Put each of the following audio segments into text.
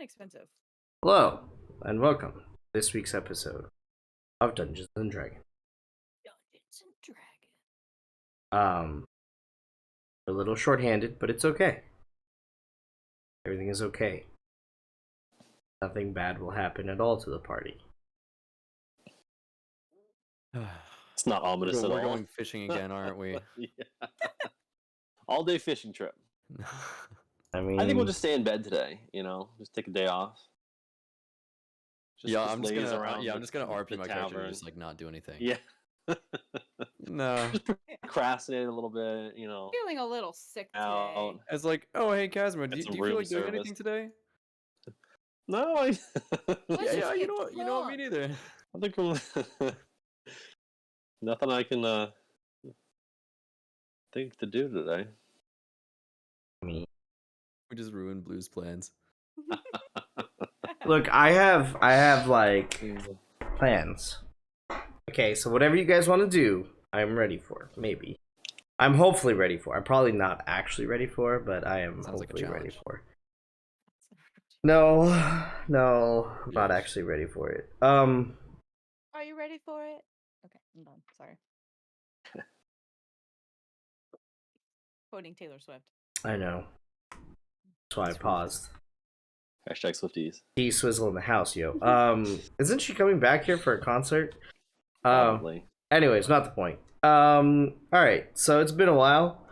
inexpensive. Hello, and welcome to this week's episode of Dungeons and Dragons. Dungeons and Dragons. A little shorthanded, but it's okay. Everything is okay. Nothing bad will happen at all to the party. It's not ominous at all. We're going fishing again, aren't we? Yeah. All day fishing trip. I mean, I think we'll just stay in bed today. Just take a day off. I'm just gonna RP my character and just not do anything. Yeah. No. Just procrastinate a little bit. Feeling a little sick today. Out. It's like, oh hey Casmer, do you feel like doing service. anything today? No, I. Yeah, you know what, me neither. I think nothing I can think to do today. We just ruined Blue's plans. look, I have plans. Okay, so whatever you guys want to do, I'm ready for. Maybe. I'm hopefully ready for. I'm probably not actually ready for, but I am hopefully ready for. No, I'm not actually ready for it. Are you ready for it? Okay, I'm done. Sorry. Quoting Taylor Swift. I know. That's why I paused. Hashtag Swifties. Swizzle in the house, yo. Isn't she coming back here for a concert? Probably. Anyways, not the point. Alright, so it's been a while.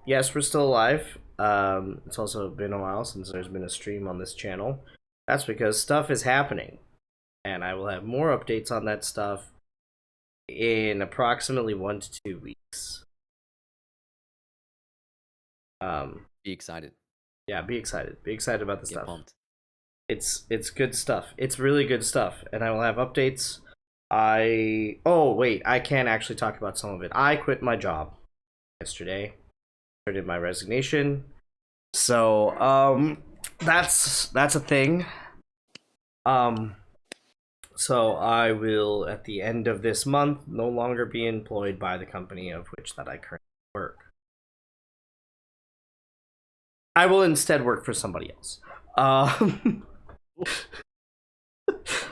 Yes, we're still alive. It's also been a while since there's been a stream on this channel. That's because stuff is happening. And I will have more updates on that stuff in approximately 1 to 2 weeks. Be excited. Yeah, be excited. Be excited about the Get stuff. Pumped. It's good stuff. It's really good stuff. And I will have updates. Oh wait, I can actually talk about some of it. I quit my job yesterday. Started my resignation. So that's a thing. So I will at the end of this month no longer be employed by the company of which that I currently work. I will instead work for somebody else.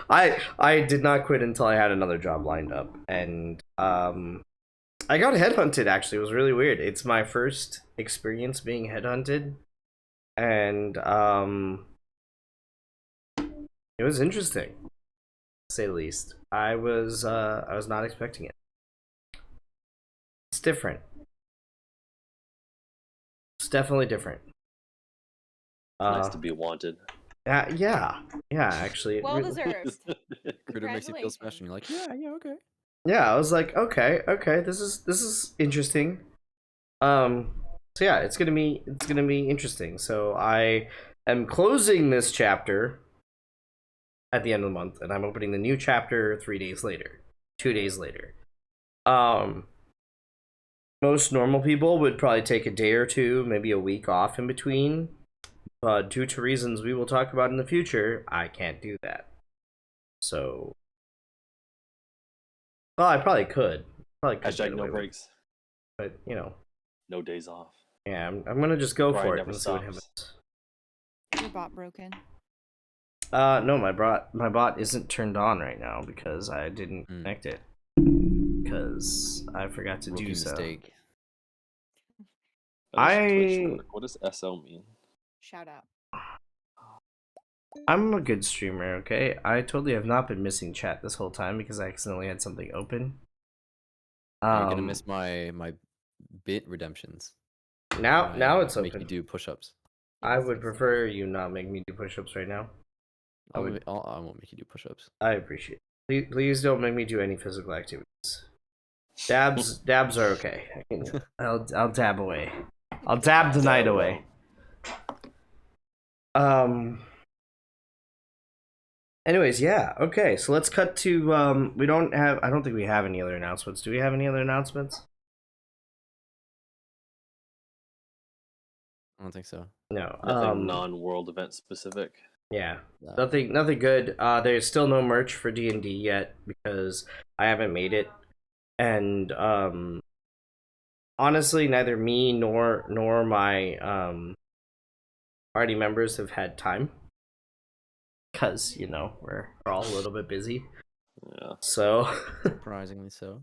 I did not quit until I had another job lined up, and I got headhunted. Actually, it was really weird. It's my first experience being headhunted, and it was interesting, to say the least. I was not expecting it. It's different. It's definitely different. Nice to be wanted. Yeah, actually. Well deserved. Critter makes you feel special and you're like, yeah, okay. Yeah, I was like, okay, this is interesting. So yeah, it's gonna be interesting. So I am closing this chapter at the end of the month, and I'm opening the new chapter 2 days later. Most normal people would probably take a day or two, maybe a week off in between. But due to reasons we will talk about in the future, I can't do that. So, well, I probably could. Hashtag no breaks. But no days off. Yeah, I'm gonna just go for it and see what stops. happens. Your bot broken. No, my bot isn't turned on right now because I didn't connect it because I forgot to do so. Mistake. What does SO mean? Shout out. I'm a good streamer, okay? I totally have not been missing chat this whole time because I accidentally had something open. You're gonna miss my bit redemptions. Now it's open. Make you do push-ups. I would prefer you not make me do push-ups right now. I won't make you do push-ups. I appreciate it. Please don't make me do any physical activities. Dabs are okay. I'll dab away. I'll dab the night away. Anyways, yeah. Okay, so let's cut to I don't think we have any other announcements. Do we have any other announcements? I don't think so. No. Nothing non-world event specific. Yeah. Nothing good. There's still no merch for D&D yet because I haven't made it. And honestly, neither me nor my party members have had time because we're all a little bit busy. Yeah. So Surprisingly so.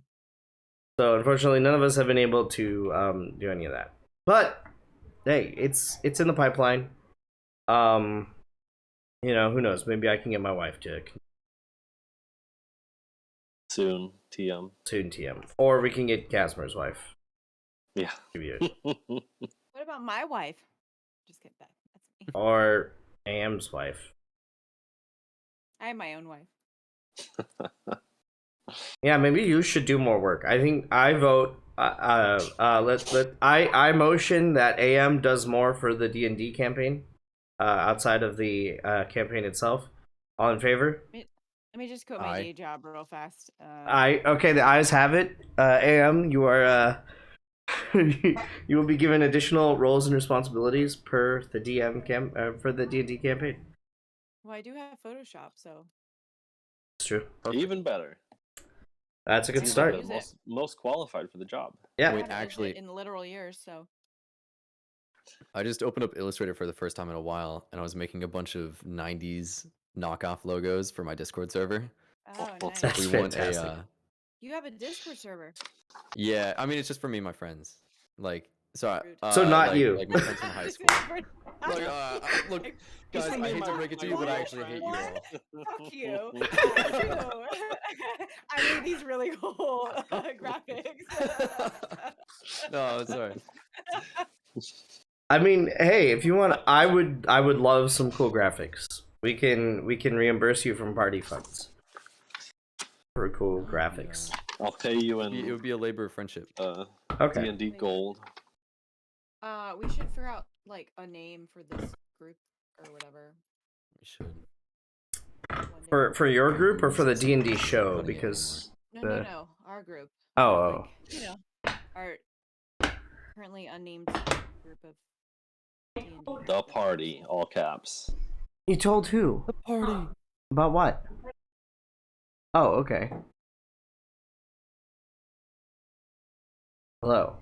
so unfortunately, none of us have been able to do any of that. But hey, it's in the pipeline. Who knows? Maybe I can get my wife to Soon, TM. soon TM, or we can get Casmer's wife. Yeah. What about my wife? Just kidding. That's me. Or AM's wife. I have my own wife. Yeah, maybe you should do more work. I think I vote. I motion that AM does more for the D&D campaign, outside of the campaign itself. All in favor? Let me just quit my Aye. day job real fast. Okay. The ayes have it. AM, you are you will be given additional roles and responsibilities per the DM for the D&D campaign. Well, I do have Photoshop, so It's true. Perfect. Even better. That's a good I know start. how to use it. Most qualified for the job. Yeah. I Wait, haven't used actually, it in literal years, so I just opened up Illustrator for the first time in a while, and I was making a bunch of '90s knockoff logos for my Discord server. oh nice. That's We want fantastic. a You have a Discord server. yeah. I mean, it's just for me and my friends. Like, Rude. So not you. Like my friends from high school. Look, look, guys, Just I me hate and to my- break it to you, my but I wife, actually hate you what? all. Fuck you. I made these really cool graphics. No, it's alright. I mean, hey, if you want, I would love some cool graphics. We can reimburse you from party funds for cool graphics. I'll pay you It in would be a labor of friendship. Okay. D&D gold. We should figure out like a name for this group or whatever. We should. one day. For your group or for the D&D Not show? funny Because No, our group. oh, Like, our currently unnamed group of D&D. The party, all caps. you told who? The party. About what? Oh, okay. Hello.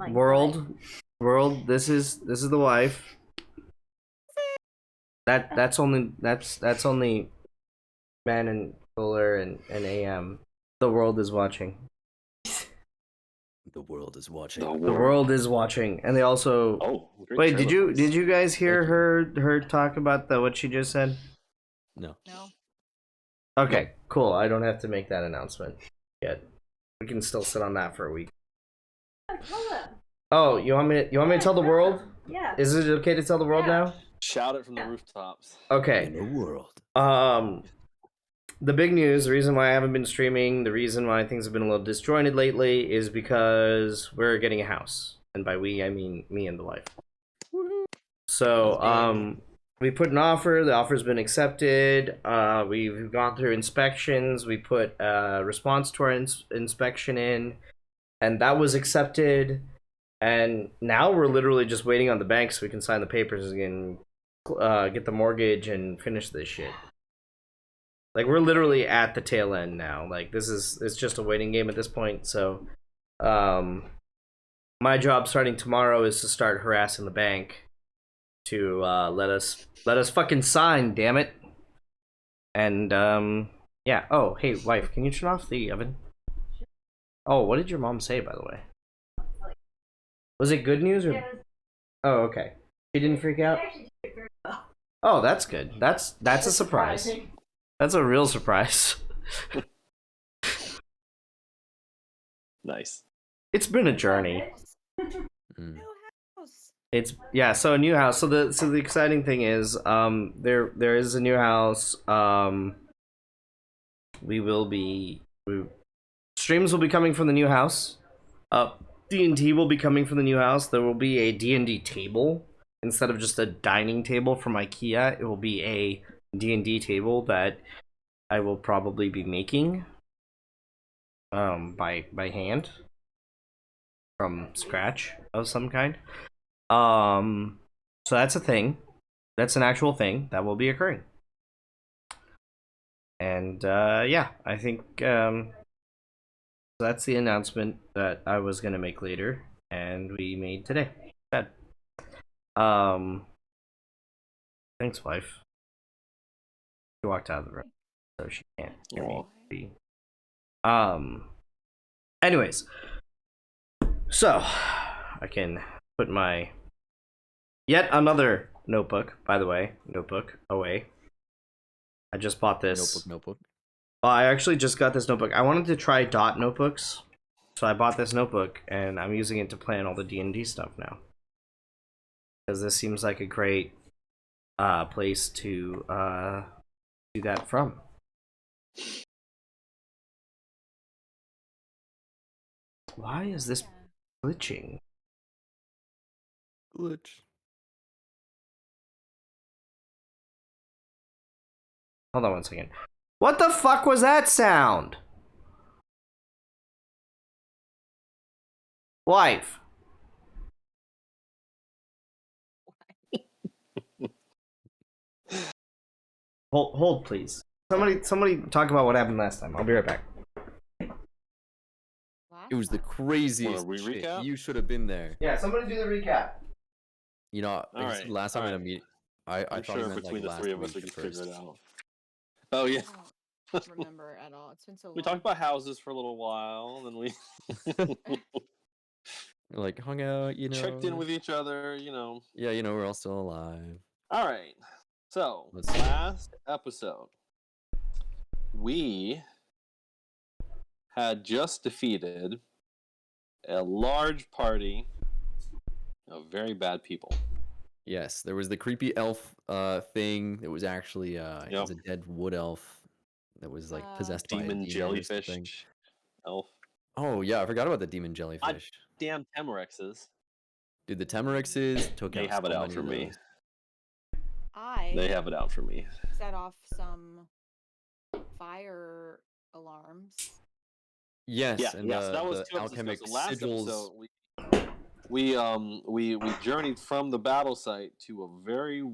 World, this is the wife. That's only Man and Fuller and AM. The world is watching. The world is watching. The world is watching, and they also. Oh, great Wait, trailer voice. did you guys hear Thank you. her talk about what she just said? No. No. Okay, cool. I don't have to make that announcement yet. We can still sit on that for a week. Oh, you want me to tell the world? Yeah. Is it okay to tell the world now? Shout it from the rooftops. Okay. In the world. The big news, the reason why I haven't been streaming, the reason why things have been a little disjointed lately is because we're getting a house. And by we, I mean me and the wife. So, we put an offer, the offer's been accepted, we've gone through inspections, we put a response to our inspection in, and that was accepted, and now we're literally just waiting on the bank so we can sign the papers and get the mortgage and finish this shit. Like, we're literally at the tail end now. Like, it's just a waiting game at this point, so, my job starting tomorrow is to start harassing the bank to let us fucking sign, damn it. And yeah. Oh, hey wife, can you turn off the oven? Oh, what did your mom say, by the way? Was it good news or? Oh, okay. She didn't freak out. Oh, that's good. That's a surprise. That's a real surprise. Nice. It's been a journey. Mm. New house. It's so a new house. So the exciting thing is there is a new house. Streams will be coming from the new house. D&D will be coming from the new house. There will be a D&D table instead of just a dining table from IKEA. It will be a D&D table that I will probably be making by hand from scratch of some kind. So that's a thing. That's an actual thing that will be occurring. And yeah, I think that's the announcement that I was gonna make later, and we made today. Bad. Thanks, wife. She walked out of the room, so she can't hear Aw. me. Anyways, so I can put my yet another notebook. By the way, notebook away. I just bought this. Notebook. I actually just got this notebook. I wanted to try dot notebooks, so I bought this notebook, and I'm using it to plan all the D&D stuff now. Because this seems like a great place to do that from. Why is this glitching? Glitch. Hold on one second. What the fuck was that sound? Life. Hold, please. Somebody talk about what happened last time. I'll be right back. It was the craziest Wanna shit. recap? You should have been there. Yeah, somebody do the recap. You know, All right, last time all in a right. meet, I I'm thought he sure meant between like the last three of us week we at can first. figure it out. Oh yeah. I don't remember at all. It's been so long. We talked about houses for a little while, then we Like hung out, you know. checked in with each other, you know. Yeah, you know, we're all still alive. All right. So, Let's see. last episode, we had just defeated a large party of very bad people. Yes, there was the creepy elf thing. It was actually it was a dead wood elf that was like possessed by a Demon demon or jellyfish something. elf. Oh yeah, I forgot about the demon jellyfish. Damn Temorexes. Dude, the Temerixes took They out have it so out many for of me. those. They have it out for me. set off some fire alarms. Yes, Yeah, and yeah. So that was the 2 episodes ago. alchemic So last sigils. episode, we journeyed from the battle site to a very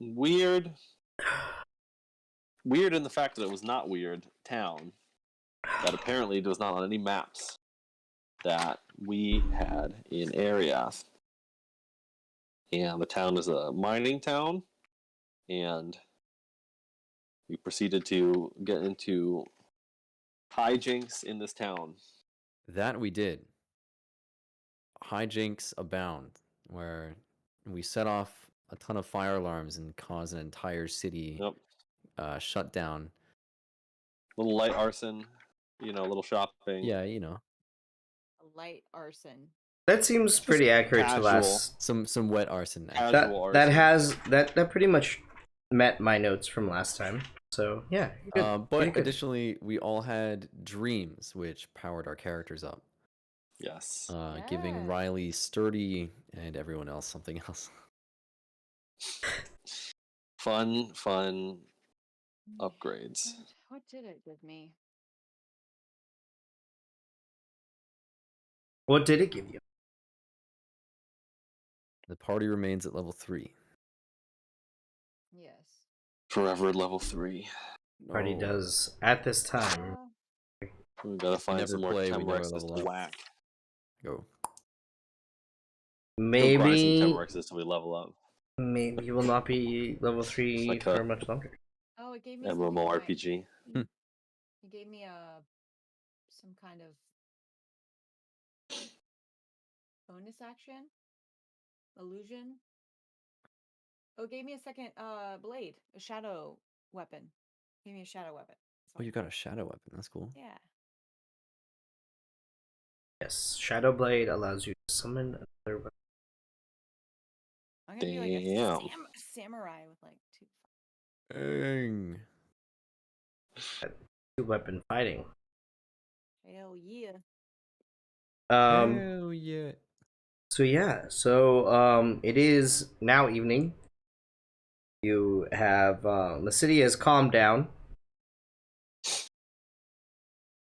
weird in the fact that it was not weird town that apparently was not on any maps that we had in Ariath. And the town is a mining town, and we proceeded to get into hijinks in this town. That we did. Hijinks abound, where we set off a ton of fire alarms and caused an entire city Yep. shut down. Little light arson, you know, little shopping. Yeah, you know, A light arson. That seems pretty accurate casual. to last. some wet arson. Actually. Casual That arson. that pretty much met my notes from last time. So yeah. Good. But Good. additionally, we all had dreams, which powered our characters up. Yes. Giving Yes. Riley sturdy and everyone else something else. Fun upgrades. What did it give me? What did it give you? The party remains at level 3. Yes. Forever level 3. Party No. does at this time. We gotta find never some more play, we never Temrexes level to up. whack. Go. Go grind some Maybe Temrexes till we level up. you will not be level 3 Like for a- much longer. Oh, it gave me something MMORPG. It gave me some kind of bonus action, illusion. Oh, it gave me a second blade, a shadow weapon. Gave me a shadow weapon. Oh, you got a shadow weapon. That's cool. Yeah. Yes, Shadow Blade allows you to summon another weapon. I'm gonna be like a Damn. samurai with like 2. Dang. Two-weapon fighting. Hell yeah. Hell yeah. So yeah, so it is now evening. You have the city has calmed down,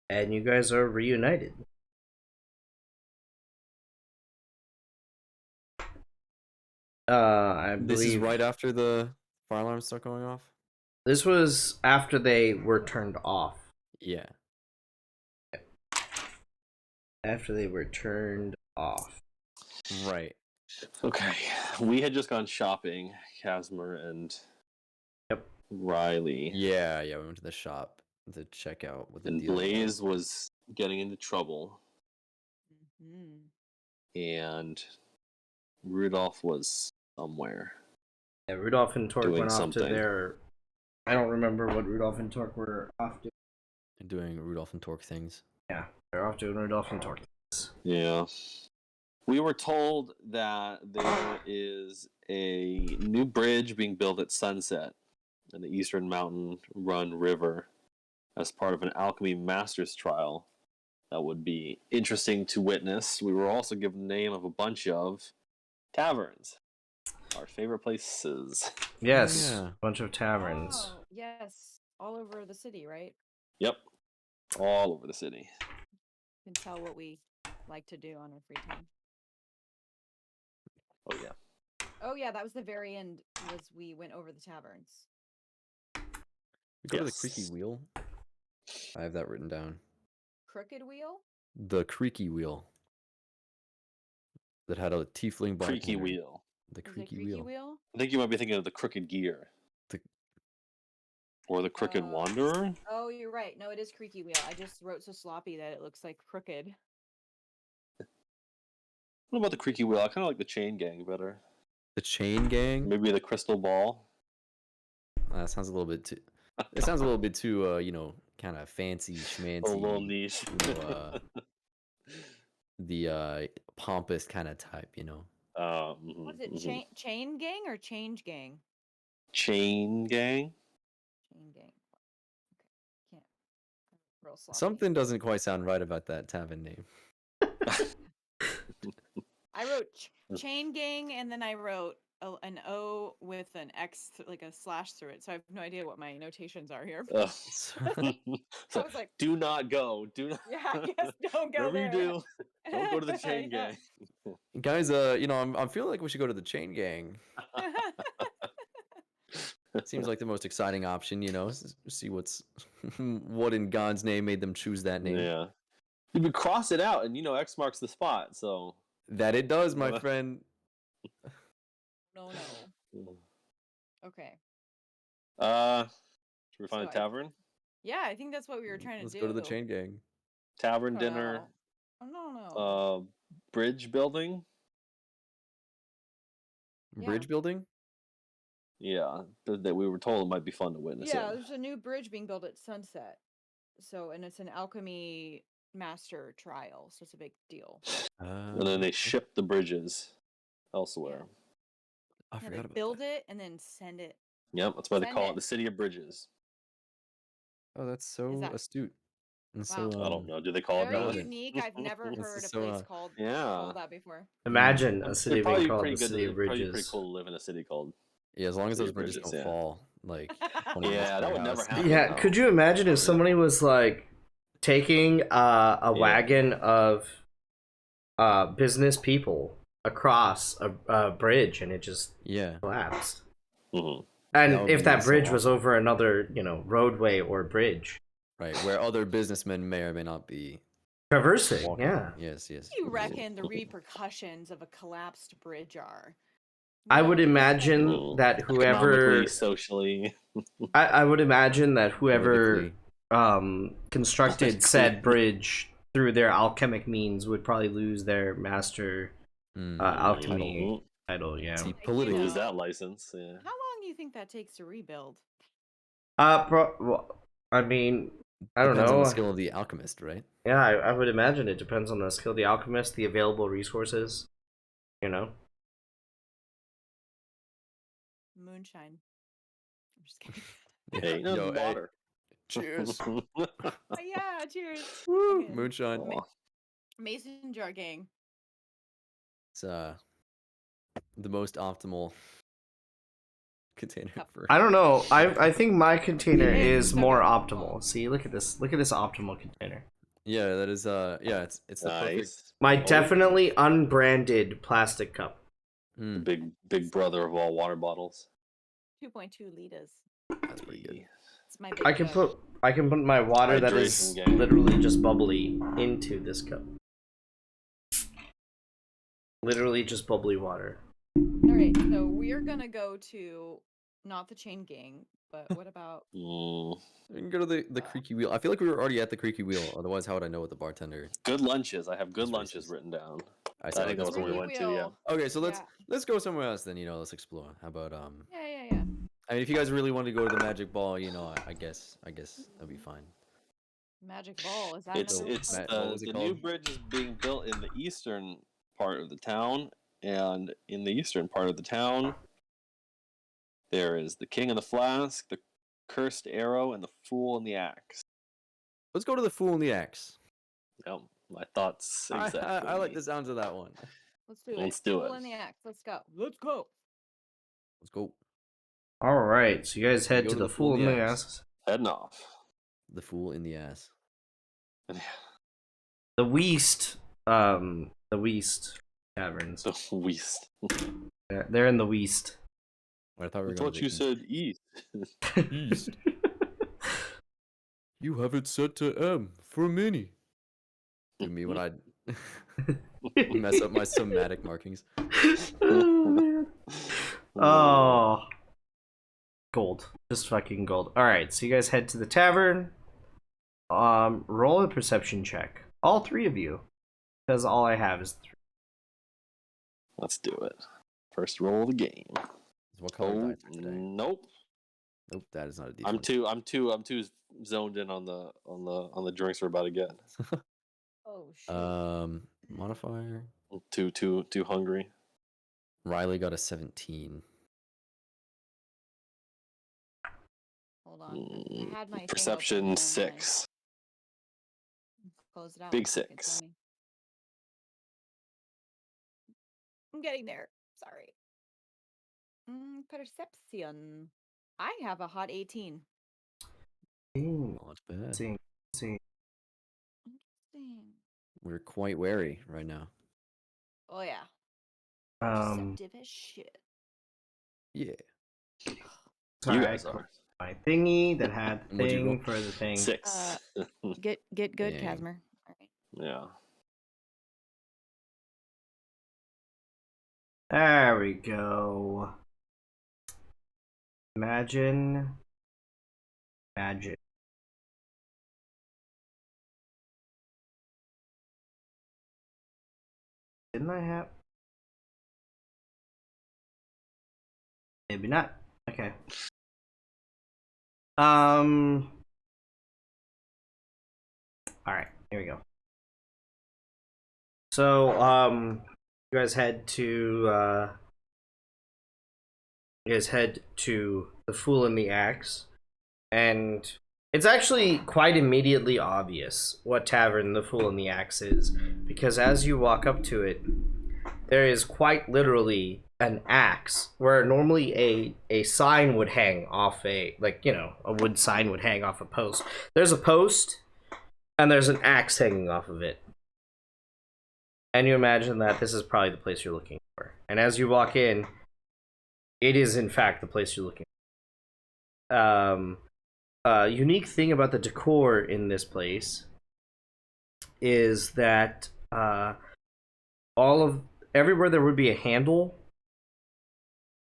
and you guys are reunited. I believe This is right after the fire alarm start going off? this was after they were turned off. Yeah. After they were turned off. Right. Okay. We had just gone shopping, Casimir and Riley. Yeah, we went to the shop to check out what the And deal was. Blaze was getting into trouble, Mhm. and Rudolph was somewhere. Yeah, Rudolph and Torque Doing went off to something. their. I don't remember what Rudolph and Torque were off to. Doing Rudolph and Torque things. Yeah, they're off doing Rudolph and Torque. Yeah. We were told that there is a new bridge being built at sunset in the Eastern Mountain Run River as part of an Alchemy Masters trial that would be interesting to witness. We were also given the name of a bunch of taverns, our favorite places. Yes, Yeah. bunch of taverns. Oh, yes. All over the city, right? Yep, all over the city. You can tell what we like to do on our free time. Oh yeah. Oh yeah, that was the very end. Was we went over the taverns. We go to the Yes. Creaky Wheel. I have that written down. Crooked Wheel. The Creaky Wheel. That had a tiefling bartender. Creaky Wheel. The Is it Creaky Creaky Wheel. Wheel? I think you might be thinking of the Crooked Gear. Or the Crooked Uh, Wanderer. Oh, you're right. No, it is Creaky Wheel. I just wrote so sloppy that it looks like crooked. What about the Creaky Wheel? I kind of like the Chain Gang better. The Chain Gang. Maybe the Crystal Ball. That sounds a little bit too. It sounds a little bit too, kind of fancy schmancy. A little niche. The pompous kind of type, Was it Chain Gang or Change Gang? Chain Gang? Chain Gang. Okay. Can't. Real sloppy. Something doesn't quite sound right about that tavern name. I wrote Chain Gang and then I wrote an O with an X, like a slash through it. So I have no idea what my notations are here. So, I was like, do not go. Do not. yeah, I guess don't go Whatever there. you do, don't go to the Chain Yeah. Gang. Guys, I'm feeling like we should go to the Chain Gang. Seems like the most exciting option, see what in God's name made them choose that name. Yeah. You could cross it out and X marks the spot, so. That it does, my friend. No. Okay. Should we find So a tavern? Yeah, I think that's what we were trying to Let's do. go to the Chain Gang. Tavern dinner. No. Bridge building. Bridge building? Yeah, that we were told it might be fun to witness. Yeah, there's a new bridge being built at sunset. So, and it's an alchemy master trial, so it's a big deal. And then they ship the bridges elsewhere. I forgot about build that. it and then send it. Yep, that's why they Send call it. it the City of Bridges. Oh, that's so that- astute. And Wow. so, I don't know. Do they call it Very that? unique. I've never This heard is a so, place called that before. Imagine a city It'd probably being be called pretty the good. City of Probably Bridges. pretty cool to live in a city called. Yeah, as long as City those of bridges Bridges, don't yeah. fall, like 20 Yeah, minutes that per would never house. happen. Yeah, could you imagine if somebody was like taking a wagon of business people across a bridge and it just collapsed? Mm-hmm. And if that bridge was over another, roadway or bridge. Right, where other businessmen may or may not be traversing, walking. yeah. Yes. What do you reckon the repercussions of a collapsed bridge are? I would imagine that whoever economically, socially, I would imagine that whoever constructed said bridge through their alchemic means would probably lose their master alchemy title. Yeah, See, politically, lose that license. Yeah. How long do you think that takes to rebuild? Well, I mean, I don't depends know. on the skill of the alchemist, right? Yeah, I would imagine it depends on the skill of the alchemist, the available resources. Moonshine. I'm just kidding. Hey, water. Cheers. Yeah, cheers. Woo, Okay. moonshine. Mason jar gang. It's the most optimal container for. I don't know. I think my container It is. is So more good. optimal. See, look at this. Look at this optimal container. Yeah, that is it's the perfect. Nice. My definitely unbranded plastic cup. Big brother of all water bottles. 2.2 liters. That's pretty good. It's my big I can jug. put my water that is Hydration gang. literally just bubbly into this cup. Literally just bubbly water. All right, so we're gonna go to not the chain gang, but what about Mm, We can go to the creaky wheel. I feel like we were already at the creaky wheel. Otherwise, how would I know what the bartender good lunches. I have good is lunches racist? written down. I see. I I think like that the was when we sport. creaky went to. Yeah. wheel? Okay, so Yeah. let's go somewhere else then. Let's explore. How about Yeah. I mean, if you guys really want to go to the magic ball, I guess that'd be fine. Magic ball. Is that It's another So, it's place? Matt, what was it the new called? bridge is being built in the eastern part of the town, and in the eastern part of the town, there is the King of the Flask, the Cursed Arrow, and the Fool and the Axe. Let's go to the Fool and the Axe. Yep, my thoughts exactly. I like the sounds of that one. Let's do it. Let's do Fool it. in the axe. Let's go. Let's go. Let's go. All right, so you guys We head go to to the the Fool Fool in in the the Axe. Ass. Heading off. The Fool in the Ass. The Weast, the Weast taverns. The West. They're in the Weast. I thought we I were going thought to you the said East. East. You have it set to M for mini. Do me when I mess up my somatic markings. Oh, man. Oh, gold, just fucking gold. All right, so you guys head to the tavern. Roll a perception check, all three of you, because all I have is three. Let's do it. First roll of the game. What color Oh dice are today? nope. Nope, that is not a D20. I'm too zoned in on the drinks we're about to get. Oh shit. Modifier. Too hungry. Riley got a 17. Hold on. I had my thing Perception open, 6. close it out. Big so it can tell 6. me. I'm getting there. Sorry. Perception. I have a hot 18. Not bad. See. Interesting. We're quite wary right now. Oh yeah. Um, Deceptive as shit. Yeah. sorry, You I guys are. clicked my thingy that had the What'd you roll? thing for the thing. 6. Get good, Dang. Casmer. All right. Yeah. There we go. Imagine. Didn't I have? Maybe not. Okay. All right. Here we go. So, you guys head to the Fool and the Axe, and it's actually quite immediately obvious what tavern the Fool and the Axe is, because as you walk up to it, there is quite literally an axe where normally a sign would hang off a wood sign would hang off a post. There's a post and there's an axe hanging off of it. And you imagine that this is probably the place you're looking for. And as you walk in, it is in fact the place you're looking for. Unique thing about the decor in this place is that everywhere there would be a handle,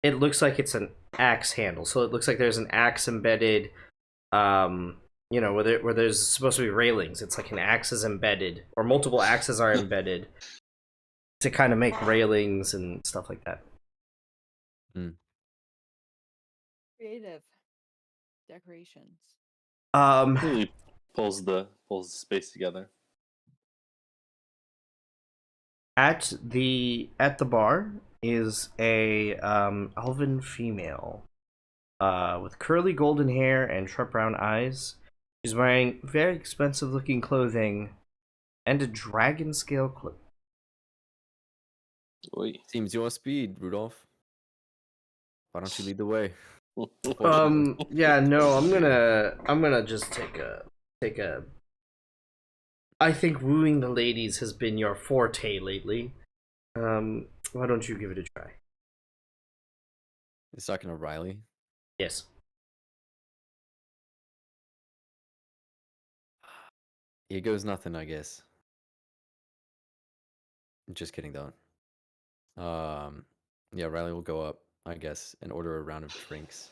it looks like it's an axe handle. So it looks like there's an axe embedded, where there's supposed to be railings. It's like an axe is embedded, or multiple axes are embedded to kind of make railings and stuff like that. Creative decorations. He pulls the space together. At the bar is a elven female with curly golden hair and sharp brown eyes. She's wearing very expensive looking clothing and a dragon scale cloak. Oy. Seems your speed, Rudolph. Why don't you lead the way? Yeah, no, I'm gonna just take a I think wooing the ladies has been your forte lately. Why don't you give it a try? He's talking to Riley. Yes. Here goes nothing, I guess. Just kidding, though. Yeah, Riley will go up, I guess, and order a round of drinks.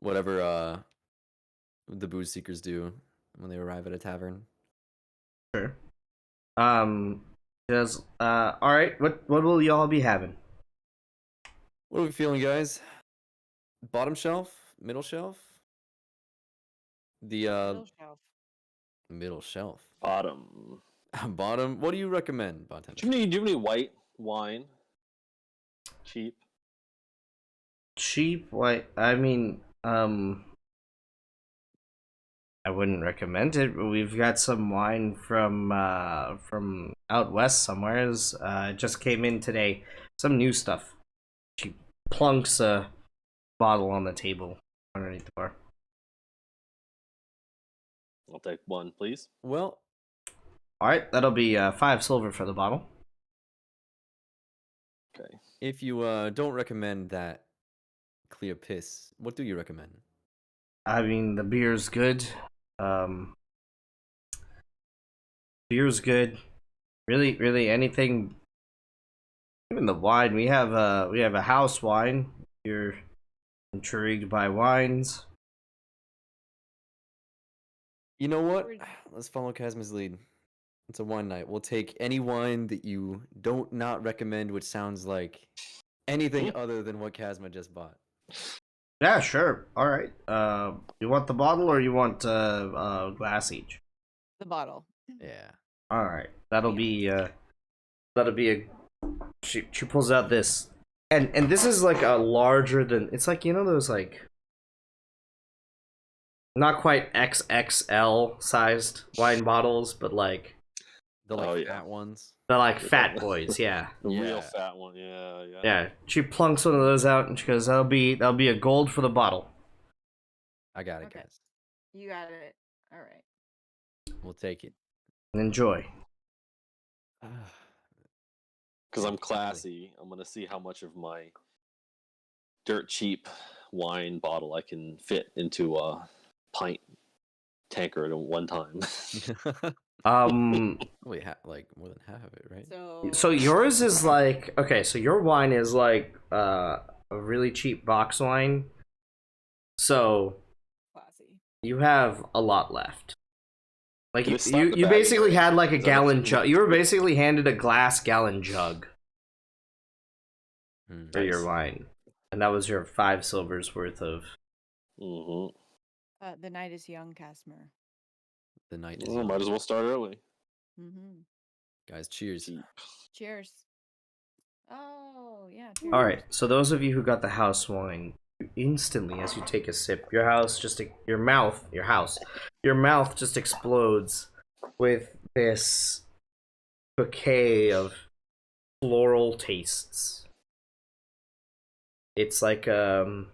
whatever the booze seekers do when they arrive at a tavern. Sure. Does all right. What will y'all be having? What are we feeling, guys? Bottom shelf, middle shelf, the Middle shelf. middle shelf, Bottom. bottom. What do you recommend, bartender? Do you have any white wine? Cheap. Cheap? Like, I mean, I wouldn't recommend it. But we've got some wine from out west somewhere. It just came in today. Some new stuff. She plunks a bottle on the table underneath the bar. I'll take one, please. Well, All right, that'll be 5 silver for the bottle. Okay. if you don't recommend that clear piss, what do you recommend? I mean, the beer's good. Beer's good. Really, anything. Even the wine. We have a house wine. If you're intrigued by wines. You know what? We're- Let's follow Casma's lead. It's a wine night. We'll take any wine that you don't not recommend, which sounds like anything other than what Casma just bought. Yeah, sure. All right. You want the bottle or you want glass each? The bottle. Yeah. All right. That'll be a. She pulls out this, and this is like a larger than. It's like, you know, those like. Not quite XXL sized wine bottles, but like The like Oh, yeah. fat ones. they're like fat boys. Yeah. The real Yeah. fat one. Yeah, yeah. Yeah. She plunks one of those out and she goes, that'll be a gold for the bottle. I got it, Okay. guys. You got it. All right. We'll take it. Enjoy. Because I'm classy, I'm gonna see how much of my dirt cheap wine bottle I can fit into a pint tankard at one time. Wait, like more than half of it, right? So yours is like, okay, so your wine is like a really cheap box wine. So Classy. you have a lot left. Like Can I slap the you bag basically again? had like a Is that gallon what- jug. You were basically handed a glass gallon jug for your Nice. wine. And that was your 5 silvers worth of. Mm-hmm. The night is young, Casmer. The night is Well, young. might as well start early. Mm-hmm. Guys, cheers. Cheap. Cheers. Oh yeah. Cheers. All right. So those of you who got the house wine, instantly as you take a sip, your mouth just explodes with this bouquet of floral tastes. It's like a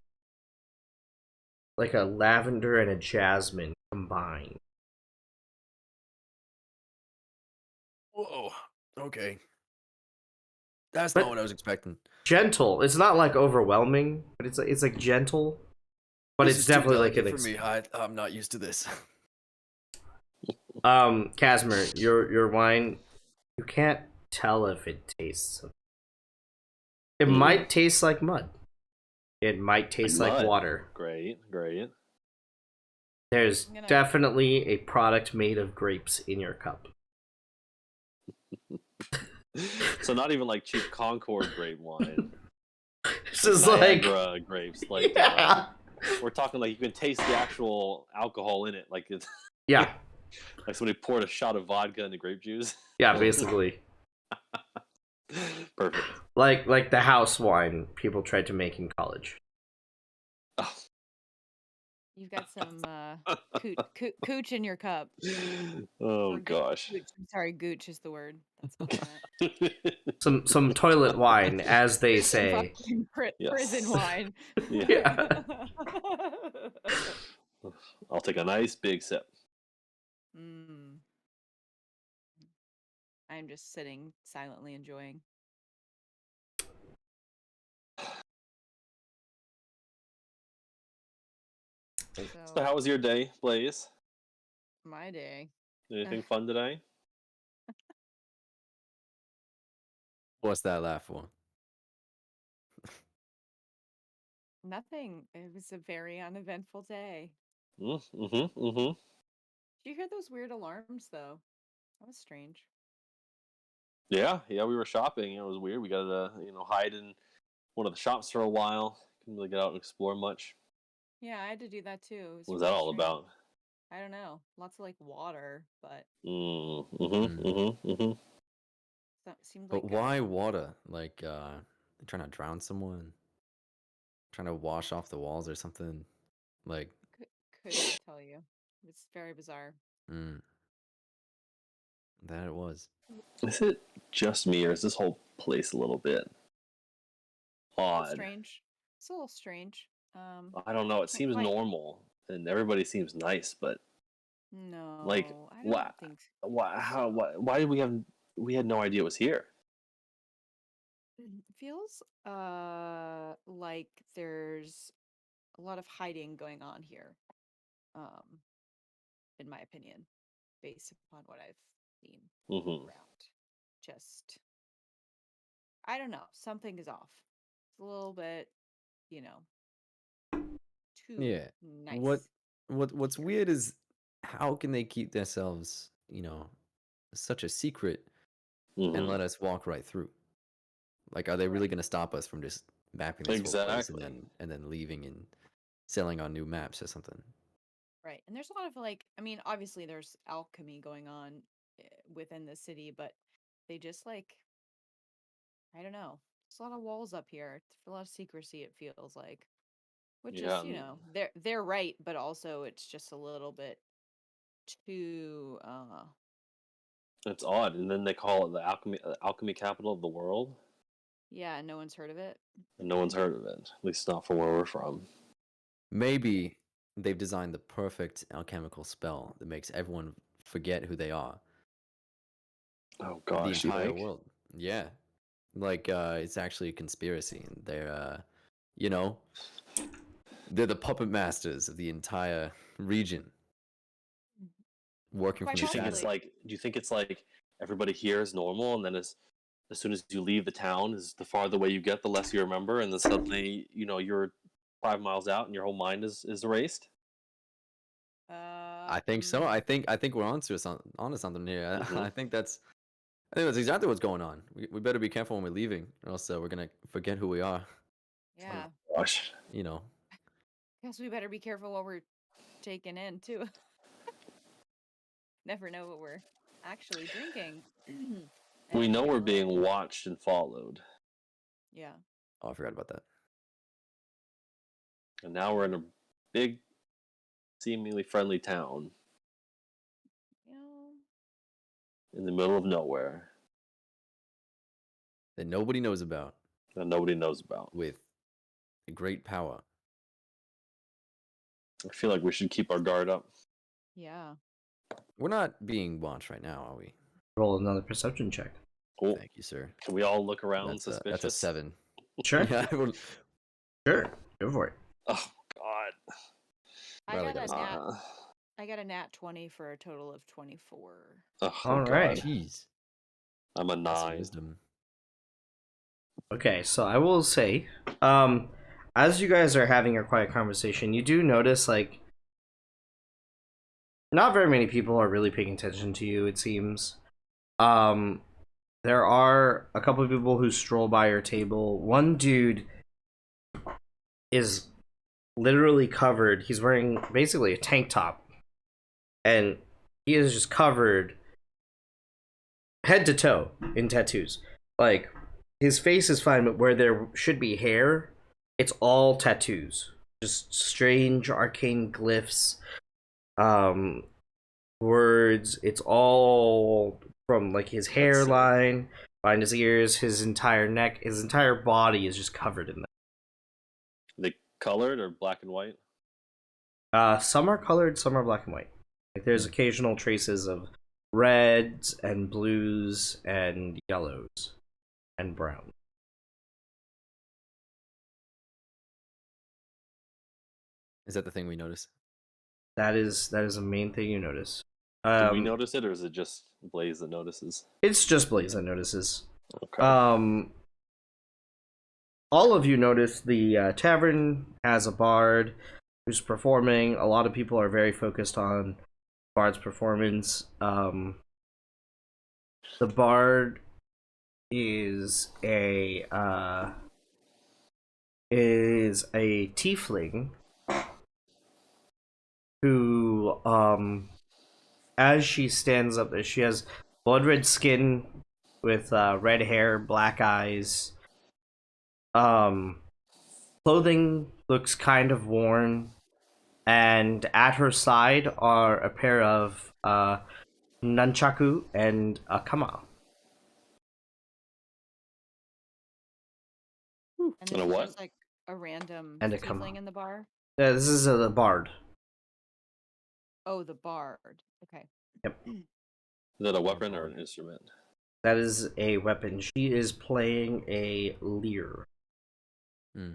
lavender and a jasmine combined. Whoa. Okay. That's But- not what I was expecting. Gentle. It's not like overwhelming, but it's like gentle. But This it's is too definitely like delicate an for me. I'm not used to this. Casimir, your wine, you can't tell if it tastes. It might taste like mud. It might taste like mud. water. Great. There's I'm gonna- definitely a product made of grapes in your cup. So not even like cheap Concord grape wine. This is like, Niagara grapes. Like yeah, we're talking like you can taste the actual alcohol in it. Like it's yeah, like somebody poured a shot of vodka into grape juice. yeah. Basically, Perfect. like the house wine people tried to make in college. Oh. You've got some cooch in your cup. Oh Or gosh. gooch. I'm sorry, gooch is the word. That's what I meant. Some toilet wine, as they say. Fucking Yes. prison wine. Yeah. I'll take a nice big sip. Mm. I'm just sitting silently enjoying. So how was your day, Blaze? My day. Anything fun today? What's that laugh for? Nothing. It was a very uneventful day. Mm-hmm. Did you hear those weird alarms though? That was strange. Yeah, we were shopping. It was weird. We got to, hide in one of the shops for a while. Couldn't really get out and explore much. Yeah, I had to do that too. It was What was that really all strange. about? I don't know. Lots of like water, but Mm. that seemed But like why water? Like, trying to drown someone? Trying to wash off the walls or something? Like, could, could not tell you. It's very bizarre. mm, that it was. Is it just me, or is this whole place a little bit A little odd? strange. It's a little strange. I don't know. It Can't seems quite. normal, and everybody seems nice, but like, No, I don't why? think Why? How? so. Why did we have? We had no idea it was here. It feels like there's a lot of hiding going on here. Um, in my opinion, based upon what I've seen Hmm. around. Just I don't know, something is off. It's a little bit, you know, too Yeah. What nice what's here. weird is how can they keep themselves, such a secret and Hmm. let us walk right through? Like, are they really Right. gonna stop us from just mapping this whole place and Exactly. then leaving and selling on new maps or something? Right. And there's a lot of like, I mean, obviously there's alchemy going on within the city, but they just like, I don't know. There's a lot of walls up here. It's a lot of secrecy, it feels like. Which Yeah, is, and they're right, but also it's just a little bit too it's odd. And then they call it the alchemy capital of the world, yeah, no one's heard of it. and no one's heard of it. At least not from where we're from. Maybe they've designed the perfect alchemical spell that makes everyone forget who they are. Oh The gosh, you entire think? world. Yeah. Like, it's actually a conspiracy, and you know, they're the puppet masters of the entire region, working Quite from Do the you think it's possibly. shadows. like? Do you think it's like everybody here is normal, and then as soon as you leave the town, is the farther away you get, the less you remember, and then suddenly, you're 5 miles out, and your whole mind is erased. Uh, I think so. mm, I think we're onto something here. Hmm. I think that's exactly what's going on. We better be careful when we're leaving, or else we're gonna forget who we are. Oh yeah. gosh. You know. Guess we better be careful what we're taking in too. Never know what we're actually drinking. We know we're Anyway, being watched and followed, yeah. Oh, I forgot about that. and now we're in a big, seemingly friendly town You know, in the middle of nowhere That nobody knows about, that nobody knows about. with great power. I feel like we should keep our guard up. yeah. We're not being watched right now, are we? Roll another perception check. Cool. Thank you, sir. Can we all look around That's a suspicious? 7. Sure. Yeah, I would Sure. Go for it. Oh God. I Riley got got a a 7. nat Uh, I got a nat 20 for a total of 24. oh All God. right. Jeez. I'm a That's 9. wisdom. Okay, so I will say, as you guys are having your quiet conversation, you do notice like not very many people are really paying attention to you. It seems. Um, there are a couple of people who stroll by your table. One dude is literally covered. He's wearing basically a tank top, and he is just covered head to toe in tattoos. Like his face is fine, but where there should be hair, it's all tattoos. Just strange arcane glyphs, um, words. It's all from like his That's sick. hairline, behind his ears, his entire neck, his entire body is just covered in them. They colored or black and white? Some are colored, some are black and white. Like there's Hmm. occasional traces of reds and blues and yellows and brown. Is that the thing we notice? That is the main thing you notice. Do we notice it, or is it just Blaze that notices? It's just Blaze that notices. Okay. Um, all of you notice the tavern has a bard who's performing. A lot of people are very focused on bard's performance. The bard is a tiefling who, as she stands up there, she has blood red skin with red hair, black eyes. Um, Clothing looks kind of worn, and at her side are a pair of nunchaku and a kama. And And this a is what? just like a random And a tiefling kama. in the bar. This is a bard. Oh, the bard. Okay. Yep. Is that a weapon or bard. an instrument? That is a weapon. She is playing a lyre. Hmm.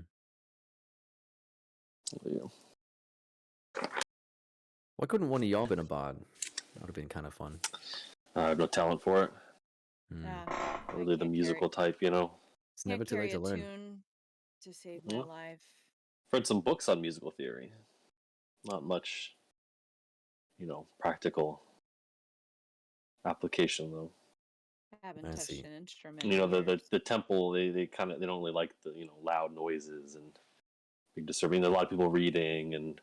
Yeah. Why couldn't one of y'all been a bod? That would have been kind of fun. I have no talent for it. Hmm. Yeah. Not I really the can't musical type, you know. It's never too carry late a to learn. tune to save my Yeah. life. I've read some books on musical theory. Not much, practical application though. I haven't I touched see. an instrument And, in the, years. the temple they don't really like the loud noises and big disturbing. There are a lot of people reading and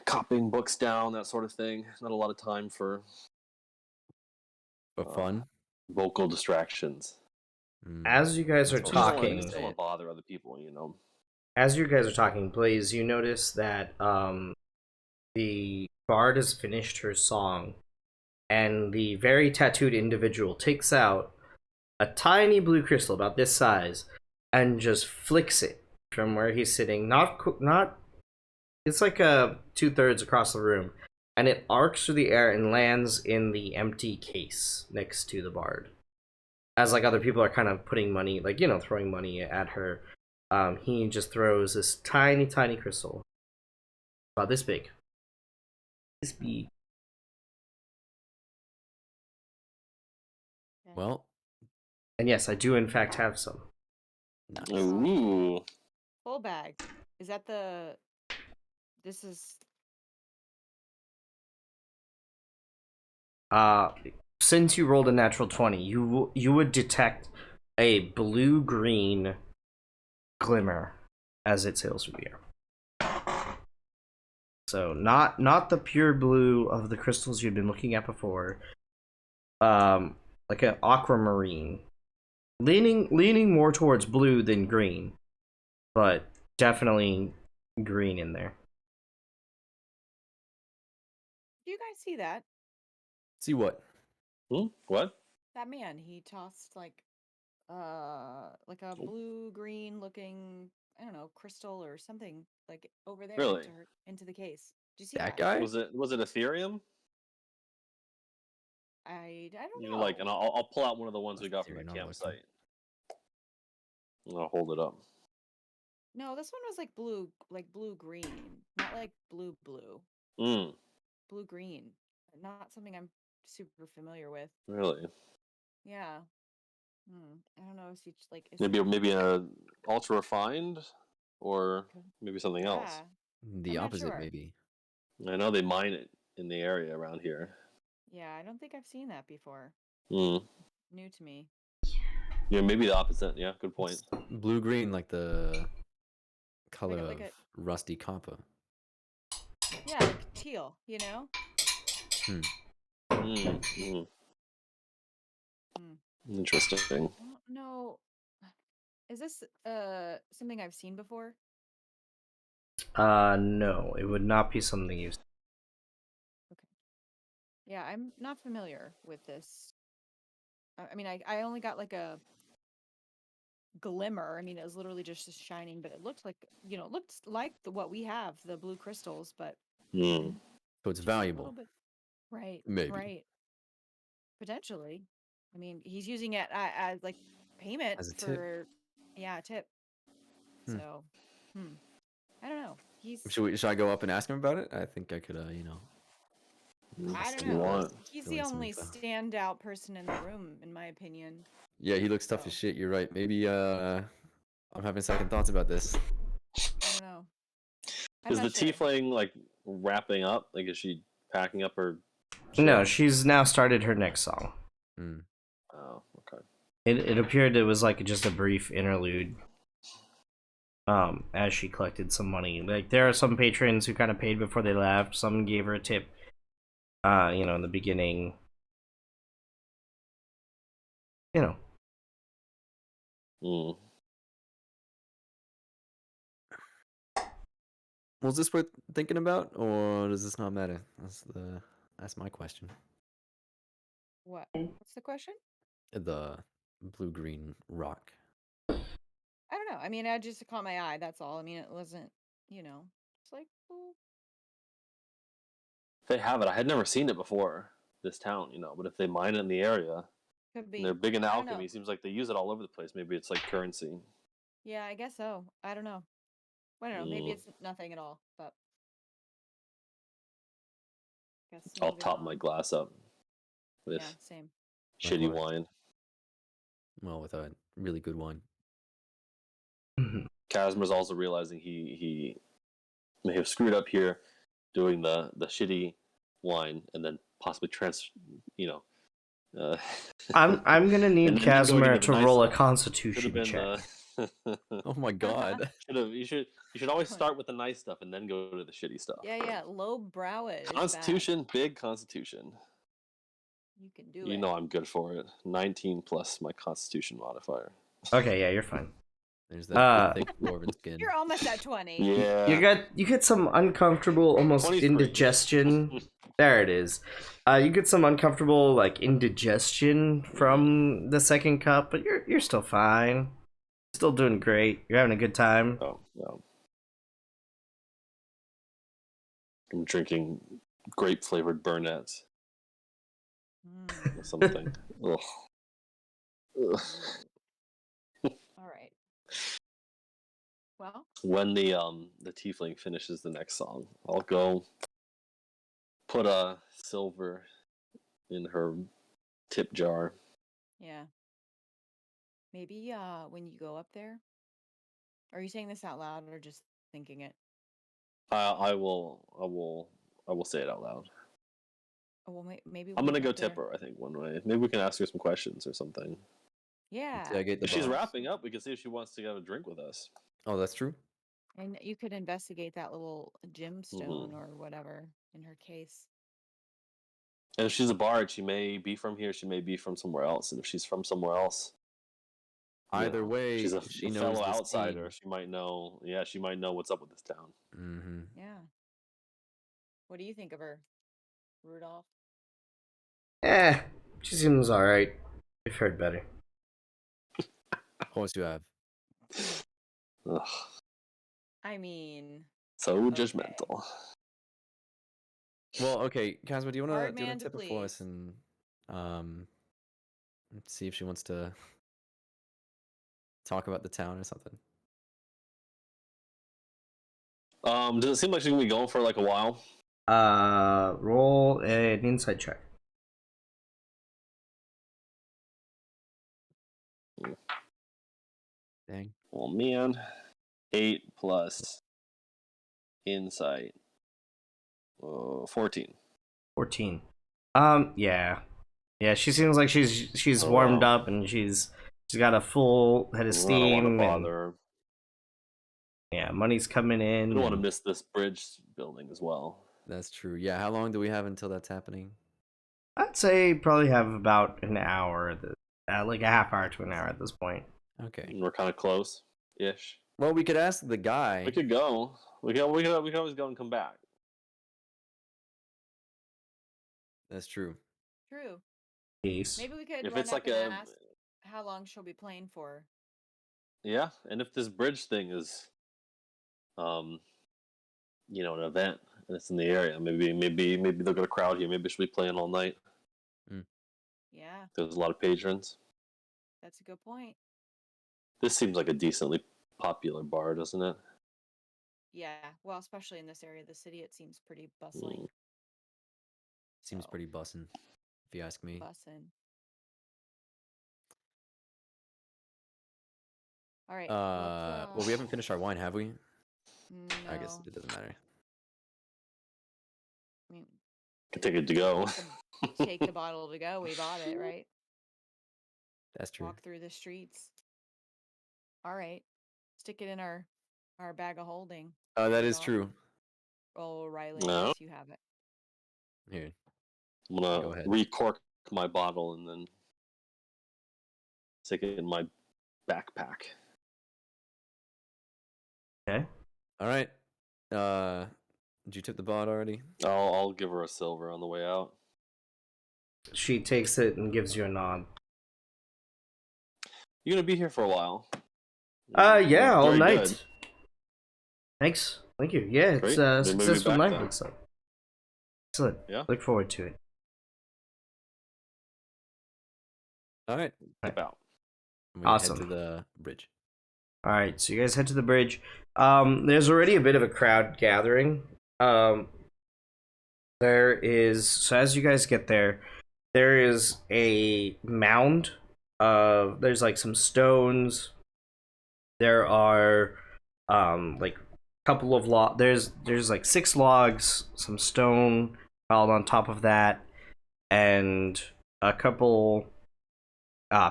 copying books down, that sort of thing. Not a lot of time for For fun. vocal distractions. Hmm. As you guys are That's You one just way don't want to to talking, just say don't want it. to bother other people. as you guys are talking, Blaze, you notice that the bard has finished her song, and the very tattooed individual takes out a tiny blue crystal about this size and just flicks it from where he's sitting. Not. It's like a 2/3 across the room, and it arcs through the air and lands in the empty case next to the bard. As like other people are kind of putting money, like throwing money at her, he just throws this tiny, tiny crystal about this big. This big. Okay. Well, And yes, I do in fact have some. nice. Ooh. Full bag. Is that the? This is. Uh, since you rolled a natural 20, you would detect a blue-green glimmer as it sails through the air. So not the pure blue of the crystals you'd been looking at before. Like an aquamarine, leaning more towards blue than green, but definitely green in there. Do you guys see that? See what? What? That man, he tossed like a Oh, blue green looking, I don't know, crystal or something like over there really? into the case. Do you see That that? guy? Was it Ethereum? I don't Like, know. and I'll pull out one of the ones we got from the Ethereum, I'm looking. campsite. And I'll hold it up. No, this one was like blue green, not like blue. Mm, Blue green. Not something I'm super familiar with. really? Yeah. I don't know. Is Maybe he maybe a ultra refined, or okay. maybe something else. Yeah. The I'm not opposite, sure. maybe. I know they mine it in the area around here. Yeah, I don't think I've seen that before. Mm. New to me. Yeah, maybe the opposite. Yeah, good point. It's blue-green, like the color Like of a rusty copper. yeah, like teal, you know? Hmm. Mm, mm. Hmm. Interesting. I don't know. Is this something I've seen before? No, it would not be something you. Okay. Yeah, I'm not familiar with this. I mean, I only got like a glimmer. I mean, it was literally just shining, but it looked like, it looked like what we have, the blue crystals, but Mm. So it's just a little valuable. bit. Right, Maybe. right. Potentially. I mean, he's using it as like payment As a tip. for, yeah, a tip. Hmm. So, hmm. I don't know. Should I go up and ask him about it? I think I could, I If don't you possibly know. want. He's fill the in some only info. standout person in the room, in my opinion. Yeah, he looks tough So as shit. You're right. Maybe I'm having second thoughts about this. I don't know. I'm Is the not sure. tiefling like wrapping up? Like, is she packing up her shit? No, she's now started her next song. Hmm. Oh, okay. It appeared it was like just a brief interlude. As she collected some money. Like there are some patrons who kind of paid before they left. Some gave her a tip. In the beginning. You know. Mm. Was this worth thinking about, or does this not matter? That's my question. What? What's the question? The blue-green rock. I don't know. I mean, it just caught my eye. That's all. I mean, it wasn't. It's like, well, They have it. I had never seen it before. This town, but if they mine it in the area, could and they're be. big in I don't know. alchemy, seems like they use it all over the place. Maybe it's like currency. Yeah, I guess so. I don't know. I don't know. Maybe Mm. it's nothing at all. But guess I'll moving top my on. glass up with Yeah, same. shitty Likewise. wine. Well, with a really good one. Casmer's also realizing he may have screwed up here, doing the shitty wine, and then possibly uh, I'm gonna need and then going Casimir into the to nice roll a one. Should have Constitution been check. Oh my god. You should always start with the nice stuff and then go to the shitty stuff. Yeah. Low brow it is bad. Constitution, big Constitution. You can do You it. know I'm good for it. 19 plus my Constitution modifier. Okay, yeah, you're fine. There's that thick dwarven skin. You're almost at 20. Yeah. You get some uncomfortable, almost 20's pretty good. indigestion. There it is. You get some uncomfortable like indigestion from the second cup, but you're still fine. Still doing great. You're having a good time. Oh, no. I'm drinking grape flavored Burnett's or something. Ugh. Ugh. All right. Well, When the tiefling finishes the next song, I'll go put a silver in her tip jar. yeah. Maybe when you go up there, are you saying this out loud or just thinking it? I will say it out loud. Oh, well, maybe I'm when gonna you go get there. tip her. I think one way. Maybe we can ask her some questions or something. Yeah. Interrogate the If she's boss. wrapping up, we can see if she wants to have a drink with us. Oh, that's true. And you could investigate that little gemstone Mhm. or whatever in her case. And if she's a bard, she may be from here. She may be from somewhere else. And if she's from somewhere else, Either way, she's a she knows fellow this outsider. scene. She might know. Yeah, she might know what's up with this town. Mm-hmm. Yeah. What do you think of her, Rudolph? She seems alright. We've heard better. Of course you have. Ugh, I mean, so okay. judgmental. Well, okay, Casma, do you Hard wanna man to tip her for us please. and see if she wants to talk about the town or something? Does it seem like she's gonna be going for like a while? Roll an insight check. Dang. Oh man, 8 plus insight, 14. 14. Yeah. Yeah, she seems like she's Oh, warmed wow. up and she's got a full head of I don't want to steam and bother her. yeah, money's coming I in. don't want to and- miss this bridge building as well. That's true. Yeah, how long do we have until that's happening? I'd say probably have about an hour, like a half hour to an hour at this point. Okay. And we're kind of close-ish. Well, we could ask the guy. We could go. We could always go and come back. That's true. True. Peace. Maybe we could If run it's up like and a ask how long she'll be playing for. yeah, and if this bridge thing is an event and it's in the area, maybe they'll get a crowd here. Maybe she'll be playing all night. Yeah, There's a lot of patrons. that's a good point. This seems like a decently popular bar, doesn't it? Yeah, well, especially in this area of the city, it seems pretty bustling. Seems So, pretty bussin', if you ask me. bussin'. All right. Let's, Well, we haven't finished our wine, have we? I guess no. it doesn't matter. I mean, Can take it to go. take the bottle to go. We bought it, right? That's true. Walk through the streets. All right. Stick it in our bag of holding. That is Off. true. Oh, Riley, I No. guess you have it. Here. I'm gonna Go ahead. recork my bottle and then stick it in my backpack. Okay. All right. Did you tip the bot already? I'll give her a silver on the way out. She takes it and gives you a nod. You're gonna be here for a while. Yeah, all Very night. good. Thanks. Thank you. Yeah, it's Great. a Then we'll be successful back night. then. Looks like. Excellent. Yeah. Look forward to it. All right. Tip out. We Awesome. head to the bridge. All right, so you guys head to the bridge. There's already a bit of a crowd gathering. There is, so as you guys get there, there is a mound. There's like some stones. There are like a couple of there's like 6 logs, some stone piled on top of that, and a couple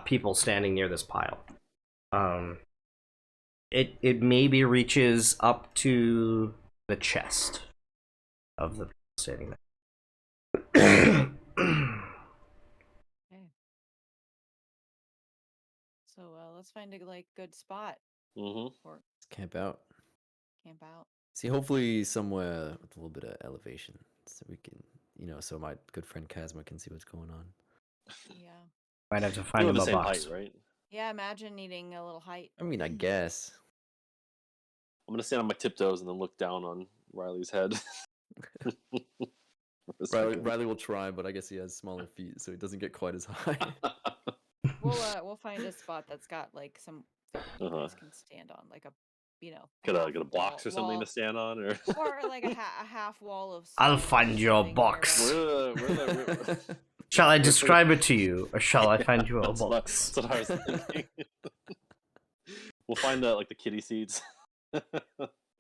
people standing near this pile. It maybe reaches up to the chest of the people standing there. Okay. So let's find a good spot Mm-hmm. or Let's camp out. camp out. See, hopefully somewhere with a little bit of elevation, so we can, so my good friend Kazma can see what's going on. Yeah. Might have to We're find him the a same box. height, right? Yeah, imagine needing a little height. I mean, I guess. I'm gonna stand on my tiptoes and then look down on Riley's head. Riley will try, but I guess he has smaller feet, so he doesn't get quite as high. We'll find a spot that's got like some that you guys can stand on, like a Get half a box or something wall, to stand on, or like a half wall of. I'll stone or find you a something box. nearby. Shall I describe it to you, or shall I find you a that's box? that's what I was thinking. We'll find like the kiddie seats.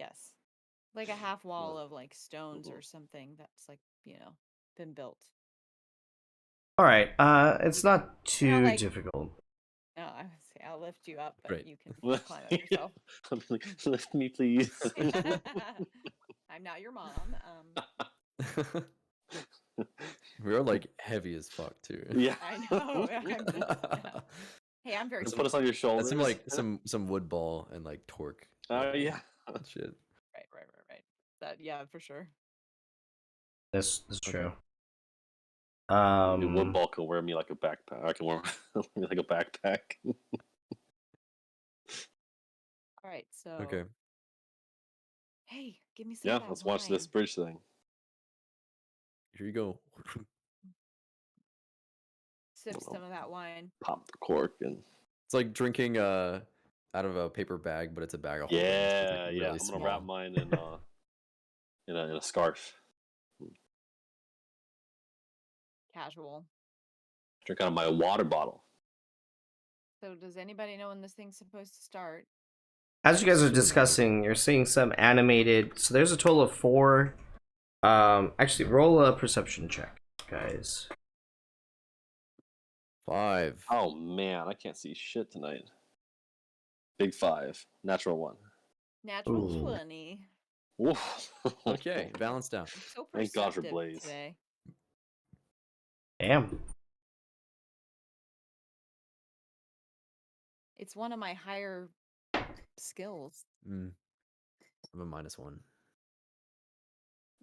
Yes, like a half wall of like stones or something that's like been built. All right. It's not too like- difficult. No, I would say I'll lift you up, but Great. you can climb up yourself. I'm like, lift me, please. I'm not your mom. We are like heavy as fuck too. Yeah. I know. Hey, I'm very. Put us on your That's shoulders. some like some wood ball and like torque. Oh yeah. Shit. Right. That for sure. This is Okay. true. The wood ball can wear me like a backpack. I can wear me like a backpack. All right, so. Okay. Hey, give me some. Yeah, of that let's watch this wine. bridge thing. Here you go. Sip some of that wine. Pop the cork and It's like drinking out of a paper bag, but it's a bag of holding. It's just, like, really I'm small. gonna wrap mine in a scarf. Casual. Drink out of my water bottle. So, does anybody know when this thing's supposed to start? As you guys are discussing, you're seeing some animated. So there's a total of 4. Actually, roll a perception check, guys. 5. Oh man, I can't see shit tonight. Big 5, natural 1. Natural Ooh. 20. Woof. Okay, balanced out. I'm so Thank God for perceptive Blaze. today. Damn. It's one of my higher skills. I have a -1.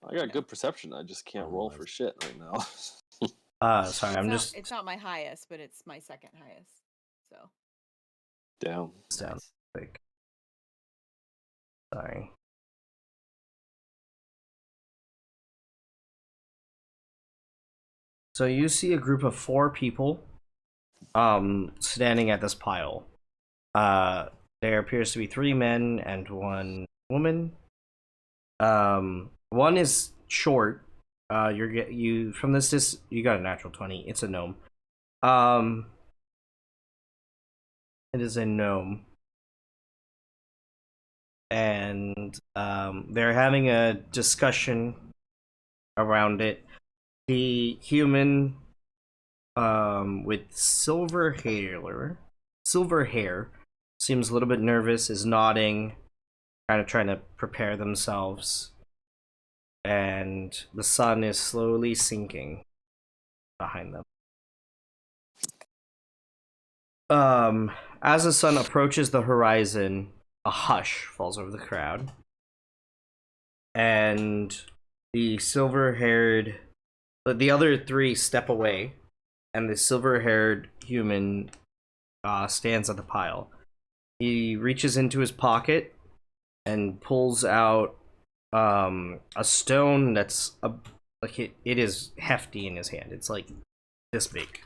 I got good perception. I just can't roll for shit right now. Sorry, It's not my highest, but it's my second highest. So. Down. down quick. Sorry. So you see a group of 4 people standing at this pile. There appears to be 3 men and 1 woman. One is short. You from this you got a natural 20. It's a gnome. It is a gnome. and they're having a discussion around it. The human with silver hair seems a little bit nervous, is nodding, kind of trying to prepare themselves, and the sun is slowly sinking behind them. As the sun approaches the horizon, a hush falls over the crowd, and the the other three step away, and the silver-haired human stands at the pile. He reaches into his pocket and pulls out a stone that's it is hefty in his hand. It's like this big.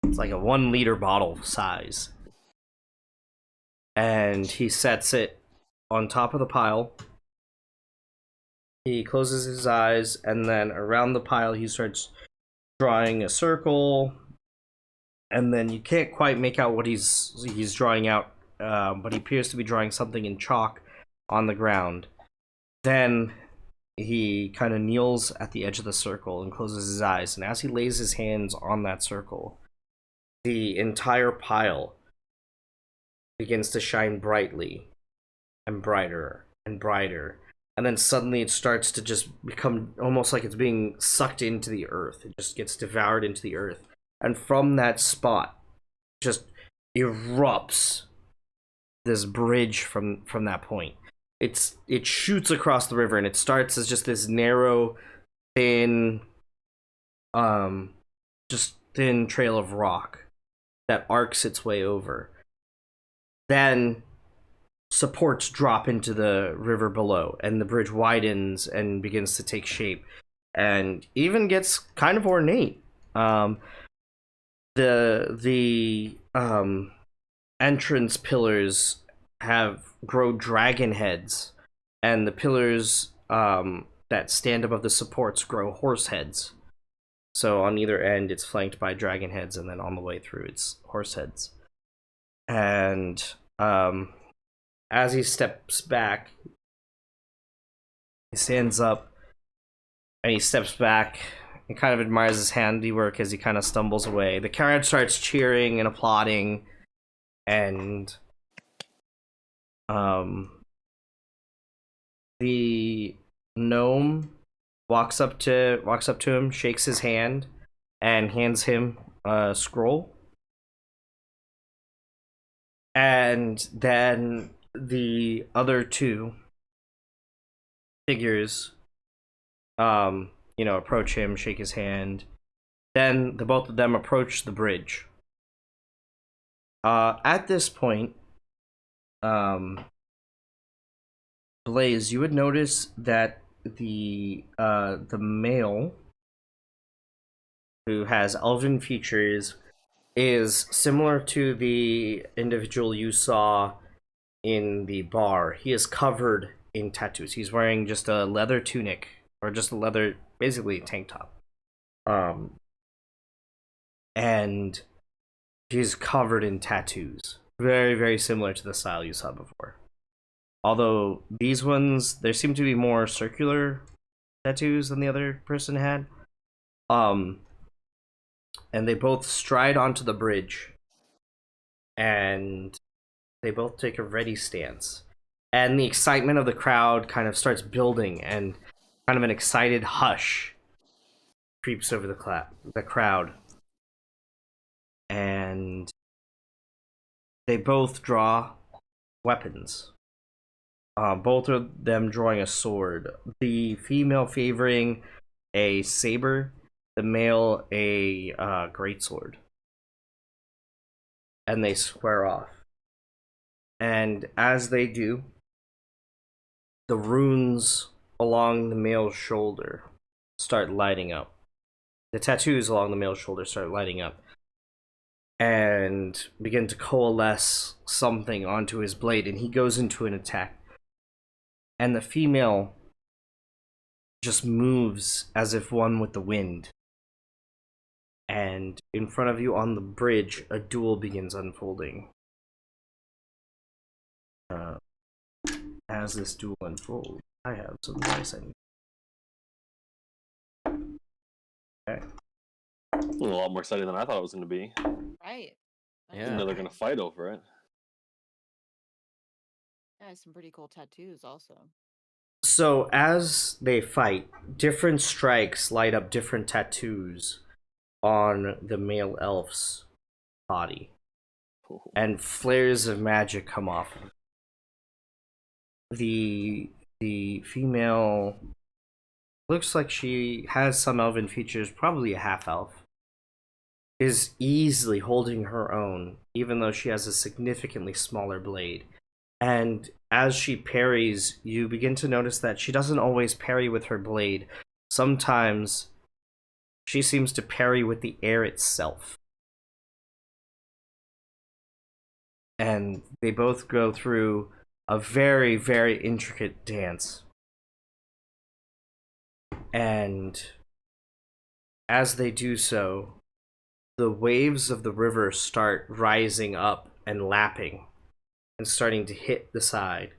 It's like a 1 liter bottle size. And he sets it on top of the pile. He closes his eyes, and then around the pile he starts drawing a circle. And then you can't quite make out what he's drawing out, but he appears to be drawing something in chalk on the ground. Then he kind of kneels at the edge of the circle and closes his eyes. And as he lays his hands on that circle, the entire pile begins to shine brightly and brighter and brighter. And then suddenly it starts to just become almost like it's being sucked into the earth. It just gets devoured into the earth. And from that spot, just erupts this bridge from that point. It shoots across the river, and it starts as just this narrow, thin, just thin trail of rock that arcs its way over. Then supports drop into the river below, and the bridge widens and begins to take shape, and even gets kind of ornate. The entrance pillars grow dragon heads, and the pillars that stand above the supports grow horse heads. So on either end, it's flanked by dragon heads, and then on the way through, it's horse heads. And as he steps back, he stands up, and he steps back and kind of admires his handiwork as he kind of stumbles away. The crowd starts cheering and applauding, and the gnome walks up to him, shakes his hand, and hands him a scroll. And then the other two figures approach him, shake his hand. Then the both of them approach the bridge. At this point, Blaze, you would notice that the male, who has elven features, is similar to the individual you saw in the bar. He is covered in tattoos. He's wearing just a leather tunic, or just a leather, basically a tank top. And he's covered in tattoos. Very, very similar to the style you saw before. Although these ones, there seem to be more circular tattoos than the other person had. And they both stride onto the bridge, and they both take a ready stance. And the excitement of the crowd kind of starts building, and kind of an excited hush creeps over the crowd. And they both draw weapons. Both of them drawing a sword. The female favoring a saber, the male a greatsword. And they square off. And as they do, the runes along the male's shoulder start lighting up. The tattoos along the male's shoulder start lighting up, and begin to coalesce something onto his blade, and he goes into an attack. And the female just moves as if one with the wind. And in front of you on the bridge, a duel begins unfolding. as this duel unfolds, I have some advice I need. Okay. A lot more exciting than I thought it was going to be. Right. I Yeah. Didn't know they're going to fight over it. Yeah, some pretty cool tattoos also. So as they fight, different strikes light up different tattoos on the male elf's body, and flares of magic come off. The female looks like she has some elven features, probably a half elf, is easily holding her own, even though she has a significantly smaller blade. And as she parries, you begin to notice that she doesn't always parry with her blade. Sometimes she seems to parry with the air itself. And they both go through a very, very intricate dance. And as they do so, the waves of the river start rising up and lapping and starting to hit the side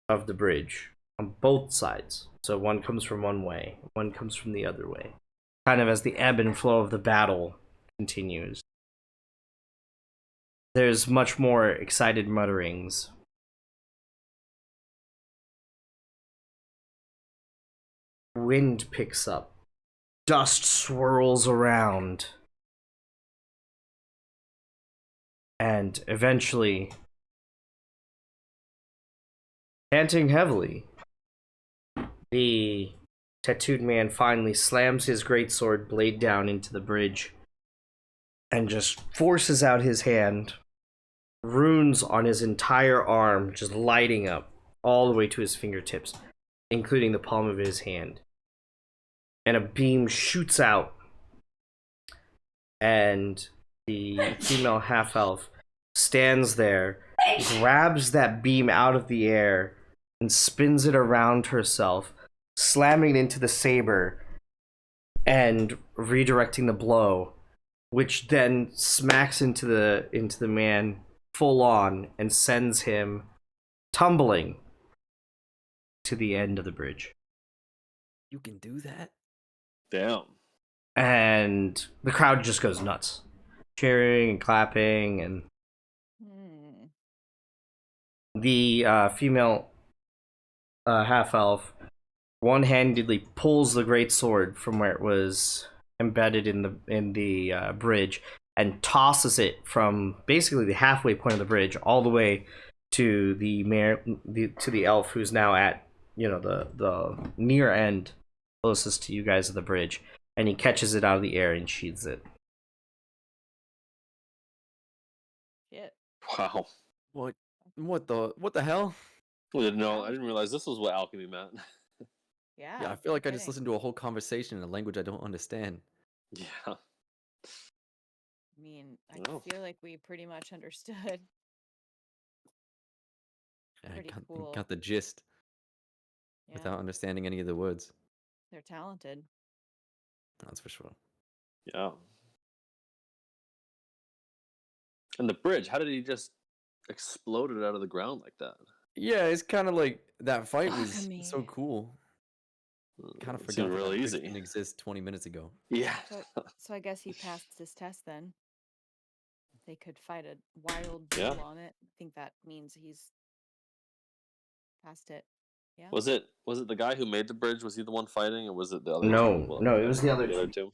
of the bridge on both sides. So one comes from one way, one comes from the other way, kind of as the ebb and flow of the battle continues. There's much more excited mutterings. Wind picks up. Dust swirls around. And eventually, panting heavily, the tattooed man finally slams his greatsword blade down into the bridge and just forces out his hand. Runes on his entire arm just lighting up all the way to his fingertips, including the palm of his hand. And a beam shoots out, and the female half-elf stands there, grabs that beam out of the air, and spins it around herself, slamming it into the saber and redirecting the blow, which then smacks into the man full on and sends him tumbling to the end of the bridge. You can do that? Damn. And the crowd just goes nuts, cheering and clapping, and Hmm. the female half elf one-handedly pulls the great sword from where it was embedded in the bridge and tosses it from basically the halfway point of the bridge all the way to the elf who's now at the near end closest to you guys of the bridge, and he catches it out of the air and sheathes it. Shit. Wow. What the hell? I didn't know. I didn't realize this was what alchemy meant. Yeah. Yeah, I feel no like I just kidding. listened to a whole conversation in a language I don't understand. Yeah. I mean, I Oh. feel like we pretty much understood. I Pretty cool. got the gist Yeah. without understanding any of the words. They're talented. That's for sure. Yeah. And the bridge, how did he just explode it out of the ground like that? Yeah, it's kind of like that fight was Alchemy. so cool. Kind of It forgot seemed that really bridge easy. didn't exist 20 minutes ago. Yeah. So I guess he passed his test then. They could fight a wild Yeah. duel on it. I think that means he's passed it. Yeah. Was it the guy who made the bridge? Was he the one fighting, or was it the other two? No, it was the other two.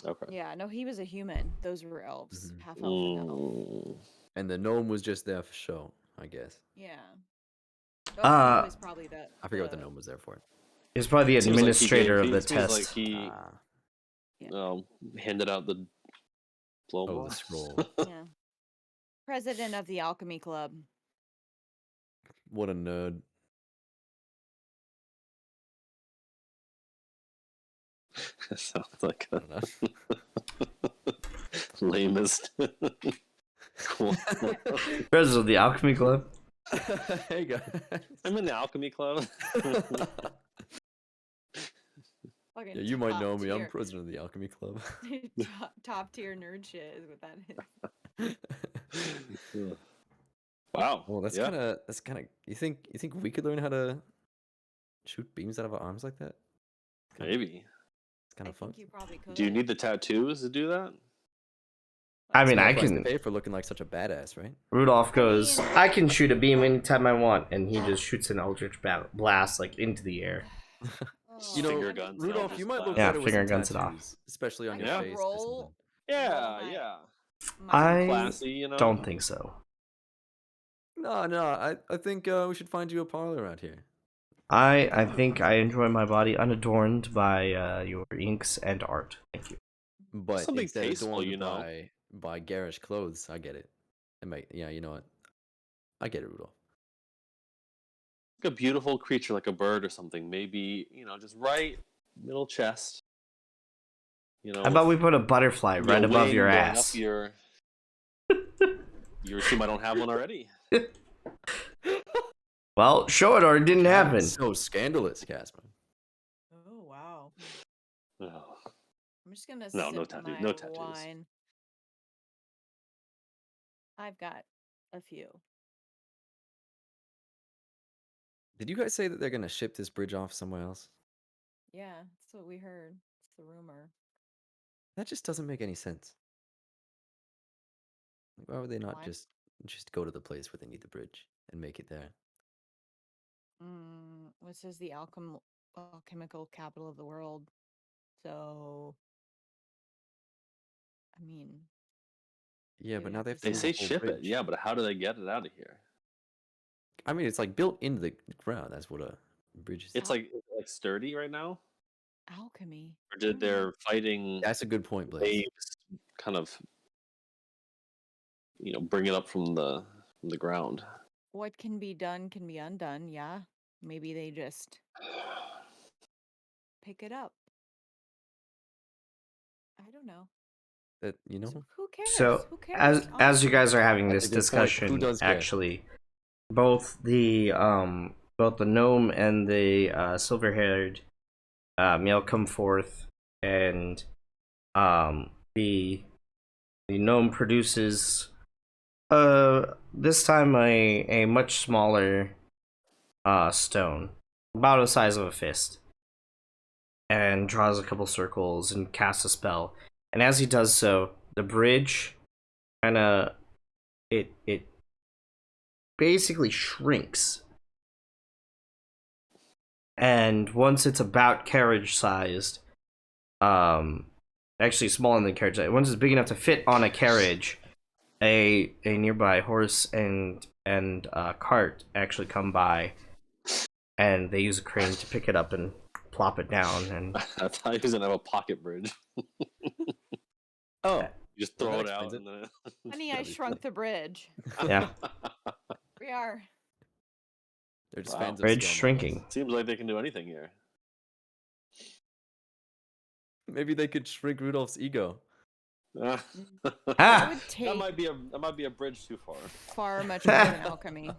Okay. Yeah, no, he was a human. Those were elves. Mhm. Half elf and elf. Mm. And the gnome was just there for show, I guess. Yeah. Oh, he Uh, was probably the. I forget what the gnome was there for. He's probably the Seems like he administrator of the seems like test. he Yeah. handed out the diploma. Oh, the scroll. Yeah. President of the Alchemy Club. What a nerd. Sounds like I a don't know. lamest. Cool. President of the Alchemy Club. Hey guys. I'm in the alchemy club. Fucking Yeah, you might know me. I'm tier- president of the Alchemy Club. top tier nerd shit is what that is. Wow. Well, that's Yeah. kind of. You think we could learn how to shoot beams out of our arms like that? Kind of, Maybe. it's kind I of fun. think you probably Do you could. need the tattoos to do that? I It's a mean, small I price to can. pay for looking like such a badass, right? Rudolph I goes, mean, I can shoot a beam anytime I want, and he just shoots an eldritch blast like into the air. You oh, know, Finger I mean, guns and Rudolph, Eldritch you might look Yeah, Blast. better with some finger guns it off. tattoos, especially on I'm your Yeah. gonna face or something. roll Yeah, my yeah. my I Classy, you know? don't think so. No, I think we should find you a parlor out here. I think I enjoy my body unadorned by your inks and art. Thank you. But Something instead tasteful, you adorned know? by garish clothes. I get it. Yeah, you know what? I get it, Rudolph. Like a beautiful creature like a bird or something. Maybe, just right middle chest. How about With we put a butterfly maybe a right above your wing going up ass? your. You assume I don't have one already? Well, show it or it didn't God, happen. so scandalous, Casper. Oh wow. No, I'm just gonna no, no sip tattoos. my No tattoos. wine. I've got a few. Did you guys say that they're gonna ship this bridge off somewhere else? Yeah, that's what we heard. It's the rumor. That just doesn't make any sense. Like, why would they not Why? just go to the place where they need the bridge and make it there? This is the alchemical capital of the world. So, I mean, Yeah, they but would now have they to have to They move send a say it. whole ship it, bridge. yeah, but how do they get it out of here? I mean, it's like built into the ground. That's what a bridge is. It's like sturdy right now, Alchemy. or I did don't know. they're fighting That's a good point, Blaze. waves, kind of, bring it up from the ground. What can be done can be undone. Yeah, maybe they just pick it up. I don't know. That Who cares? So Who cares? as you Honestly. guys are having that's this a good point. Who discussion, does care? actually, both the gnome and the silver-haired male come forth, and the gnome produces this time a much smaller stone, about the size of a fist, and draws a couple circles and casts a spell. And as he does so, the bridge kind of it basically shrinks. And once it's about carriage sized, actually smaller than carriage size, once it's big enough to fit on a carriage, a nearby horse and cart actually come by, and they use a crane to pick it up and plop it down. And I thought he was gonna have a pocket bridge. Oh, You just well, throw that it out explains it. and then. Honey, I That'd be shrunk funny. the bridge. yeah, We are. They're just Wow. fans of bridge scale models. shrinking. Seems like they can do anything here. Maybe they could shrink Rudolph's ego. that That would take might be a bridge too far. far much more than alchemy.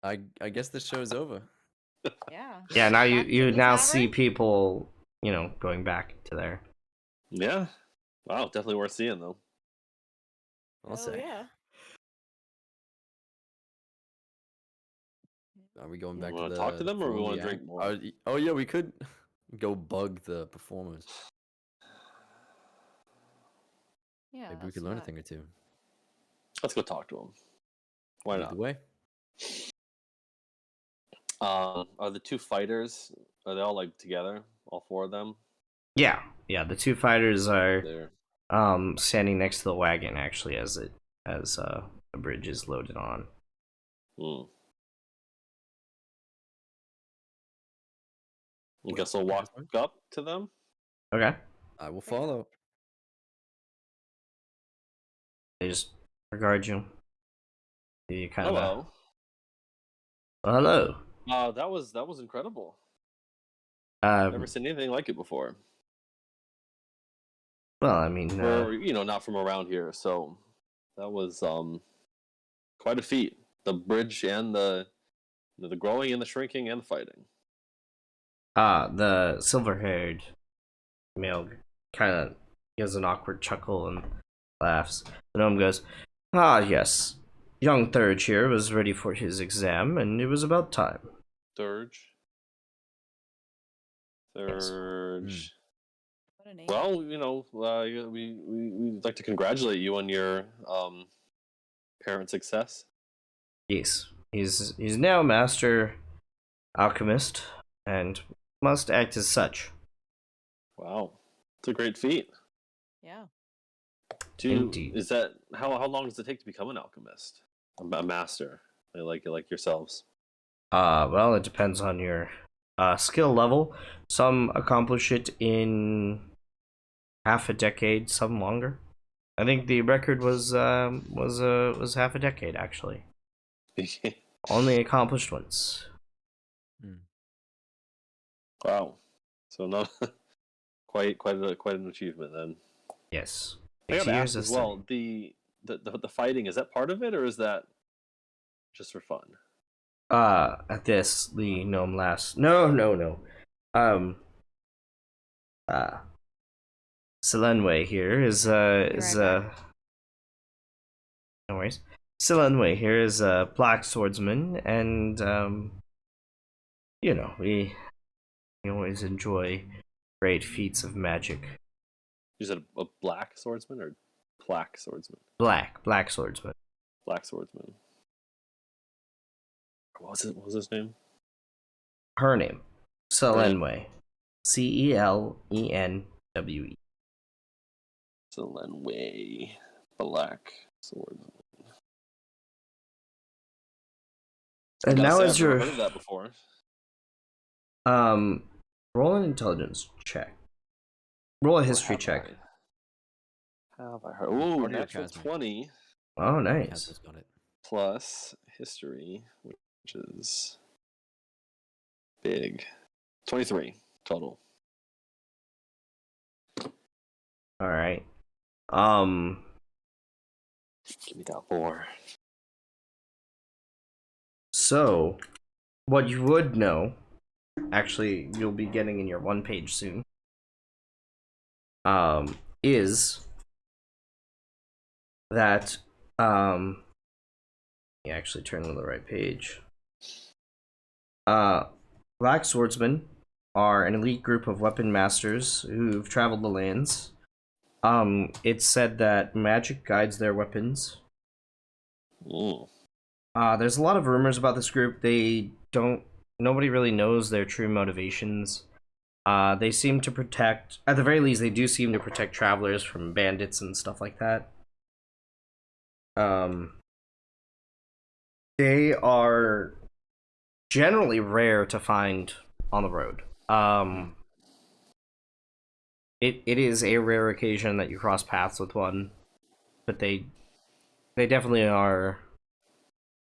I guess the show's over. Yeah. Yeah, now Back to you the now see tavern? people, going back to there. Yeah. Wow, definitely worth seeing though. I'll say. yeah. Are we going You back to wanna the talk to them or we perform wanna the drink act? more? Oh yeah, we could go bug the performers. Yeah. Maybe we That's could learn a not... thing or two. Let's go talk to them. Why Lead not? the way. Are the two fighters? Are they all like together? All four of them? Yeah, the two fighters are There. standing next to the wagon actually as the bridge is loaded on. Hmm. I Well, guess I'll walk up to them. Okay, I will Fair enough. follow. they just regard you. You kind of Hello. hello. That was incredible. Um, Never seen anything like it before. well, I mean, Or not from around here, so that was quite a feat. The bridge and the growing and the shrinking and the fighting. the silver-haired male kind of He has an awkward chuckle and laughs. The gnome goes, "Ah, yes. Young Thurge here was ready for his exam, and it was about time." Thurge. Yes. Thurge. What a name. Well, we'd like to congratulate you on your parent success. Yes. He's now a master alchemist and must act as such. Wow, it's a great feat. Yeah. Indeed. Is that how long does it take to become an alchemist, a master, like yourselves? Well, it depends on your skill level. Some accomplish it in half a decade, some longer. I think the record was half a decade actually. Only accomplished once. Wow, so not quite an achievement then. Yes. I 6 gotta years ask of as study. well, the fighting, is that part of it, or is that just for fun? At this, the gnome laughs. No. Um, uh, Selenway here Be is right back. no worries. Selenway here is a black swordsman, and we always enjoy great feats of magic. You said a black swordsman or plaque swordsman? Black swordsman. Black swordsman. What was his name? Her name, Her name? Selenway. Celenwe. Selenway. Black swordsman. I And gotta now say, as I've never your heard of that before. um, roll an intelligence check. Roll a history check. Have I heard? Ooh, Harder to natural Casman. 20 Oh, nice. Casman's got it. plus history, which is big. 23 total. All right. Give me that 4. So, what you would know, actually, you'll be getting in your 1 page soon, is that, you actually turn to the right page. Black swordsmen are an elite group of weapon masters who've traveled the lands. It's said that magic guides their weapons. Ooh. There's a lot of rumors about this group. Nobody really knows their true motivations. They seem to protect, at the very least, they do seem to protect travelers from bandits and stuff like that. They are generally rare to find on the road. It is a rare occasion that you cross paths with one, but they definitely are,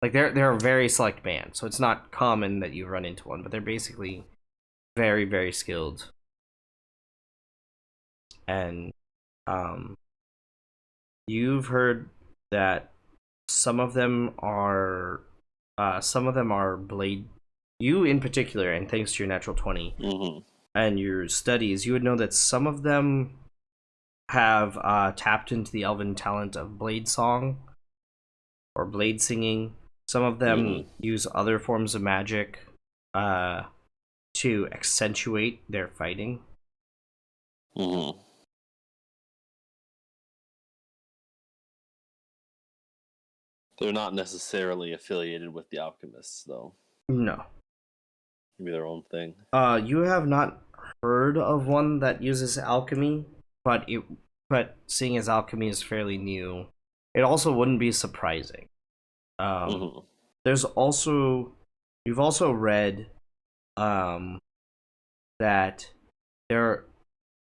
like, they're a very select band, so it's not common that you run into one, but they're basically very, very skilled. And you've heard that some of them are blade. You in particular, and thanks to your natural 20 Mm-hmm. and your studies, you would know that some of them have tapped into the elven talent of blade song or blade singing. Some of them use other forms of magic to accentuate their fighting. Mm-hmm. They're not necessarily affiliated with the alchemists, though. No. Maybe their own thing. You have not heard of one that uses alchemy, but seeing as alchemy is fairly new, it also wouldn't be surprising. There's also, you've also read that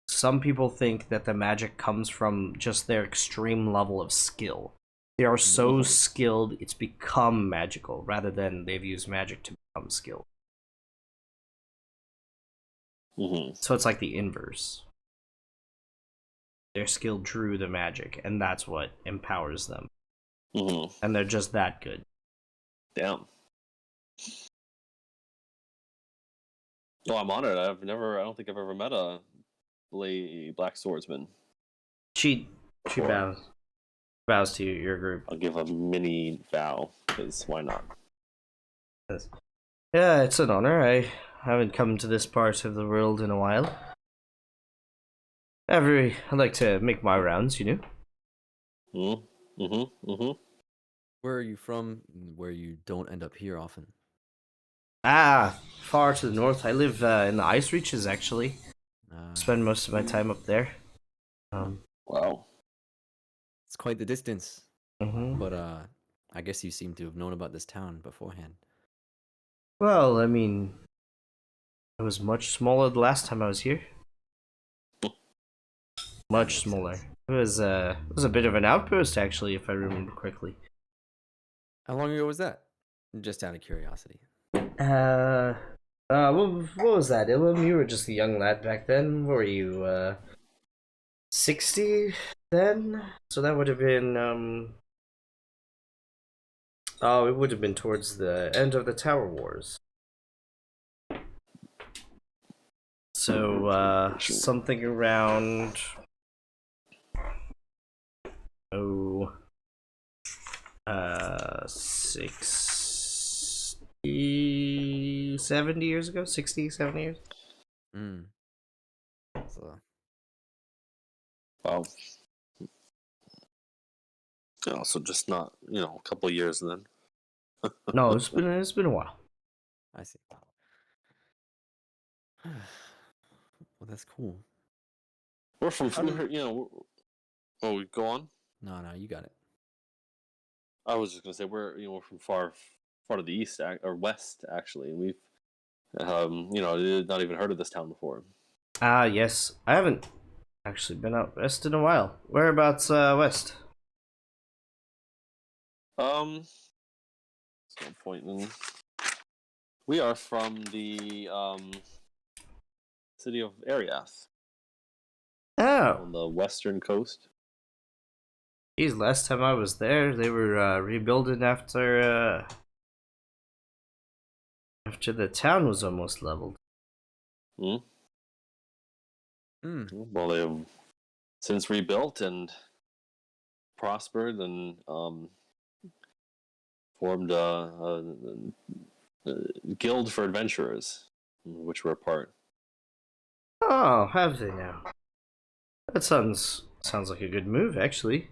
some people think that the magic comes from just their extreme level of skill. They are so skilled it's become magical rather than they've used magic to become skilled. So it's like the inverse. Their skill drew the magic, and that's what empowers them. And they're just that good. Damn. Oh, I'm honored. I don't think I've ever met a black swordsman. She Or bows to your group. I'll give a mini bow, because why not? Says, yeah, it's an honor. I haven't come to this part of the world in a while. I like to make my rounds, you know. Where are you from? Where you don't end up here often? Ah, far to the north. I live in the ice reaches, actually. Ah, Spend most of my time up there. Wow. it's quite the distance. Mhm. But I guess you seem to have known about this town beforehand. Well, I mean, it was much smaller the last time I was here. That Much makes smaller. sense. It was a bit of an outpost, actually, if I remember correctly. How long ago was that? Just out of curiosity. What was that, Ilum? You were just a young lad back then. What were you, 60 then? So that would have been, oh, it would have been towards the end of the Tower Wars. So, something around, oh, 60, 70 years ago? 60, 70 years? Hmm. So, Wow. Yeah, so just not, a couple years then. No, it's been a while. I see. Well, that's cool. We're from, How did... oh, go on. No, you got it. I was just gonna say we're from far to the east or west actually, and we've not even heard of this town before. Ah, yes. I haven't actually been out west in a while. Whereabouts, west? So point in. We are from the city of Ariath Oh, on the western coast. geez, last time I was there, they were, rebuilding after the town was almost leveled. Hmm? Hmm. Well, they have since rebuilt and prospered and formed a guild for adventurers, which we're a part. Oh, have they now? That sounds like a good move, actually.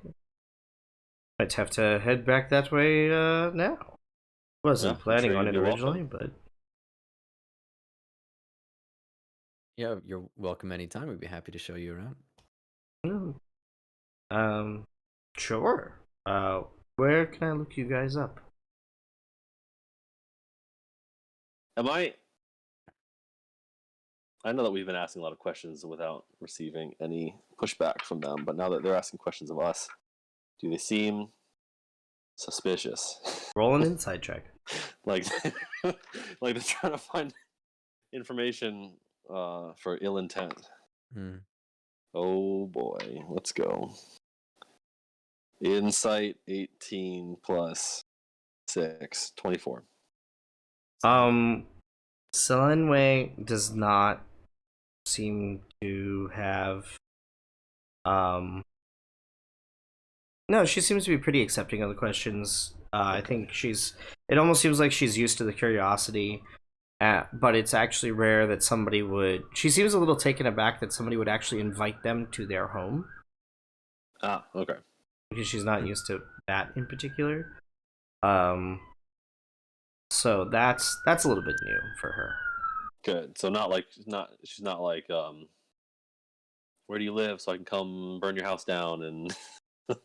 Might have to head back that way, now. Yeah, Wasn't I'm planning sure on you'd it be welcome. originally, but Yeah, you're welcome anytime. We'd be happy to show you around. mm, um, sure. Where can I look you guys up? Am I know that we've been asking a lot of questions without receiving any pushback from them, but now that they're asking questions of us, do they seem suspicious? Roll an inside check. like, like they're trying to find information for ill intent. Hmm. Oh boy, let's go. Insight 18 plus 6, 24. Um, Selenway does not seem to have, um, no, she seems to be pretty accepting of the questions. I think it almost seems like she's used to the curiosity, but it's actually rare that she seems a little taken aback that somebody would actually invite them to their home Ah, okay. because she's not used to that in particular. Um, so that's a little bit new for her. Good. So not like she's not like where do you live so I can come burn your house down and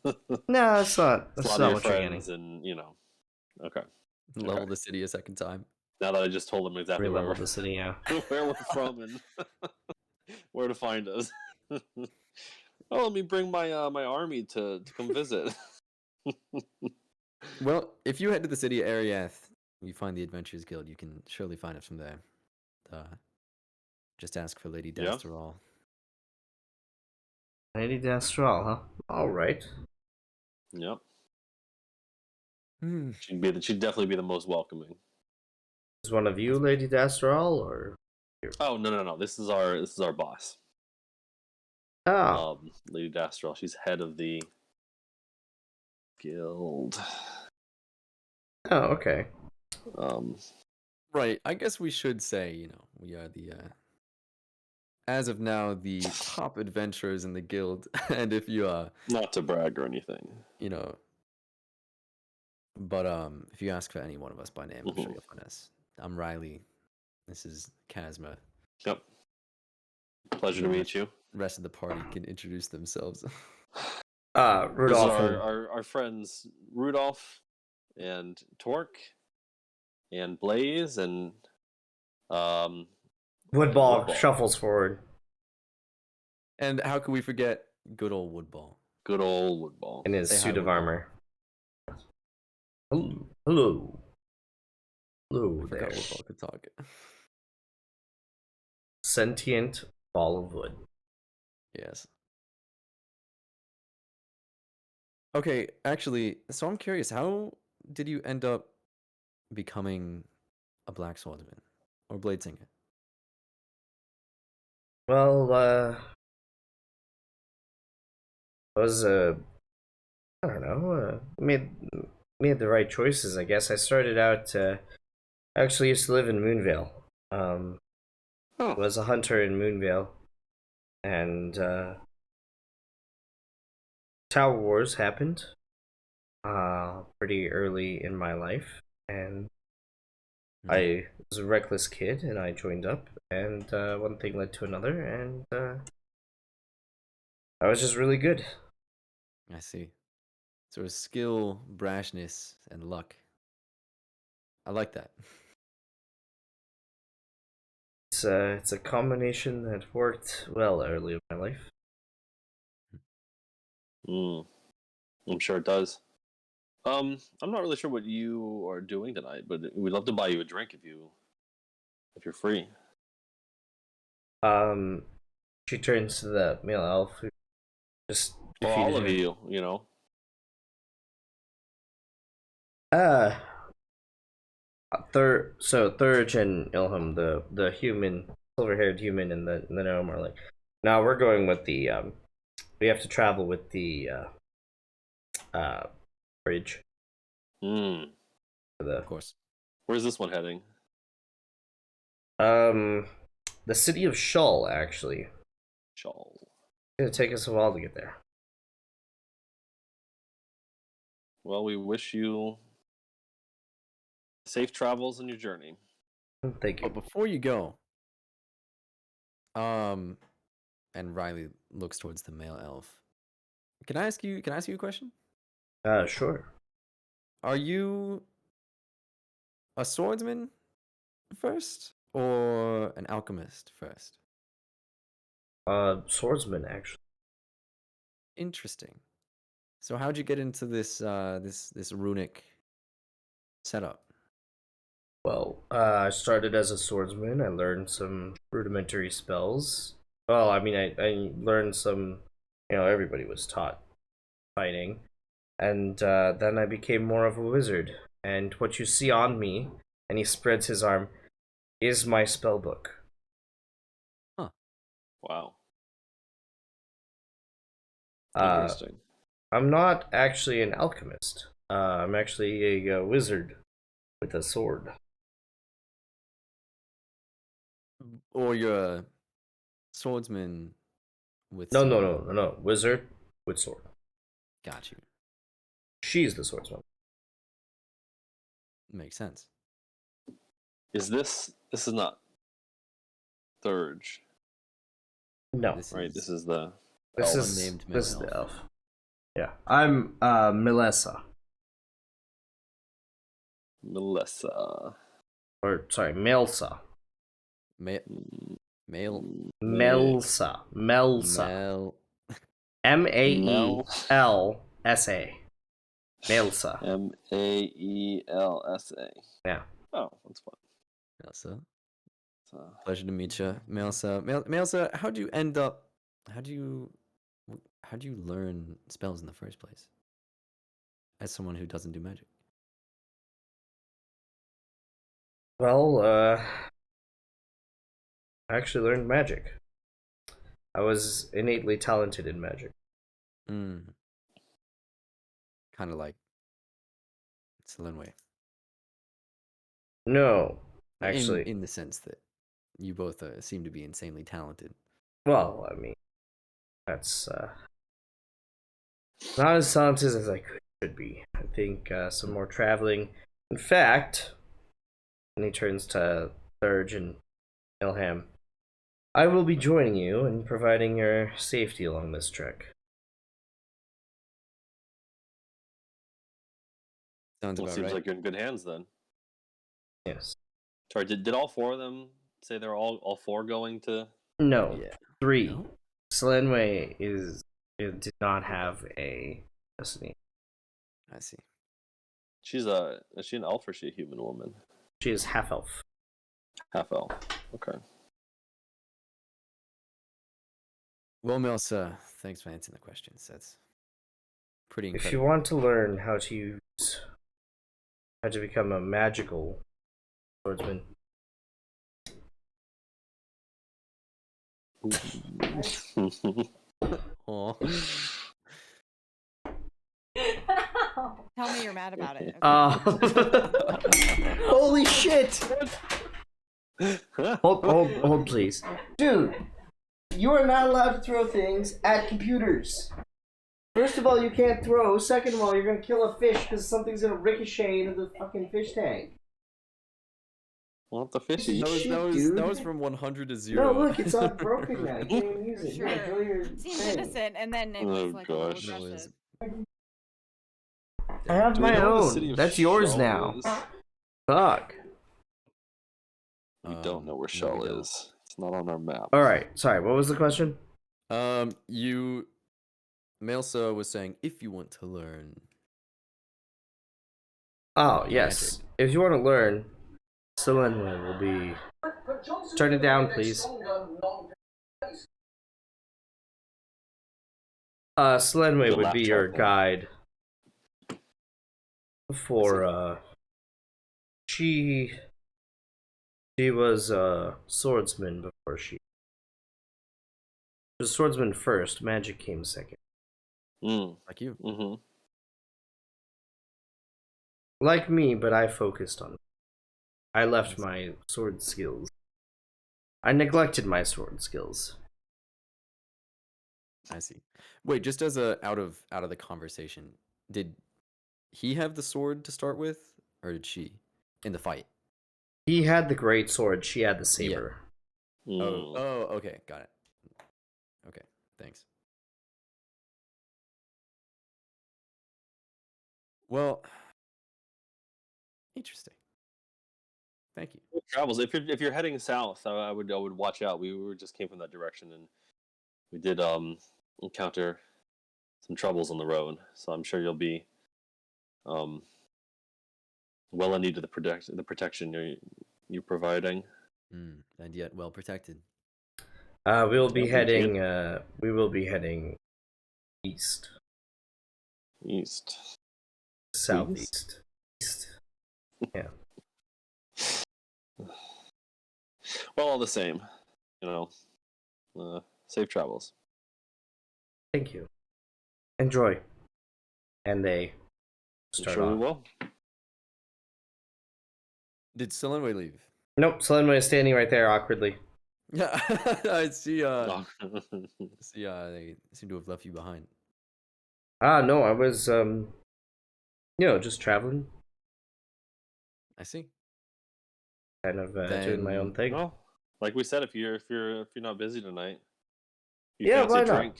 No, that's not slaughter your what you're getting. friends and okay. Level the city a second time. Now that I just told them exactly Re-level the city, yeah. where we're from and where to find us. Oh, let me bring my army to come visit. Well, if you head to the city of Ariath, you find the Adventurers Guild. You can surely find it from there. Just ask for Lady Yeah. Dasterall. Lady Dastral, huh? All right. Yep. Hmm. She'd definitely be the most welcoming. Is one of you Lady Dastral, or Oh no. This is our boss. Oh. Lady Dastrel. She's head of the guild. Oh, okay. Right. I guess we should say, we are the as of now the top adventurers in the guild. And if you Not to brag or anything. you know, but if you ask for any one of us by name, I'm sure you'll find us. I'm Riley. This is Kazma. Yep. Pleasure to meet you. The rest of the party can introduce themselves. This is Rudolph. our friends Rudolph and Torque and Blaze and Woodball Woodball. shuffles forward. And how can we forget good old Woodball? Good old Woodball. In his Say hi, suit of Woodball. armor. Hello. Hello. Hello I there. forgot Woodball could talk. Sentient ball of wood. Yes. Okay, actually, so I'm curious, how did you end up becoming a black swordsman or blade singer? Well, I was I don't know, made the right choices, I guess. I started out I actually used to live in Moonvale. Was a hunter in Moonvale, and Tower Wars happened pretty early in my life, and I was a reckless kid, and I joined up, and one thing led to another, and I was just really good. I see. So it's skill, brashness, and luck. I like that. It's a combination that worked well early in my life. I'm sure it does. I'm not really sure what you are doing tonight, but we'd love to buy you a drink if you're free. She turns to the male elf who just Well, all defeated of her. you. Uh, Thurge and Ilham, the human, silver-haired human, and the gnome are like, now we're going with the we have to travel with the bridge. Of course. Where's this one heading? The city of Shull, actually. Shawl. It's gonna take us a while to get there. Well, we wish you safe travels in your journey. Thank you. But before you go, and Riley looks towards the male elf. Can I ask you a question? Sure. Are you a swordsman first or an alchemist first? Swordsman, actually. Interesting. So how'd you get into this runic setup? Well, I started as a swordsman. I learned some rudimentary spells. Well, I mean, I learned some, everybody was taught fighting. And then I became more of a wizard. And what you see on me, and he spreads his arm, is my spell book. Huh. Wow. Interesting. I'm not actually an alchemist. I'm actually a wizard with a sword. Or you're a swordsman with No, sword. no. Wizard with sword. Got you. She's the swordsman. Makes sense. This is not Thurge, No. right? This is the This elf. is Unnamed male this is the elf. elf. Yeah, I'm Melissa, Melissa. or sorry, Melsa. Male. Melsa. Mel. Maelsa. Melsa. Maelsa. Yeah. Oh, that's fun. Melsa. So, Pleasure to meet you, Melsa. Melsa, how'd you end up? How'd you learn spells in the first place? As someone who doesn't do magic. Well, I actually learned magic. I was innately talented in magic. Mm. Kind of like Selenway. No, In actually. the sense that you both seem to be insanely talented. Well, I mean, that's not as talented as I should be. I think some more traveling. In fact, and he turns to Thurge and Ilham. I will be joining you and providing your safety along this trek. Sounds Well, it about seems right. like you're in good hands then. Yes. Sorry, did all four of them say they're all four going to? No. Yeah. 3. No? Selenway did not have a destiny. I see. Is she an elf or is she a human woman? She is half elf. Half elf. Okay. Well, Melsa, thanks for answering the questions. That's pretty incredible. If you want to learn how to become a magical swordsman, Aw. Tell me you're mad about it. Okay. holy shit! Hold, please, dude. You are not allowed to throw things at computers. First of all, you can't throw. Second of all, you're gonna kill a fish because something's gonna ricochet into the fucking fish tank. Want the fishy? That was from 100 to 0. No, look, it's all broken now. You can't even use it. Sure. Yeah, throw your Seems thing. innocent, and then it Oh, was like a little gosh. It was. aggressive. I have Do we my know where the own. city of That's yours Shell now. is? Fuck. We don't know where No, Shell we don't. is. It's not on our map. All right. Sorry. What was the question? Melsa was saying if you want to learn. Oh yes. Magic. If you want to learn, Selenway will be. Turn it down, please. Selenway Your would laugh be track your there. guide for she was a swordsman before she was a swordsman first. Magic came second. Like you. Mm-hmm. Like me, but I focused on. I left my sword skills. I neglected my sword skills. I see. Wait, just as a out of the conversation, did he have the sword to start with, or did she in the fight? He had the great sword. She had the saber. Mm. Oh, okay, got it. Okay, thanks. Well, interesting. Thank you. Travels. If you're heading south, I would watch out. We just came from that direction, and we did encounter some troubles on the road. So I'm sure you'll be well in need of the protection you're providing. And yet well protected. We will be Yeah, heading. We will be heading east, East. southeast, east. Yeah. Well, all the same, safe travels. Thank you. Enjoy. And they I'm start sure we off. will. Did Selenway leave? Nope. Selenway is standing right there awkwardly. Yeah, I see. Oh. See, they seem to have left you behind. No, I was just traveling, I see. kind of doing my own thing. Well, like we said, if you're not busy tonight, you Yeah, fancy why a not? drink.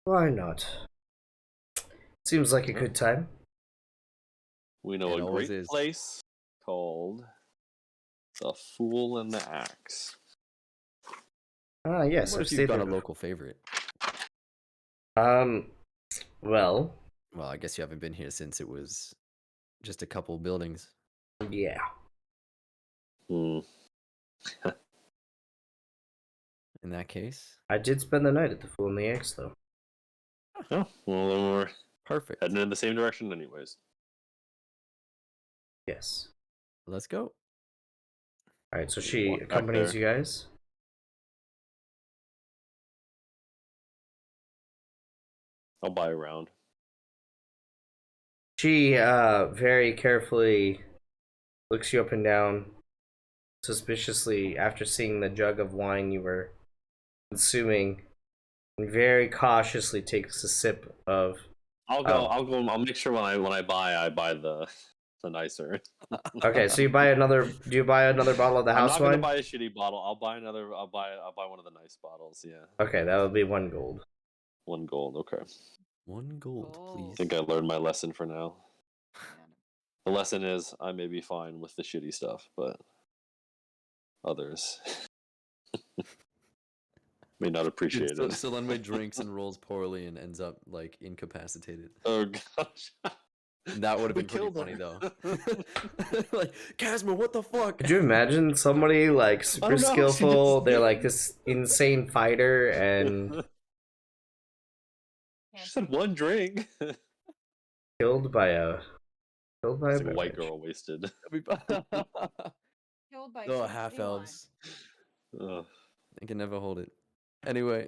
Why not? Seems like a good time. We know It a always great is. place called The Fool and the Axe. Ah, yes, What I've if you've stayed got there a before. local favorite? Well, Well, I guess you haven't been here since it was just a couple buildings. yeah. Hmm. In that case, I did spend the night at the Fool and the Axe, though. Oh, well, then we're perfect. heading in the same direction, anyways. Yes. Let's go. All right, so she Walk back accompanies there. you guys. I'll buy a round. She very carefully looks you up and down, suspiciously after seeing the jug of wine you were consuming, and very cautiously takes a sip of. I'll go. Oh, I'll go. I'll make sure when I buy the nicer. okay. So you buy another. Do you buy another bottle of the I'm house not gonna wine? buy a shitty bottle. I'll buy another. I'll buy one of the nice bottles. Yeah, Okay, that would be 1 gold. 1 gold. Okay. 1 gold, I Gold. please. think I learned my lesson for now. Yeah. The lesson is I may be fine with the shitty stuff, but others may not appreciate So it. Solenwe drinks and rolls poorly and ends up like incapacitated. Oh gosh. That would have We been pretty killed funny her. though. Like, Casma, what the fuck? Could you imagine somebody like I super don't know. skillful? They're like this insane fighter and She said one drink. killed by a It's like a white beverage. girl wasted. Killed by Oh, some half feline. elves. Ugh. They can never hold it. Anyway.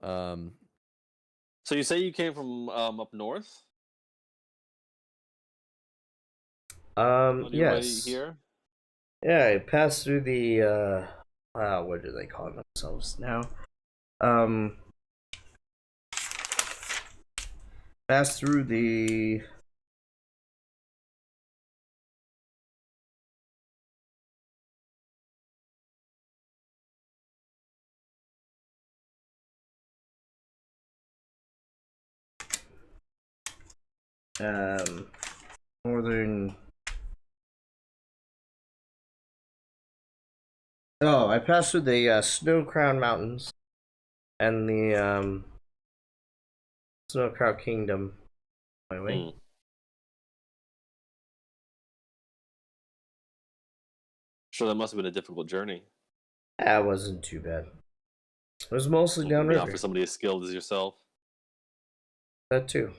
So you say you came from up north on your way Yes. here? Yeah, I passed through the what do they call themselves now? Um Passed through the northern. Oh, I passed through the Snow Crown Mountains and the Snow Crown Kingdom. My way. Hmm. Sure, that must have been a difficult journey. That wasn't too bad. It was mostly I mean, not downriver. for somebody as skilled as yourself. That too.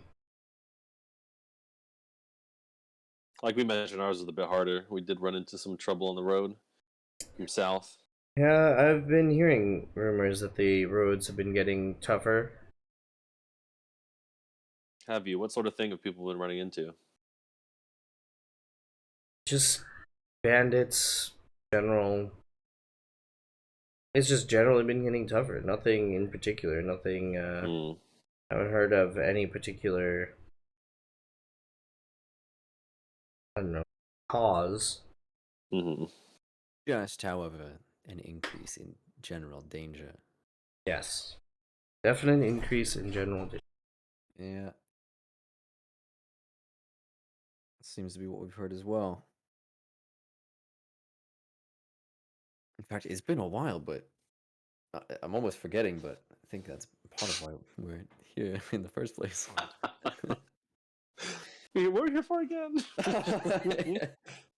Like we mentioned, ours was a bit harder. We did run into some trouble on the road from south. Yeah, I've been hearing rumors that the roads have been getting tougher. Have you? What sort of thing have people been running into? Just bandits, general. It's just generally been getting tougher. Nothing in particular. Nothing. Hmm. I haven't heard of any particular. I don't know. Cause. Mm-hmm. just, however, an increase in general danger. Yes. Definite increase in general. Yeah. Seems to be what we've heard as well. In fact, it's been a while, but I'm almost forgetting, but I think that's part of why we're here in the first place. What are we here for again?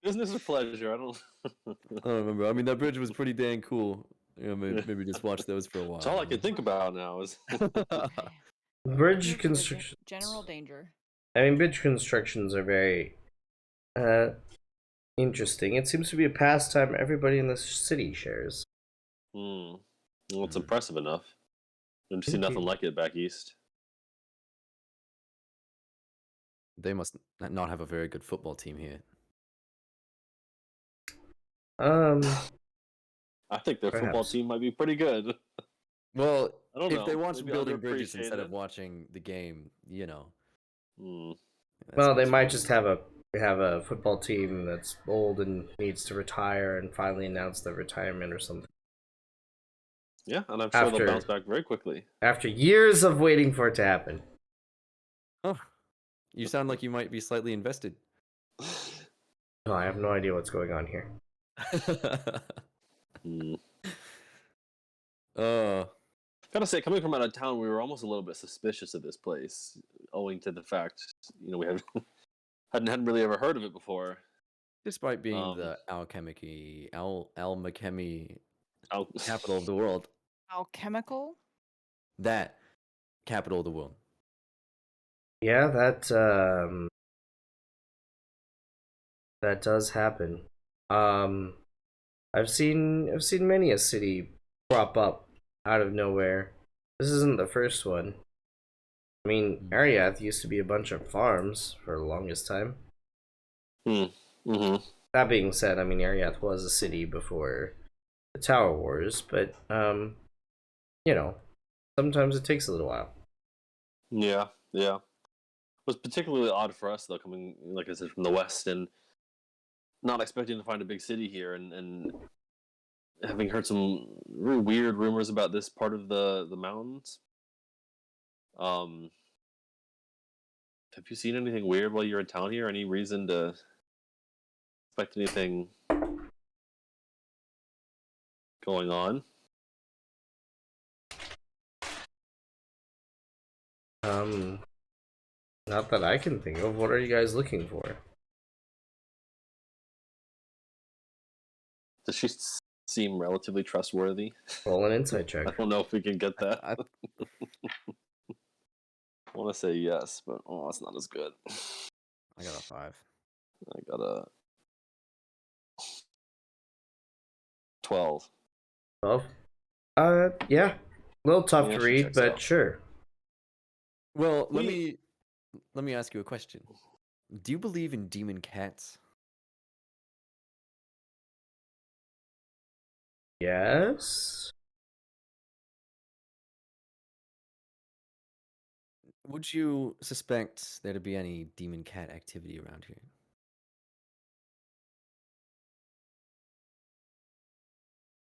Business or pleasure? I don't. I don't remember. I mean, that bridge was pretty dang cool. You know, maybe just watch those for a while. It's all I can think about now is. Bridge Here for the construction. general danger. I mean, bridge constructions are very interesting. It seems to be a pastime everybody in the city shares. Well, it's impressive enough. I've seen Thank nothing you. like it back east. They must not have a very good football team here. I think their football Perhaps. team might be pretty good. Well, I don't if know. they watch Maybe building bridges instead of underappreciated. watching the game, you know. That's Well, they what's might fun. just have a football team that's old and needs to retire and finally announce their retirement or something. Yeah, and I'm sure After- they'll bounce back very quickly. After years of waiting for it to happen. Oh, you sound like you might be slightly invested. No, I have no idea what's going on here. Gotta say, coming from out of town, we were almost a little bit suspicious of this place, owing to the fact, we hadn't really ever heard of it before. Despite being the alchemy Al- capital of the world, Alchemical? that capital of the world. Yeah, that does happen. I've seen many a city crop up out of nowhere. This isn't the first one. I mean, Ariath used to be a bunch of farms for the longest time. Mm-hmm. That being said, I mean, Ariath was a city before the Tower Wars, but, you know, sometimes it takes a little while. Yeah, yeah. It was particularly odd for us, though, coming, like I said, from the West and not expecting to find a big city here and having heard some really weird rumors about this part of the mountains. Um, have you seen anything weird while you're in town here? Any reason to expect anything going on? Not that I can think of. What are you guys looking for? Does she seem relatively trustworthy? Roll an insight check. I don't know if we can get that. I, I want to say yes, but oh, it's not as good. I got a 5. I got a 12. 12? Yeah. A little tough Yeah, to she read, checks but out. sure. Well, We- let me ask you a question. Do you believe in demon cats? Yes? Would you suspect there to be any demon cat activity around here?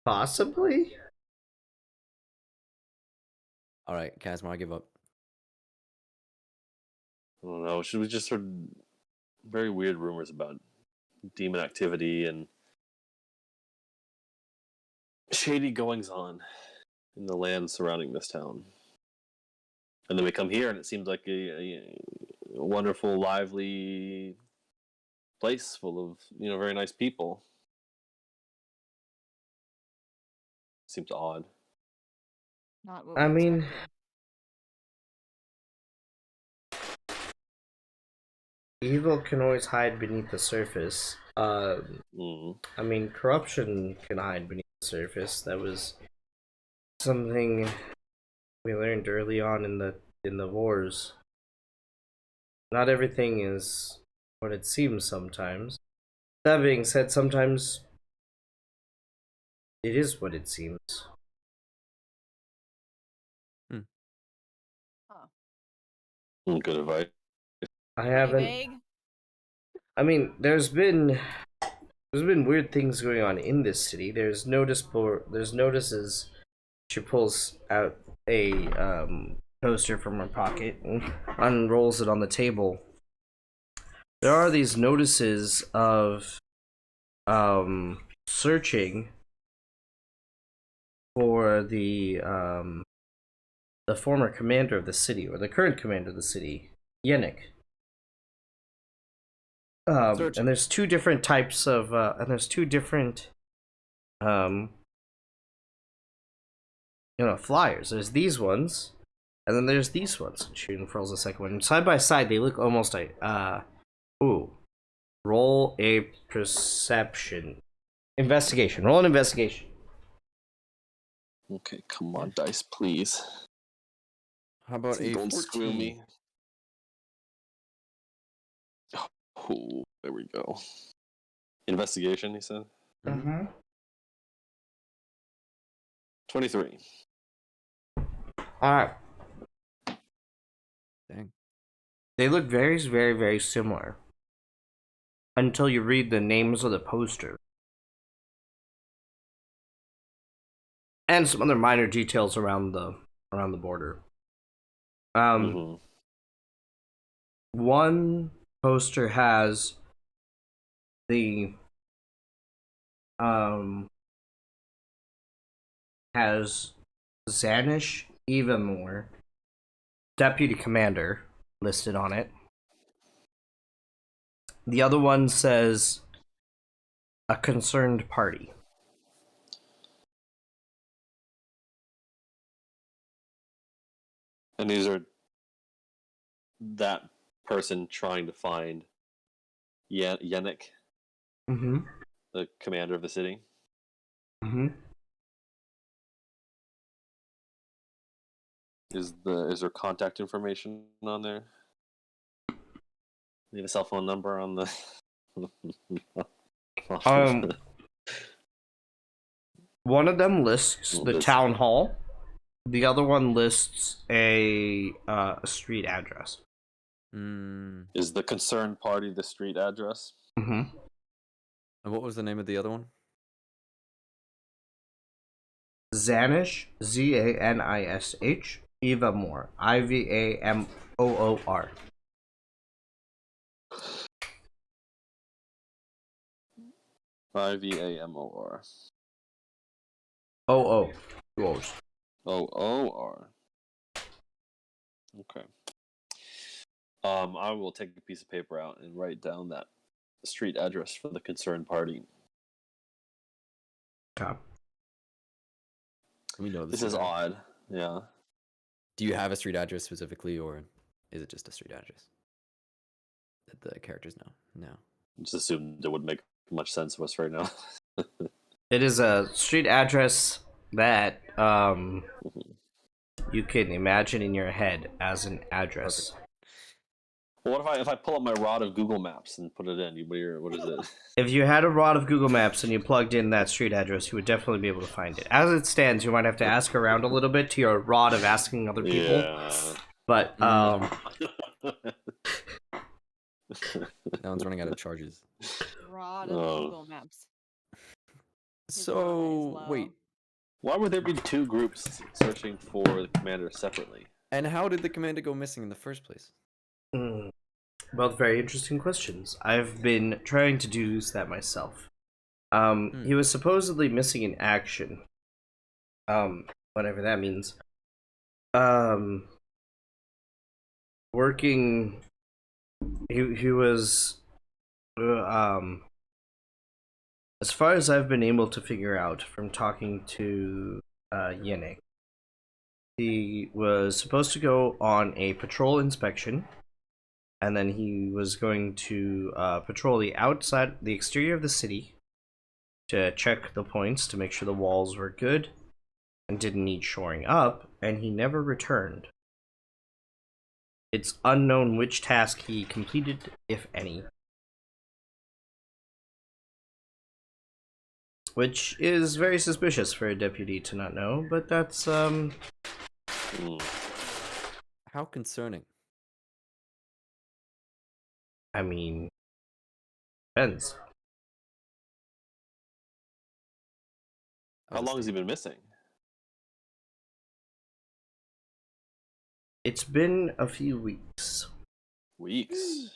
Possibly? All right, Kazma, I give up. I don't know. We just heard very weird rumors about demon activity and shady goings on in the land surrounding this town. And then we come here, and it seems like a wonderful, lively place full of very nice people. Seems odd. Not what I we mean, expected. evil can always hide beneath the surface. Mm. I mean, corruption can hide beneath the surface. That was something we learned early on in the wars. Not everything is what it seems sometimes. That being said, sometimes it is what it seems. Huh. Good advice. I Pretty haven't. vague. I mean, there's been weird things going on in this city. There's notices. She pulls out a poster from her pocket and unrolls it on the table. There are these notices of searching for the former commander of the city, or the current commander of the city, Yennik. And Searching. there's two different types of and there's two different um flyers. There's these ones, and then there's these ones. She unfurls the second one. Side by side, they look almost like ooh. Roll a perception. Investigation. Roll an investigation. Okay, come on, dice, please. How about a Don't 14? screw me. Oh, there we go. Investigation, he said. Mm-hmm. 23. Alright. Dang. They look very, very, very similar. Until you read the names of the poster. And some other minor details around the border. Mm-hmm. One poster has the has Zanish Evamore, deputy commander, listed on it. The other one says a concerned party. And these are that person trying to find Yannick, Mm-hmm. the commander of the city. Mm-hmm. Is there contact information on there? Leave a cell phone number on the. Um, one of them lists the town hall. The other one lists a street address. Is the concerned party the street address? Mm-hmm. And what was the name of the other one? Zanish, Zanish, Ivamor, Ivamoor. IVAMOR. OO. Yours. OOR. Okay. I will take a piece of paper out and write down that street address for the concerned party. Okay. We know This is odd. Yeah. Do you have a street address specifically, or is it just a street address that the characters know? No. Just assumed it wouldn't make much sense to us right now. It is a street address that you can imagine in your head as an address. Perfect. Well, what if I pull up my rod of Google Maps and put it in? What is it? If you had a rod of Google Maps and you plugged in that street address, you would definitely be able to find it. As it stands, you might have to ask around a little bit to your rod of asking other people. Yeah. But That one's running out of charges. Rod of Google Maps. His rod So is wait, Why would there be two groups searching for the commander separately? and how did the commander go missing in the first place? both very interesting questions. I've been trying to deduce that myself. He was supposedly missing in action. Whatever that means. Working. He was. As far as I've been able to figure out from talking to Yannick, he was supposed to go on a patrol inspection, and then he was going to patrol the exterior of the city to check the points to make sure the walls were good and didn't need shoring up, and he never returned. It's unknown which task he completed, if any. Which is very suspicious for a deputy to not know, but that's, How concerning. I mean, depends. How long has he been missing? It's been a few weeks. Weeks.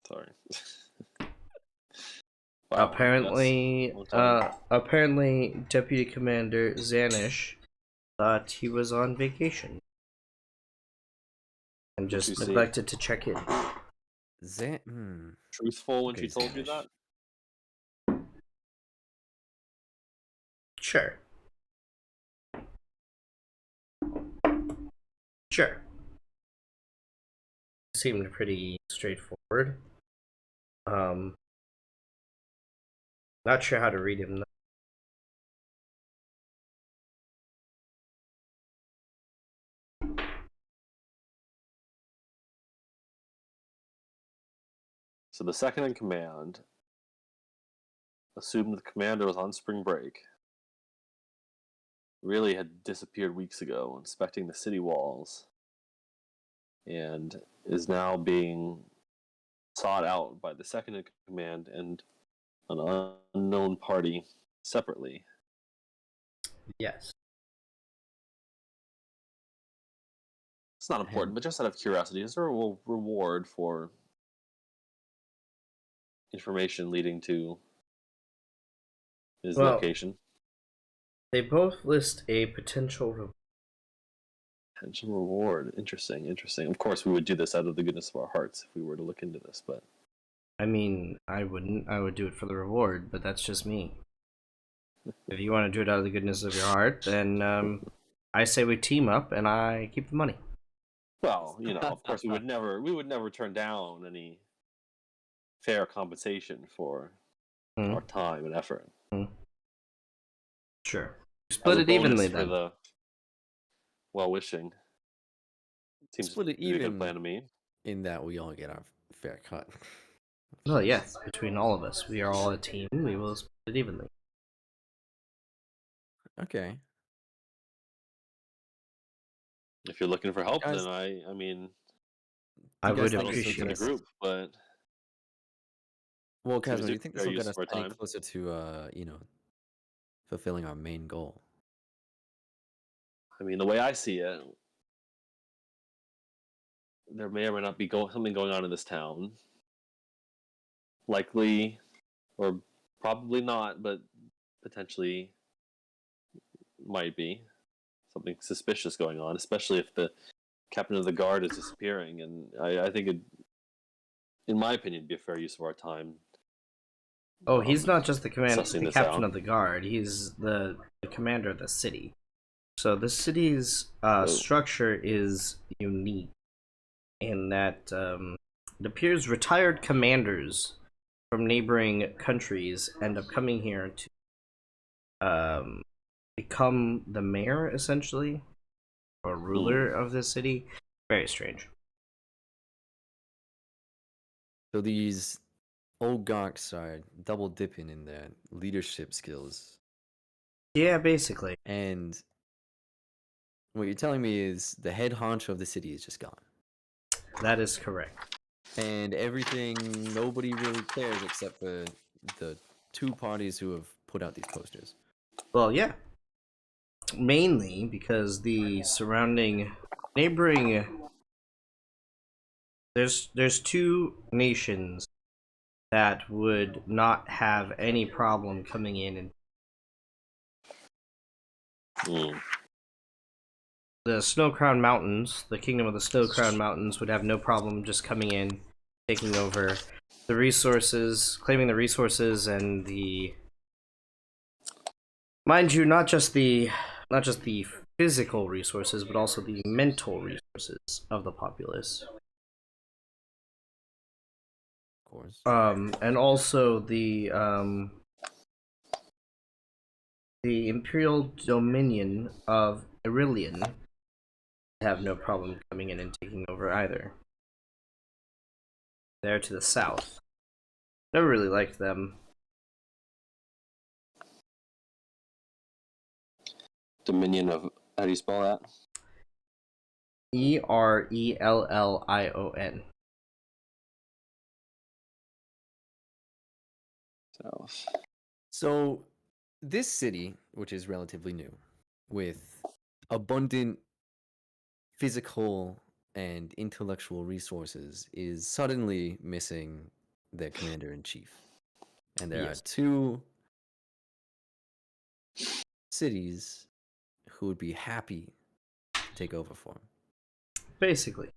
Sorry. Wow, Apparently, yes. apparently, Deputy Commander Zanish thought he was on vacation and Did you just see- neglected to check in. Truthful when Okay, she told you Zanish. that? Sure. Sure. Seemed pretty straightforward. Not sure how to read him. So the second in command assumed the commander was on spring break. Really had disappeared weeks ago, inspecting the city walls, and is now being sought out by the second in command and an unknown party separately. Yes. It's not important, but just out of curiosity, is there a reward for information leading to his location? They both list a potential Potential reward. Interesting, interesting. Of course, we would do this out of the goodness of our hearts if we were to look into this, but... I mean, I wouldn't. I would do it for the reward, but that's just me. If you want to do it out of the goodness of your heart, then I say we team up and I keep the money. Well, you know, of course, we would never turn down any fair compensation for our time and effort. Sure. Split a it evenly bonus for then. the well wishing. Seems Split it to be a good plan even to me. in that we all get our fair cut. Well, yes, between all of us, we are all a team. We will split it evenly. Okay. If you're looking for help, Guys, then I mean, I do you guys would think that'll this will strengthen get appreciate the it. us? group, but Well, it seems Casman, to do be you think a this fair will get use us of our any time. closer to, fulfilling our main goal? I mean, the way I see it, there may or may not be something going on in this town. Likely, or probably not, but potentially might be something suspicious going on, especially if the captain of the guard is disappearing. And I think it, in my opinion, be a fair use of our time. Oh, he's not just Sussing the this captain out. of the guard. He's the commander of the city. So the city's Oh. structure is unique in that it appears retired commanders from neighboring countries end up coming here to become the mayor, essentially, or ruler of the city. Very strange. So these oligarchs are double dipping in their leadership skills. Yeah, basically. And what you're telling me is the head honcho of the city is just gone. That is correct. And everything, nobody really cares except for the two parties who have put out these posters. Well, yeah. Mainly because the surrounding neighboring there's two nations that would not have any problem coming in, and Mm. the Snow Crown Mountains, the kingdom of the Snow Crown Mountains, would have no problem just coming in, taking over the resources, claiming the resources, and the, mind you, not just the physical resources, but also the mental resources of the populace. Of course. And also the Imperial Dominion of Irillion have no problem coming in and taking over either. They're to the south. Never really liked them. Dominion of, how do you spell that? Erellion. South. So this city, which is relatively new, with abundant physical and intellectual resources, is suddenly missing their commander in chief. And there are Yes. two cities who would be happy to take over for him. Basically.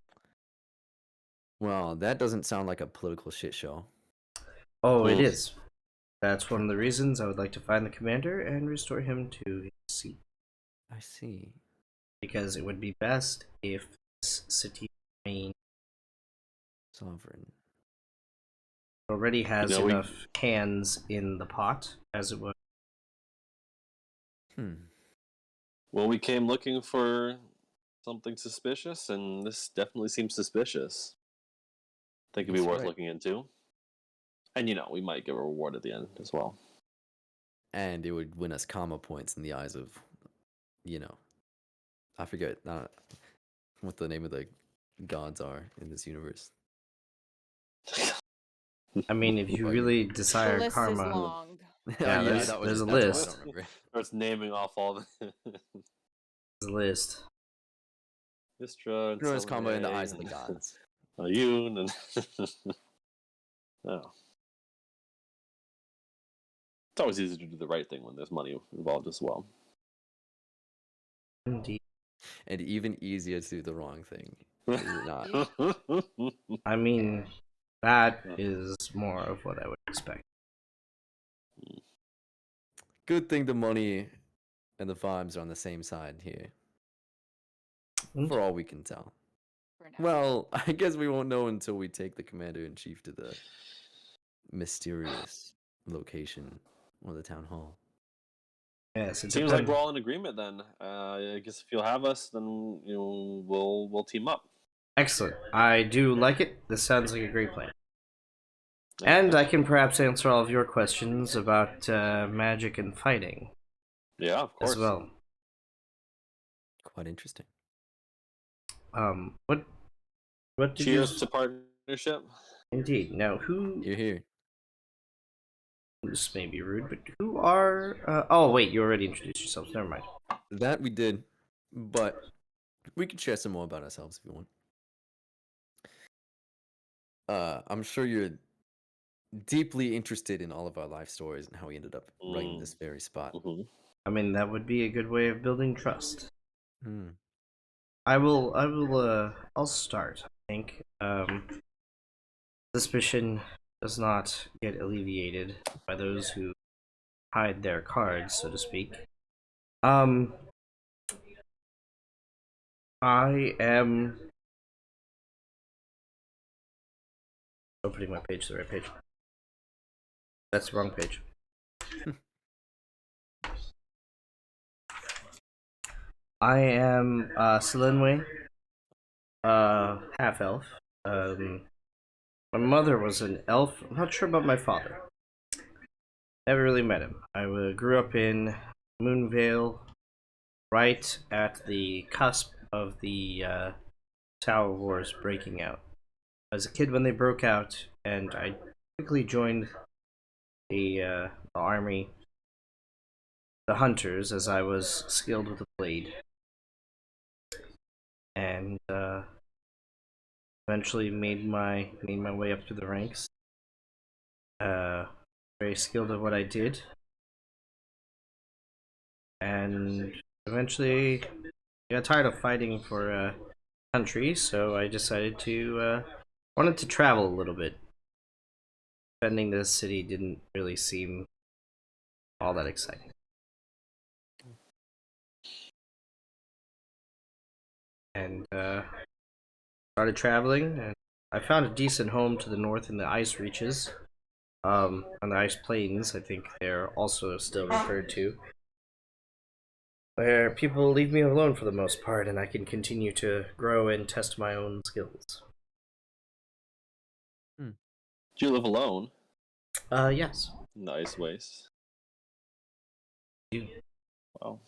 Well, that doesn't sound like a political shit show. Oh, it Mm. is. That's one of the reasons I would like to find the commander and restore him to his seat. I see. Because it would be best if this city remained Sovereign. already has You know, we- enough hands in the pot, as it would. Well, we came looking for something suspicious, and this definitely seems suspicious. I think it'd be That's worth right. looking into. And we might get a reward at the end as well. And it would win us karma points in the eyes of, I forget what the name of the gods are in this universe. I mean, if you really desire The list is karma, long. Yeah, there's that was a it. That's list. why I don't remember. Starts naming off all the there's a list. Istra and Win us karma in the eyes of the and gods. Ayun and oh. It's always easy to do the right thing when there's money involved as well. Indeed. And even easier to do the wrong thing. Is it not? I mean, that is more of what I would expect. Good thing the money and the vibes are on the same side here. For all we can tell. For now. Well, I guess we won't know until we take the commander-in-chief to the mysterious location or the town hall. Yes, it Seems like depends. we're all in agreement then. I guess if you'll have us, then we'll team up. Excellent. I do like it. This sounds like a great plan. Yeah, And I can perhaps answer all of your questions about magic and fighting yeah, of as course. well. Quite interesting. What did you? Cheers to partnership. Indeed. Now, You're here. this may be rude, but who are? Oh, wait, you already introduced yourselves. Never mind. That we did, but we could share some more about ourselves if you want. I'm sure you're deeply interested in all of our life stories and how we ended up right in this very spot. Mm-hmm. I mean, that would be a good way of building trust. Hmm. I'll start. I think. Suspicion does not get alleviated by those who hide their cards, so to speak. Um, I am opening my page to the right page. That's the wrong page. I am Selenway, half elf. My mother was an elf. I'm not sure about my father. Never really met him. I grew up in Moonvale, right at the cusp of the Tower Wars breaking out. I was a kid when they broke out, and I quickly joined the army, the hunters, as I was skilled with a blade, and eventually made my way up through the ranks. Very skilled at what I did, and eventually I got tired of fighting for country, so I decided to wanted to travel a little bit. Defending this city didn't really seem all that exciting. And started traveling, and I found a decent home to the north in the ice reaches, on the ice plains, I think they're also still referred to, where people leave me alone for the most part, and I can continue to grow and test my own skills. Do you live alone? Yes. Nice waste. You. Wow.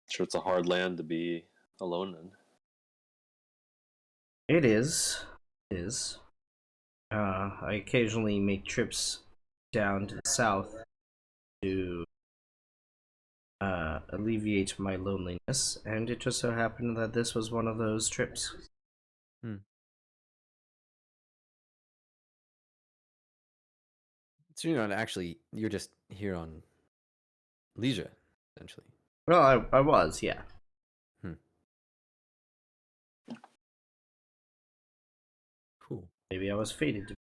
Sure, it's a hard land to be alone in. It is. It is. I occasionally make trips down to the south to alleviate my loneliness, and it just so happened that this was one of those trips. Hmm. So you're not actually, you're just here on leisure, essentially. Well, I was, yeah. Hmm. Cool. Maybe I was fated to.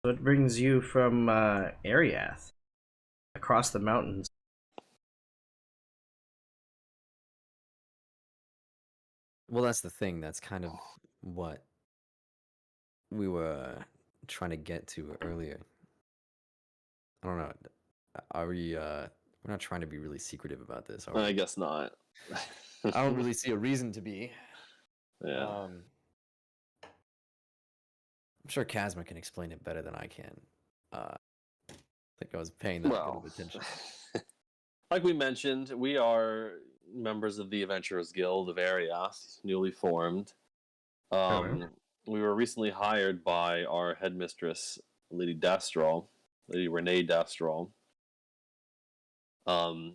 What brings you from Ariath across the mountains? Well, that's the thing. That's kind of what we were trying to get to earlier. I don't know. Are we, we're not trying to be really secretive about this, are I we? guess not. I don't really see a reason to be. Yeah. I'm sure Kazma can explain it better than I can. I think I was paying that bit Well, of attention. like we mentioned, we are members of the Adventurers Guild of Ariath, newly formed. Sure. We were recently hired by our headmistress, Lady Dastrol, Lady Renee Dastrol. The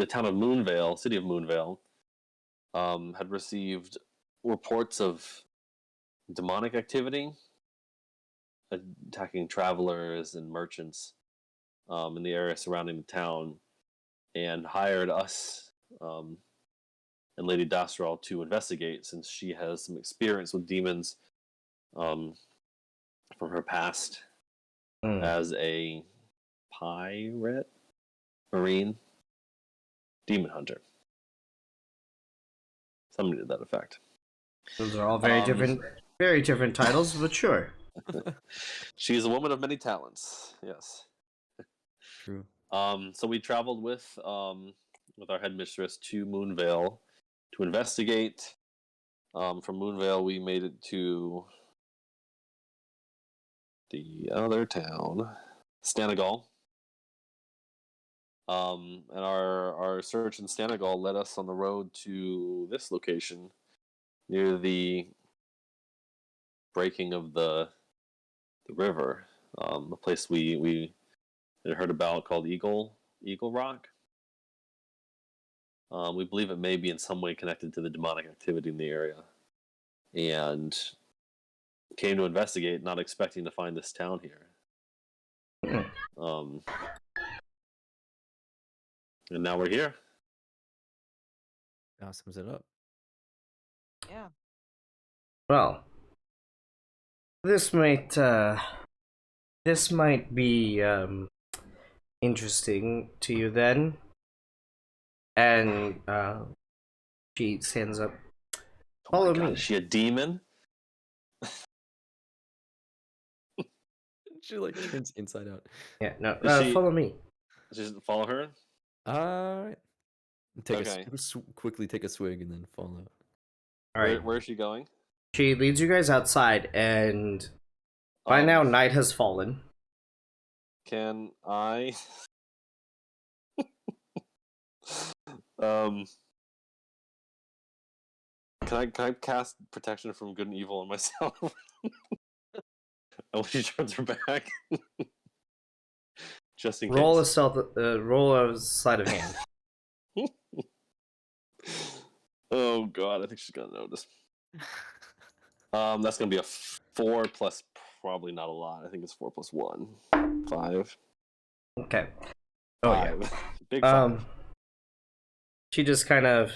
town of Moonvale, city of Moonvale, had received reports of demonic activity attacking travelers and merchants in the area surrounding the town, and hired us and Lady Dastrol to investigate, since she has some experience with demons um, from her past Hmm. as a pirate, marine, demon hunter. Something to that effect. Those are all very different Very different titles, but sure. She's a woman of many talents. Yes. True. So we traveled with our headmistress to Moonvale to investigate. From Moonvale, we made it to the other town, Stanagal. And our search in Stanagal led us on the road to this location near the breaking of the river. A place we had heard about called Eagle Rock. We believe it may be in some way connected to the demonic activity in the area, and came to investigate, not expecting to find this town here. Um, and now we're here. That sums it up. Yeah. Well, this might be interesting to you then. And she stands up. Oh Follow my God, me. is she a demon? She like turns inside out. Yeah, no, Is she? follow me. Just follow her. Alright. Take Okay. quickly take a swig and then follow. All right. Where is she going? She leads you guys outside, and by now night has fallen. Can I? um. Can I cast protection from good and evil on myself? And when she turns her back, just in Roll a case. roll a sleight of hand. Oh God, I think she's gonna notice. That's gonna be a 4 plus probably not a lot. I think it's 4 plus 1. 5. Okay. Oh 5. yeah. Big 5. She just kind of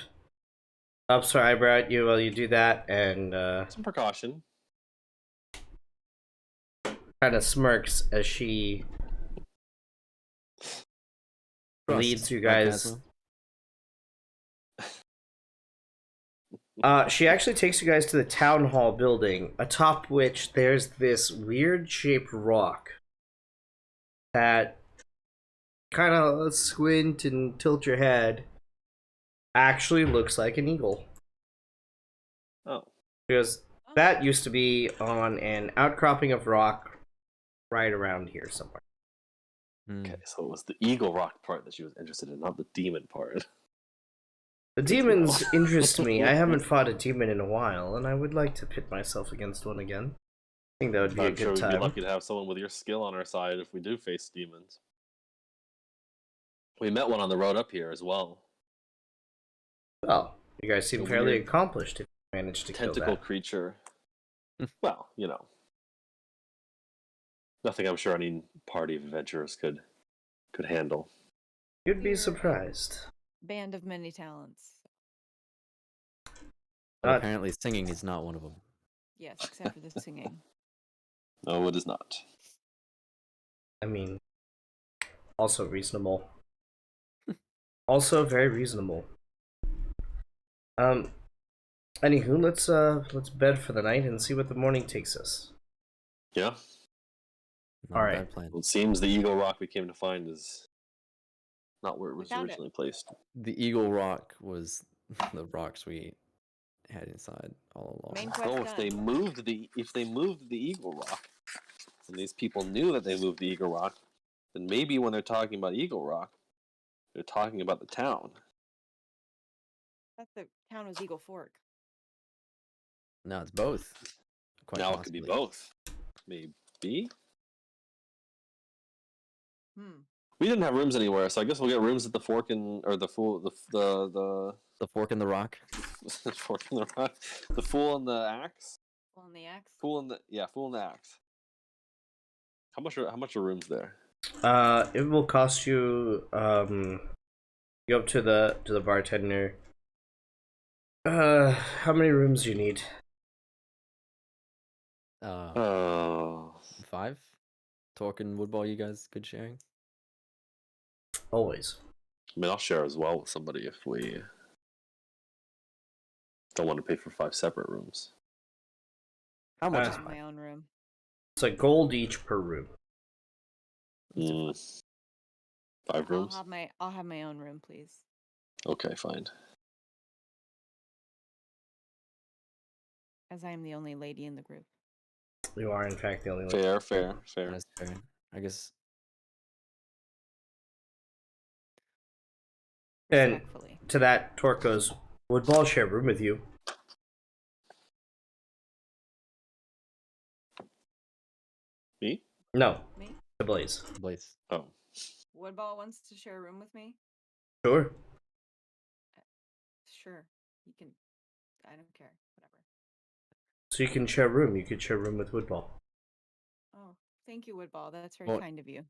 ups her eyebrow at you while you do that, and Some precaution. kind of smirks as she leads you guys. She actually takes you guys to the town hall building, atop which there's this weird shaped rock that kind of squint and tilt your head actually looks like an eagle. Oh. Because that used to be on an outcropping of rock right around here somewhere. Okay, so it was the Eagle Rock part that she was interested in, not the demon part. The demons interest me. I haven't fought a demon in a while, and I would like to pit myself against one again. I think that would be a I'm sure good we'd be time. lucky to have someone with your skill on our side if we do face demons. We met one on the road up here as well. Well, you guys seem fairly accomplished if you managed to kill Tentacle that. creature. Well, you know. Nothing I'm sure any party of adventurers could handle. You'd be surprised. Band of many talents. But apparently singing is not one of them. Yes, except for the singing. No, it is not. I mean, also reasonable. Also very reasonable. Anywho, let's bed for the night and see what the morning takes us. Yeah. Not All a right. bad plan. Well, it seems the Eagle Rock we came to find is not where it was found it. originally placed. The Eagle Rock was the rocks we had inside all along. Main quest Oh, done. if they moved the Eagle Rock, and these people knew that they moved the Eagle Rock, then maybe when they're talking about Eagle Rock, they're talking about the town. I thought the town was Eagle Fork. No, it's both. Quite now possibly. it could be both. Maybe. We didn't have rooms anywhere, so I guess we'll get rooms at the Fork and or the Fool, the Fork in the Rock. Fork and the Rock, the Fool and the Axe. Fool and the Axe. Fool and the Axe. How much are rooms there? It will cost you. Go up to the bartender. How many rooms do you need? 5. Torque and Woodball, you guys good sharing? Always. I mean, I'll share as well with somebody if we don't want to pay for 5 separate rooms. How much Uh, is In 5? my own room. It's a gold each per room. Mm, 5 rooms? I'll have my own room, please. Okay, fine. As I am the only lady in the group. You are, in fact, the only one. Fair. That's fair. I guess. And Respectfully. to that, Torque goes, Woodball share a room with you. Me? No, Me? the Blaze. Blaze. Oh. Woodball wants to share a room with me? Sure. Sure. You can. I don't care. Whatever. So you can share a room. You could share a room with Woodball. Oh, thank you, Woodball. That's very Well, kind of you.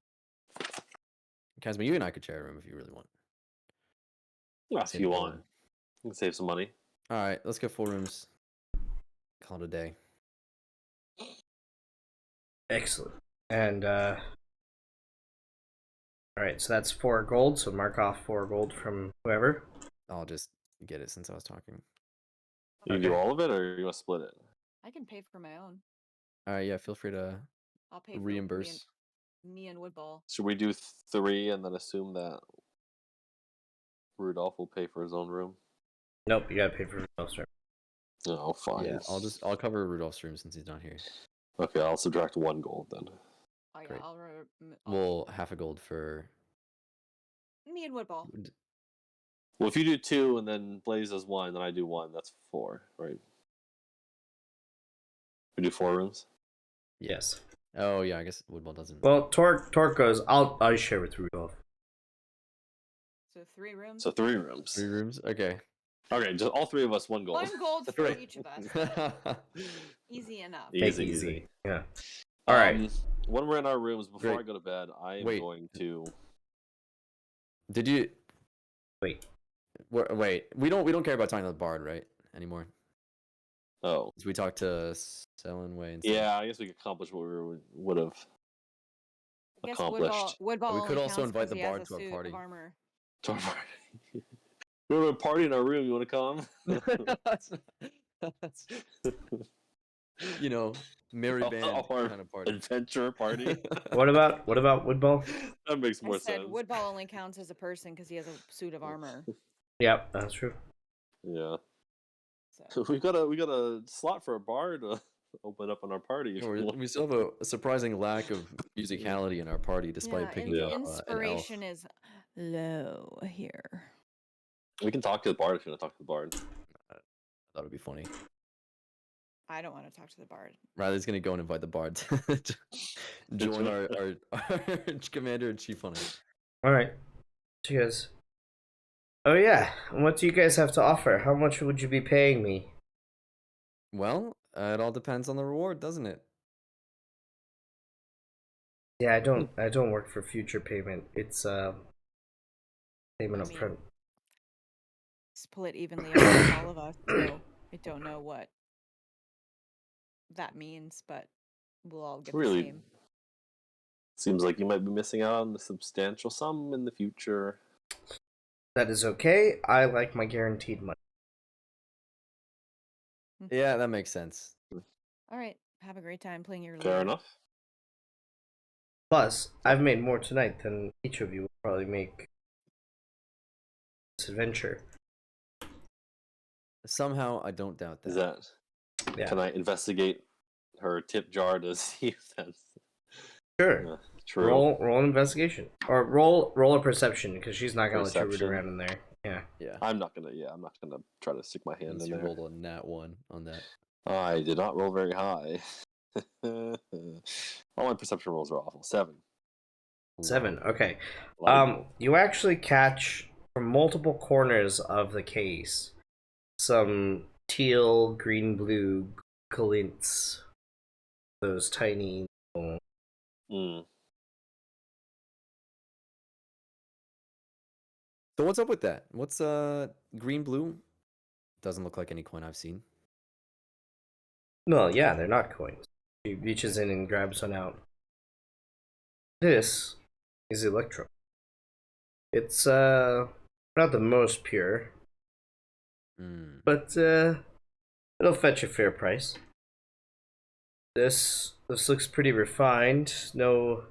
Casma, you and I could share a room if you really want. Yeah, if Save you the want. room. You can save some money. All right, let's get 4 rooms. Call it a day. Excellent. And, alright, so that's 4 gold, so mark off 4 gold from whoever. I'll just get it since I was talking. You can do all of it, or you want to split it? I can pay for my own. All right, yeah, feel free to I'll pay for reimburse. me and Woodball. Should we do 3 and then assume that Rudolph will pay for his own room? Nope, you gotta pay for Rudolph's room. Oh, fine. Yeah, I'll cover Rudolph's room since he's not here. Okay, I'll subtract 1 gold then. Oh yeah, Great. I'll Well, half a gold for. me and Woodball. Well, if you do 2 and then Blaze does 1, then I do 1. That's 4, right? We do 4 rooms. Yes. Oh yeah, I guess Woodball doesn't. Well, Torque goes, I share with Rudolph. So 3 rooms. So 3 rooms. 3 rooms. Okay. Okay, just all 3 of us 1 gold. 1 gold for Great. each of us. Easy enough. Make Easy, it easy. Yeah. Alright. When we're in our rooms, before Great. I go to bed, I am Wait. going to. Did you Wait. wait? We don't care about talking to the bard, right? Anymore. Oh, So we talked to Selin Way and stuff. yeah. I guess we could accomplish what we would have I guess accomplished. Woodball We only could also counts invite 'cause the he has bard a to our suit party. of armor. To our party. We have a party in our room. You want to come? That's, you know, merry band Our kind of party. adventure party. What about Woodball? That makes I more said sense. Woodball only counts as a person because he has a suit of armor. Yep, that's true. Yeah. So We got a slot for a bar to open up on our party. If you want. We still have a surprising lack of musicality in our party, despite yeah, picking Yeah. up an elf. inspiration is low here. We can talk to the bard if you want to talk to the bard. I thought it'd be funny. I don't want to talk to the bard. Riley's gonna go and invite the bard to join our commander in chief on it. Alright. So you guys. Oh yeah. What do you guys have to offer? How much would you be paying me? Well, it all depends on the reward, doesn't it? Yeah, I don't work for future payment. It's payment I up mean, front. Split evenly among all of us. So I don't know what that means, but we'll all get Really? the same. Seems like you might be missing out on a substantial sum in the future. That is okay. I like my guaranteed money. Yeah, that makes sense. All right. Have a great time playing your Fair leader. enough. Plus, I've made more tonight than each of you will probably make this adventure. Somehow, I don't doubt that. Is that? Yeah. Can I investigate her tip jar to see if that's Sure. true? Roll an investigation. Or roll a perception, because she's not gonna let you root Perception. around in there. Yeah. Yeah. I'm not gonna try to stick my hand Unless in you there. rolled a nat 1 on that. I did not roll very high. All my perception rolls are awful. 7. 7. Okay. Light. You actually catch from multiple corners of the case some teal, green, blue glints. Those tiny little... Mm. So what's up with that? What's green blue? Doesn't look like any coin I've seen. No, yeah, they're not coins. He reaches in and grabs one out. This is electrum. It's not the most pure, Mm. but it'll fetch a fair price. This looks pretty refined. No,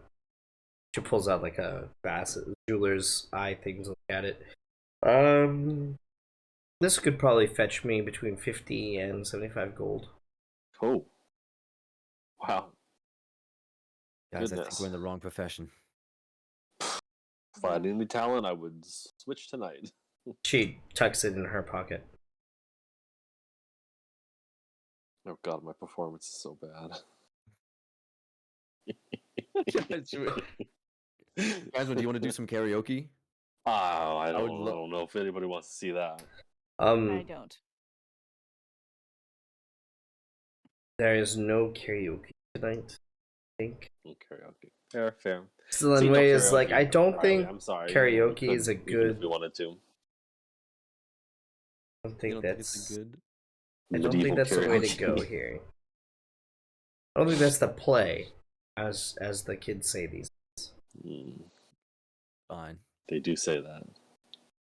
she pulls out like a jeweler's eye thing to look at it. This could probably fetch me between 50 and 75 gold. Oh, wow. Guys, I think Goodness. we're in the wrong profession. If I had any talent, I would switch tonight. She tucks it in her pocket. Oh god, my performance is so bad. Guys, do you want to do some karaoke? Oh, I I would don't know if anybody wants to see that. I don't. There is no karaoke tonight, I think. Karaoke. Fair. Still See, in no way is like, karaoke. I don't Riley, think I'm sorry. karaoke We is a couldn't, even if good. we wanted to. I don't You think don't think it's a good? I don't think Medieval that's the way to karaoke. go here. I don't think that's the play, as the kids say these days. Mm, Fine. they do say that.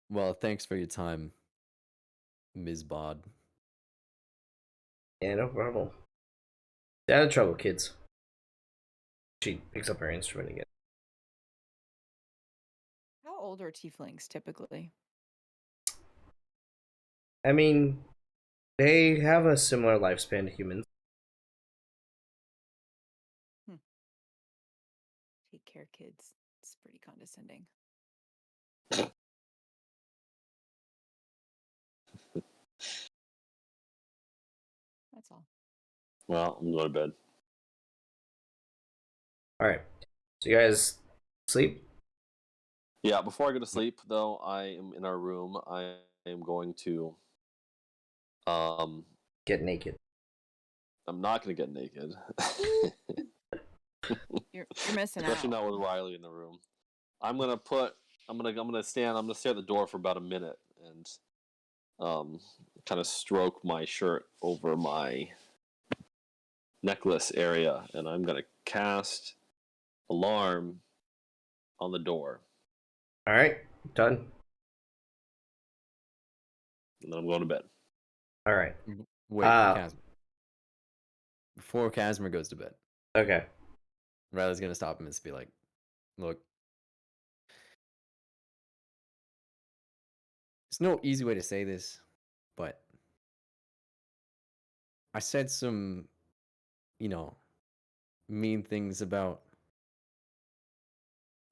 Well, thanks for your time, Ms. Bod. Yeah, no problem. Stay out of trouble, kids. She picks up her instrument again. How old are tieflings typically? I mean, they have a similar lifespan to humans. Take care, kids. It's pretty condescending. That's all. Well, I'm going to bed. Alright. So you guys sleep? Yeah, before I go to sleep, though, I am in our room. I am going to. Get naked. I'm not going to get naked. You're missing Especially out. not with Riley in the room. I'm gonna stare at the door for about a minute and kind of stroke my shirt over my necklace area, and I'm gonna cast alarm on the door, Alright, done. and then I'm going to bed. Alright. Wait, Casmer. Before Casmer goes to bed, Okay. Riley's gonna stop him and just be like, "Look, there's no easy way to say this, but I said some, mean things about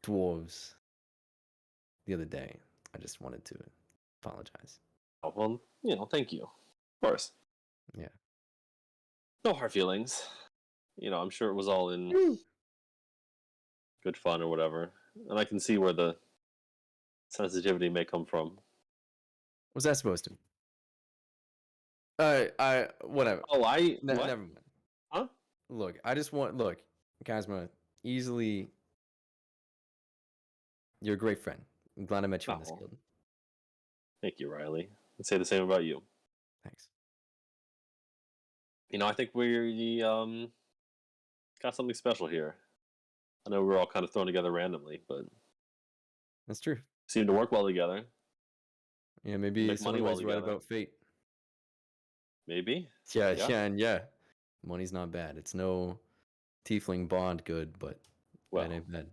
dwarves the other day. I just wanted to apologize." Oh, well, thank you. Of course. Yeah. No hard feelings. I'm sure it was all in good fun or whatever, and I can see where the sensitivity may come from. What's that supposed to be? Whatever. Oh, what? Never mind. Huh? Look, Casma, easily, you're a great friend. I'm glad I met you in this Oh. guild. Thank you, Riley. I'd say the same about you. Thanks. I think we got something special here. I know we're all kind of thrown together randomly, but That's true. seem to work well together. Yeah, maybe Make money someone well was right together. about fate. Maybe. Yeah. Money's not bad. It's no tiefling bond good, but Well, that ain't bad.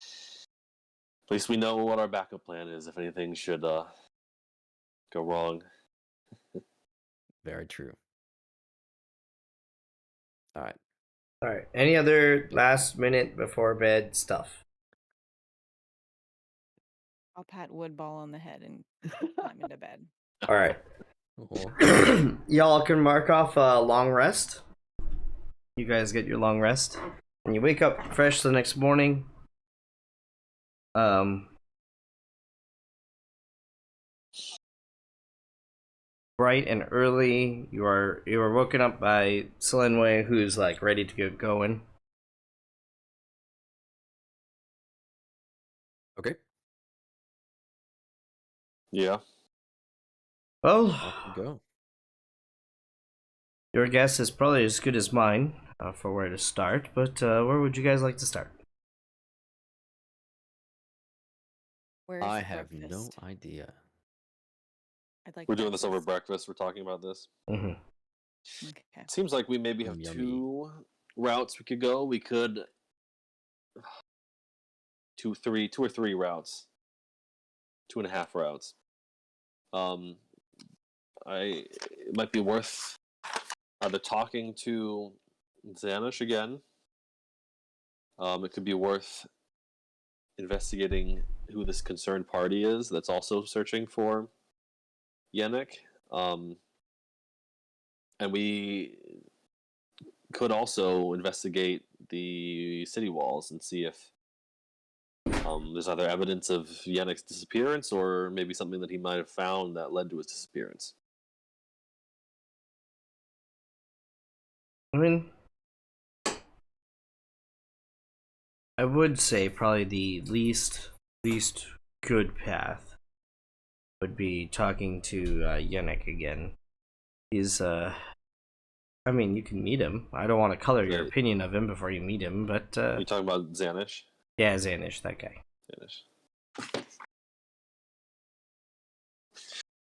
at least we know what our backup plan is if anything should go wrong. Very true. All right. Alright. Any other last minute before bed stuff? I'll pat Woodball on the head and climb into bed. Alright. Oh. Y'all can mark off a long rest. You guys get your long rest. And you wake up fresh the next morning. Bright and early. You are woken up by Selenway, who's like ready to get going. Okay. Yeah. Well, Off we go. your guess is probably as good as mine for where to start, but where would you guys like to start? Where's I the have no breakfast? idea. I'd like We're doing this over breakfast. breakfast. We're talking about this. Mm-hmm. Okay. It seems like we maybe have Yummy. 2 routes we could go. We could 2 or 3 routes, 2.5 routes. Um, it might be worth either talking to Xanish again. It could be worth investigating who this concerned party is that's also searching for Yannick. And we could also investigate the city walls and see if there's either evidence of Yannick's disappearance or maybe something that he might have found that led to his disappearance. I mean, I would say probably the least good path would be talking to Yannick again. He's I mean, you can meet him. I don't want to color your Right. opinion of him before you meet him, but You talking about Xanish? yeah, Xanish, that guy. Xanish.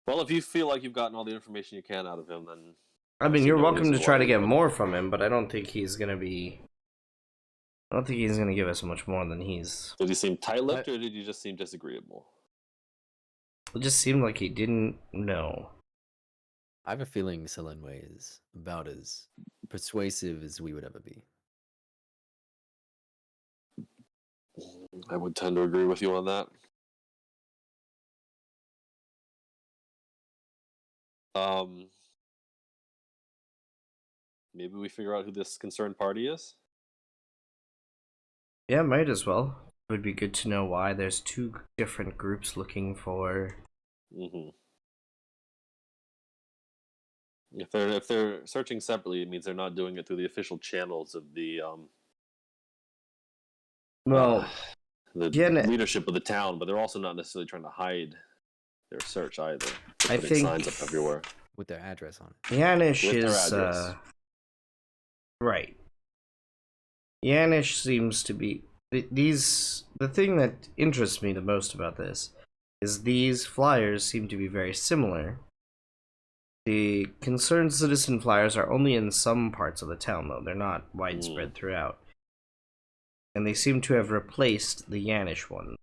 Well, if you feel like you've gotten all the information you can out of him, then I mean, see you're no welcome to reason try why to we get wouldn't. more from him, but I don't think he's gonna be. I don't think he's gonna give us much more than he's. Did he seem tight-lipped, or did he just seem disagreeable? It just seemed like he didn't know. I have a feeling Selenway is about as persuasive as we would ever be. I would tend to agree with you on that. Maybe we figure out who this concerned party is. Yeah, might as well. It would be good to know why there's 2 different groups looking for. Mm-hmm. If they're searching separately, it means they're not doing it through the official channels of the Well, Yannick, leadership of the town, but they're also not necessarily trying to hide their search either. They're I putting think signs up everywhere With their address on it. Yanish with their is address. right. Yanish seems to be these. The thing that interests me the most about this is these flyers seem to be very similar. The concerned citizen flyers are only in some parts of the town, though. They're not widespread throughout. And they seem to have replaced the Yanish ones.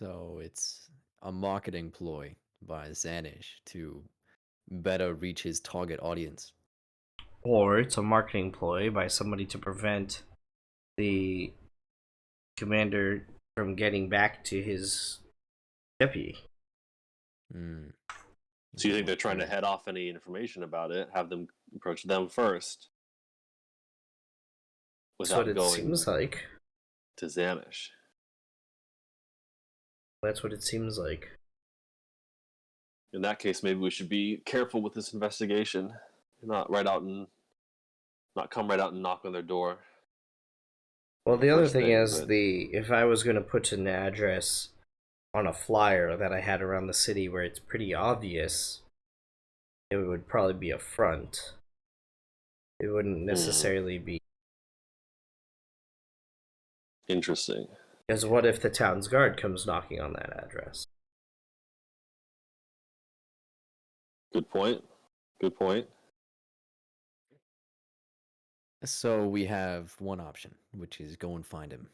So it's a marketing ploy by Xanish to better reach his target audience. Or it's a marketing ploy by somebody to prevent the commander from getting back to his deputy. Hmm. So you think they're trying to head off any information about it, have them approach them first, That's without what it going seems like. to Xanish? That's what it seems like. In that case, maybe we should be careful with this investigation. Not come right out and knock on their door. Well, the other First thing thing, is, but if I was going to put an address on a flyer that I had around the city where it's pretty obvious, it would probably be a front. It wouldn't necessarily be. Interesting. Because what if the town's guard comes knocking on that address? Good point. Good point. So we have one option, which is go and find him.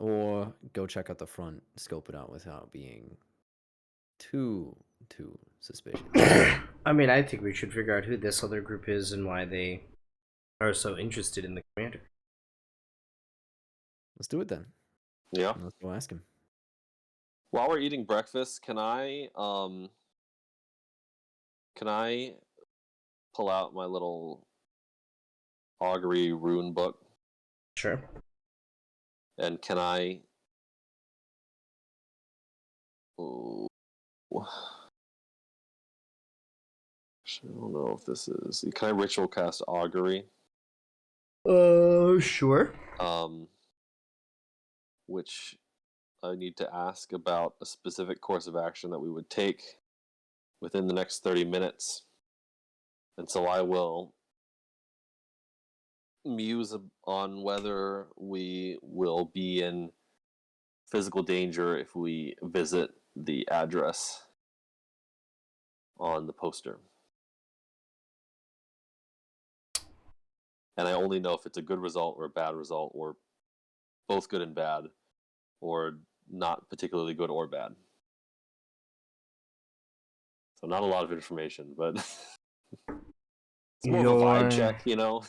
Or go check out the front, scope it out without being too suspicious. I mean, I think we should figure out who this other group is and why they are so interested in the commander. Let's do it then. Yeah. Let's go ask him. While we're eating breakfast, can I pull out my little augury rune book, Sure. and can I oh, I don't know if this is, can I ritual cast augury, Sure. which I need to ask about a specific course of action that we would take within the next 30 minutes. And so I will muse on whether we will be in physical danger if we visit the address on the poster. and I only know if it's a good result or a bad result, or both good and bad, or not particularly good or bad. So not a lot of information, but it's more of a vibe check, you know.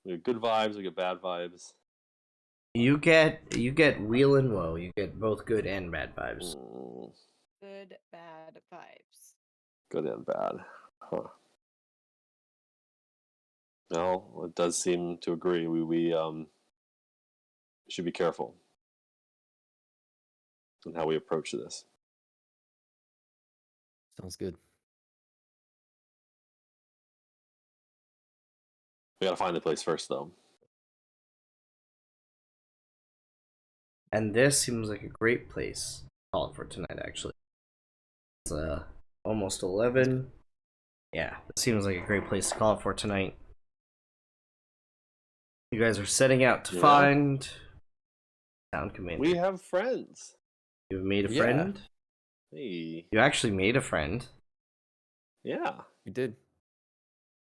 We get good vibes, we get bad vibes. You get wheel and woe. You get both good and bad vibes. Good, bad vibes. Good and bad. Huh. No, it does seem to agree. We should be careful in how we approach this. Sounds good. We gotta find the place first, though. And this seems like a great place to call it for tonight, actually. It's almost 11. Yeah, it seems like a great place to call it for tonight. You guys are setting out to find Town Commander. We have friends. You've made a friend? Hey. You actually made a friend. Yeah. We did.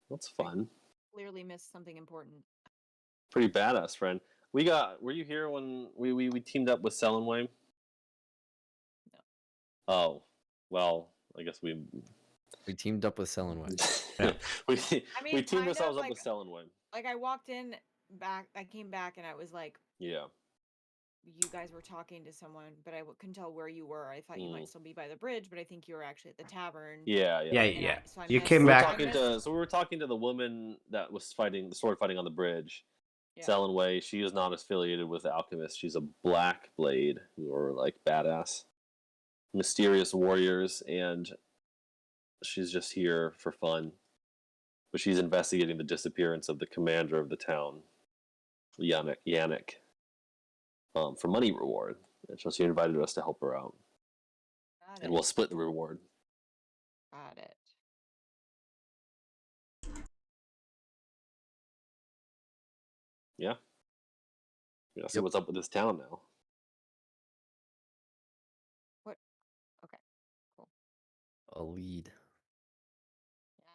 That's fun. Clearly missed something important. Pretty badass friend. Were you here when we teamed up with Sellenway? No. Oh. Well, I guess we teamed up with Sellenway. Yeah. we mean, teamed kind ourselves of, up with Sellenway. Like I walked in I came back and I was like, Yeah. you guys were talking to someone, but I couldn't tell where you were. I thought you might still be by the bridge, but I think you were actually at the tavern. Yeah. So you came back. So we were talking to the woman that was fighting the sword fighting on the bridge. Yeah. Sellenway. She is not affiliated with the Alchemist. She's a Black Blade, who are like badass, mysterious warriors, and she's just here for fun. But she's investigating the disappearance of the commander of the town, Yannick, for money reward. And so she invited us to help her out. And we'll split the reward. Got it. Yeah. We gotta see what's up with this town now. What? Okay. Cool. A lead. Yeah.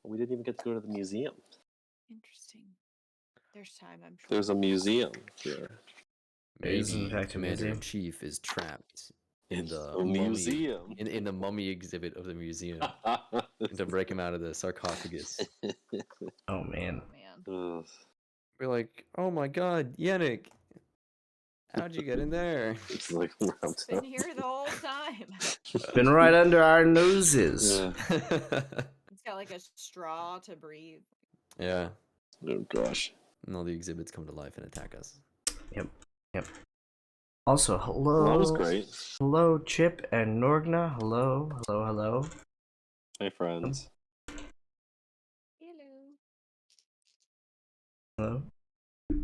We didn't even get to go to the museum. Interesting. There's time, I'm sure. There's a museum here. Maybe Commander in Chief is trapped in the museum. In the mummy exhibit of the museum. To break him out of the sarcophagus. Oh man. Ugh. We're like, oh my god, Yannick, how'd you get in there? It's like been here the whole time. Been right under our noses. Yeah. It's got like a straw to breathe. Yeah. Oh gosh. And all the exhibits come to life and attack us. Yep. Also, hello. Well, that was great. Hello, Chip and Norgna. Hello. Hey, friends. Hello.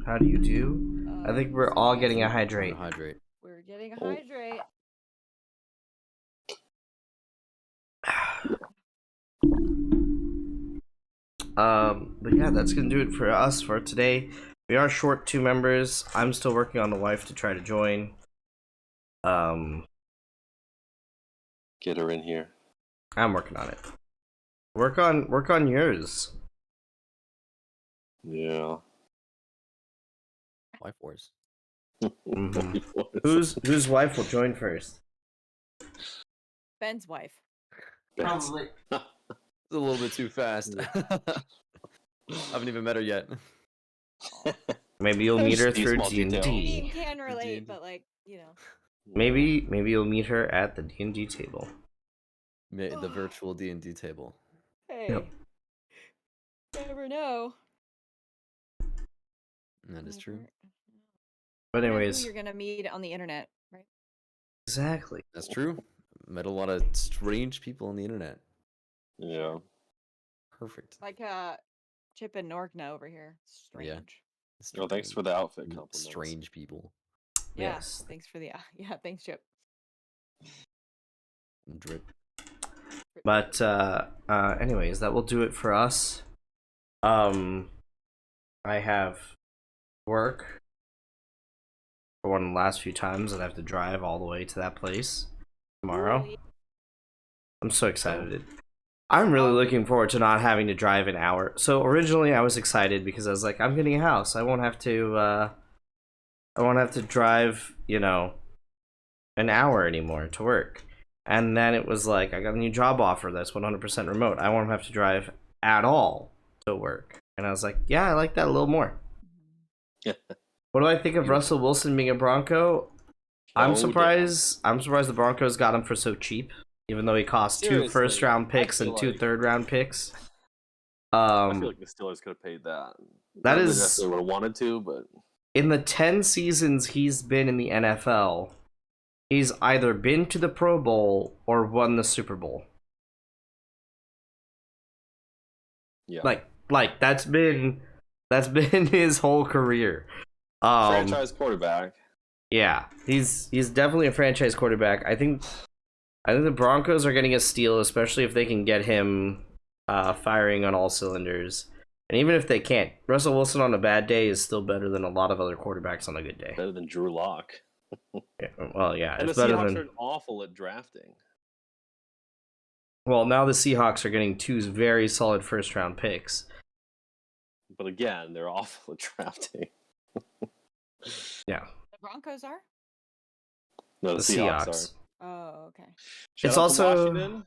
How do you do? I think we're all getting a hydrate. We're getting a hydrate. But yeah, that's gonna do it for us for today. We are short 2 members. I'm still working on the wife to try to join. Get her in here. I'm working on it. Work on yours. Yeah. Wife wars. Mm-hmm. Whose wife will join first? Ben's wife. Probably. It's a little bit too fast. Haven't even met her yet. Maybe you'll meet her through D&D. I mean, can relate, but like, you know. Maybe you'll meet her at the D&D table. The virtual D&D table. Hey. Yep. Never know. That is true. But anyways, you're gonna meet on the internet, right? Exactly. That's true. Met a lot of strange people on the internet. Yeah. Perfect. Like Chip and Norgna over here. Strange. Yeah. Well, thanks for the outfit compliments. Strange people. Yeah, Yes. Thanks for the thanks, Chip. Drip. But anyways, that will do it for us. I have work for one of the last few times that I have to drive all the way to that place tomorrow. I'm so excited. I'm really Oh, looking forward to not having to drive an hour. So originally I was excited because I was like, I'm getting a house. I won't have to drive, an hour anymore to work. And then it was like, I got a new job offer that's 100% remote. I won't have to drive at all to work. And I was like, yeah, I like that a little more. Yeah. What do I think of Beautiful. Russell Wilson being a Bronco? I'm Oh, surprised. I'm surprised the Broncos got him for so cheap, even though he cost two Seriously, first-round I picks feel and two like third-round picks. I feel like the Steelers could have paid that. That Not that they is necessarily would have wanted to, but in the 10 seasons he's been in the NFL, he's either been to the Pro Bowl or won the Super Bowl. yeah. Like that's been his whole career. Franchise quarterback. Yeah, he's definitely a franchise quarterback. I think the Broncos are getting a steal, especially if they can get him firing on all cylinders. And even if they can't, Russell Wilson on a bad day is still better than a lot of other quarterbacks on a good day. Better than Drew Lock. Yeah, well, yeah, And the it's better Seahawks than. are awful at drafting. Well, now the Seahawks are getting two very solid first-round picks. But again, they're awful at drafting. Yeah, the Broncos are. No, the the Seahawks Seahawks. are. Oh, okay. Shout It's out also- to Washington,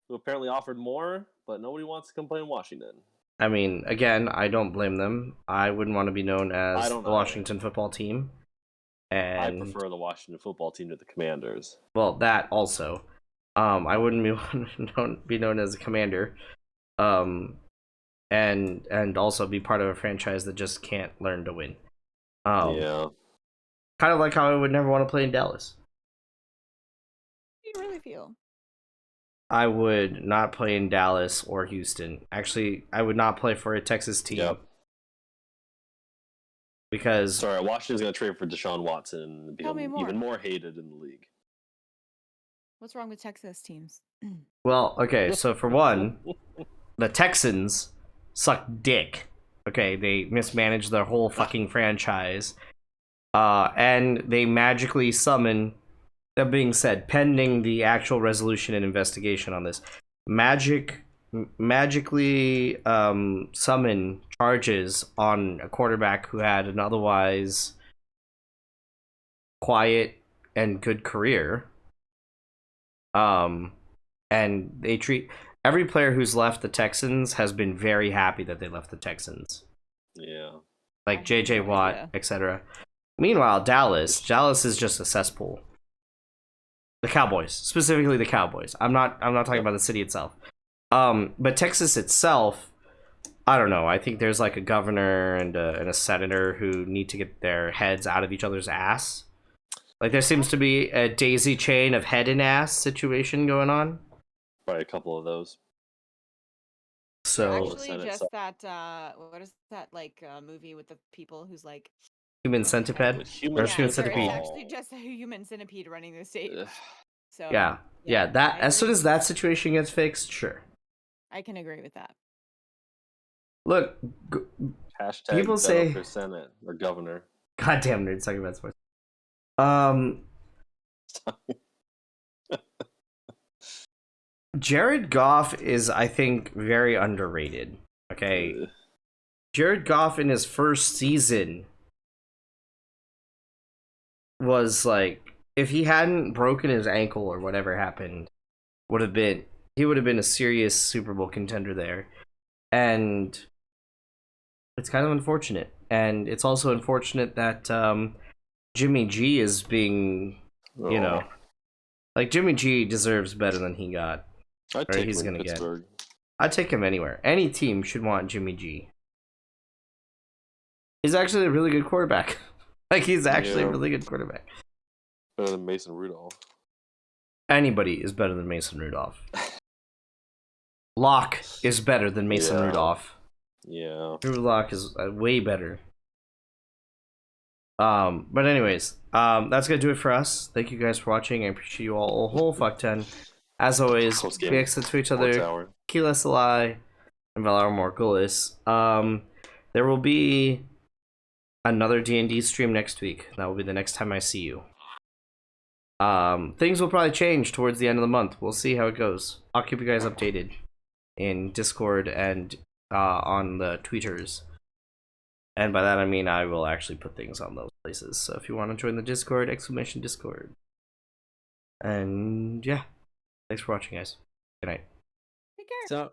who apparently offered more, but nobody wants to complain Washington. I mean, again, I don't blame them. I wouldn't want to be known I as don't the Washington football team. I And prefer the Washington football team to the Commanders. well, that also. I wouldn't be known as a commander. And also be part of a franchise that just can't learn to win. Yeah. Kind of like how I would never want to play in Dallas. How do you really feel? I would not play in Dallas or Houston. Actually, I would not play for a Texas team. Yep. Because Sorry, Washington's going to trade for Deshaun Watson and Tell me become more. even more hated in the league. What's wrong with Texas teams? well, okay, so for one, the Texans suck dick. Okay, they mismanaged their whole fucking franchise. And they magically summon, that being said, pending the actual resolution and investigation on this, magically summon charges on a quarterback who had an otherwise quiet and good career. And they treat every player who's left the Texans has been very happy that they left the Texans. Yeah. I Like have JJ no Watt, idea. etc. Meanwhile, Dallas is just a cesspool. The Cowboys, specifically the Cowboys. I'm not talking about the city itself. But Texas itself, I don't know. I think there's like a governor and a senator who need to get their heads out of each other's ass. Like there seems to be a daisy chain of head and ass situation going on. Probably a couple of those. So Actually, Senate just side. that. What is that like movie with the people who's like? human centipede With human or Yeah, human where centipede. it's actually just a human centipede running the state. Ugh. So Yeah. That I as soon agree. as that situation gets fixed, sure. I can agree with that. Look, Hashtag People say- for Senate or governor. goddamn nerds talking about sports. Jared Goff is, I think, very underrated. Okay, Ugh. Jared Goff in his first season was like, if he hadn't broken his ankle or whatever happened, he would have been a serious Super Bowl contender there. And it's kind of unfortunate. And it's also unfortunate that Jimmy G is being, Oh. like Jimmy G deserves better than he got. I'd or take he's him in gonna get. Pittsburgh. I'd take him anywhere. Any team should want Jimmy G. He's actually a really good quarterback. Like he's actually a Yeah. really good quarterback. Better than Mason Rudolph. Anybody is better than Mason Rudolph. Locke is better than Mason Yeah. Rudolph. Yeah. Drew Lock is way better. But anyways, that's gonna do it for us. Thank you guys for watching. I appreciate you all a whole fuck ton. As always, Close game. be excellent to each Sports other. Hour. Keela Salai and Valar Morgulis. There will be another D&D stream next week. That will be the next time I see you. Things will probably change towards the end of the month. We'll see how it goes. I'll keep you guys updated. in Discord and on the tweeters. And by that I mean I will actually put things on those places. So if you want to join the Discord, !Discord. And yeah, thanks for watching, guys. Good night. Take care. So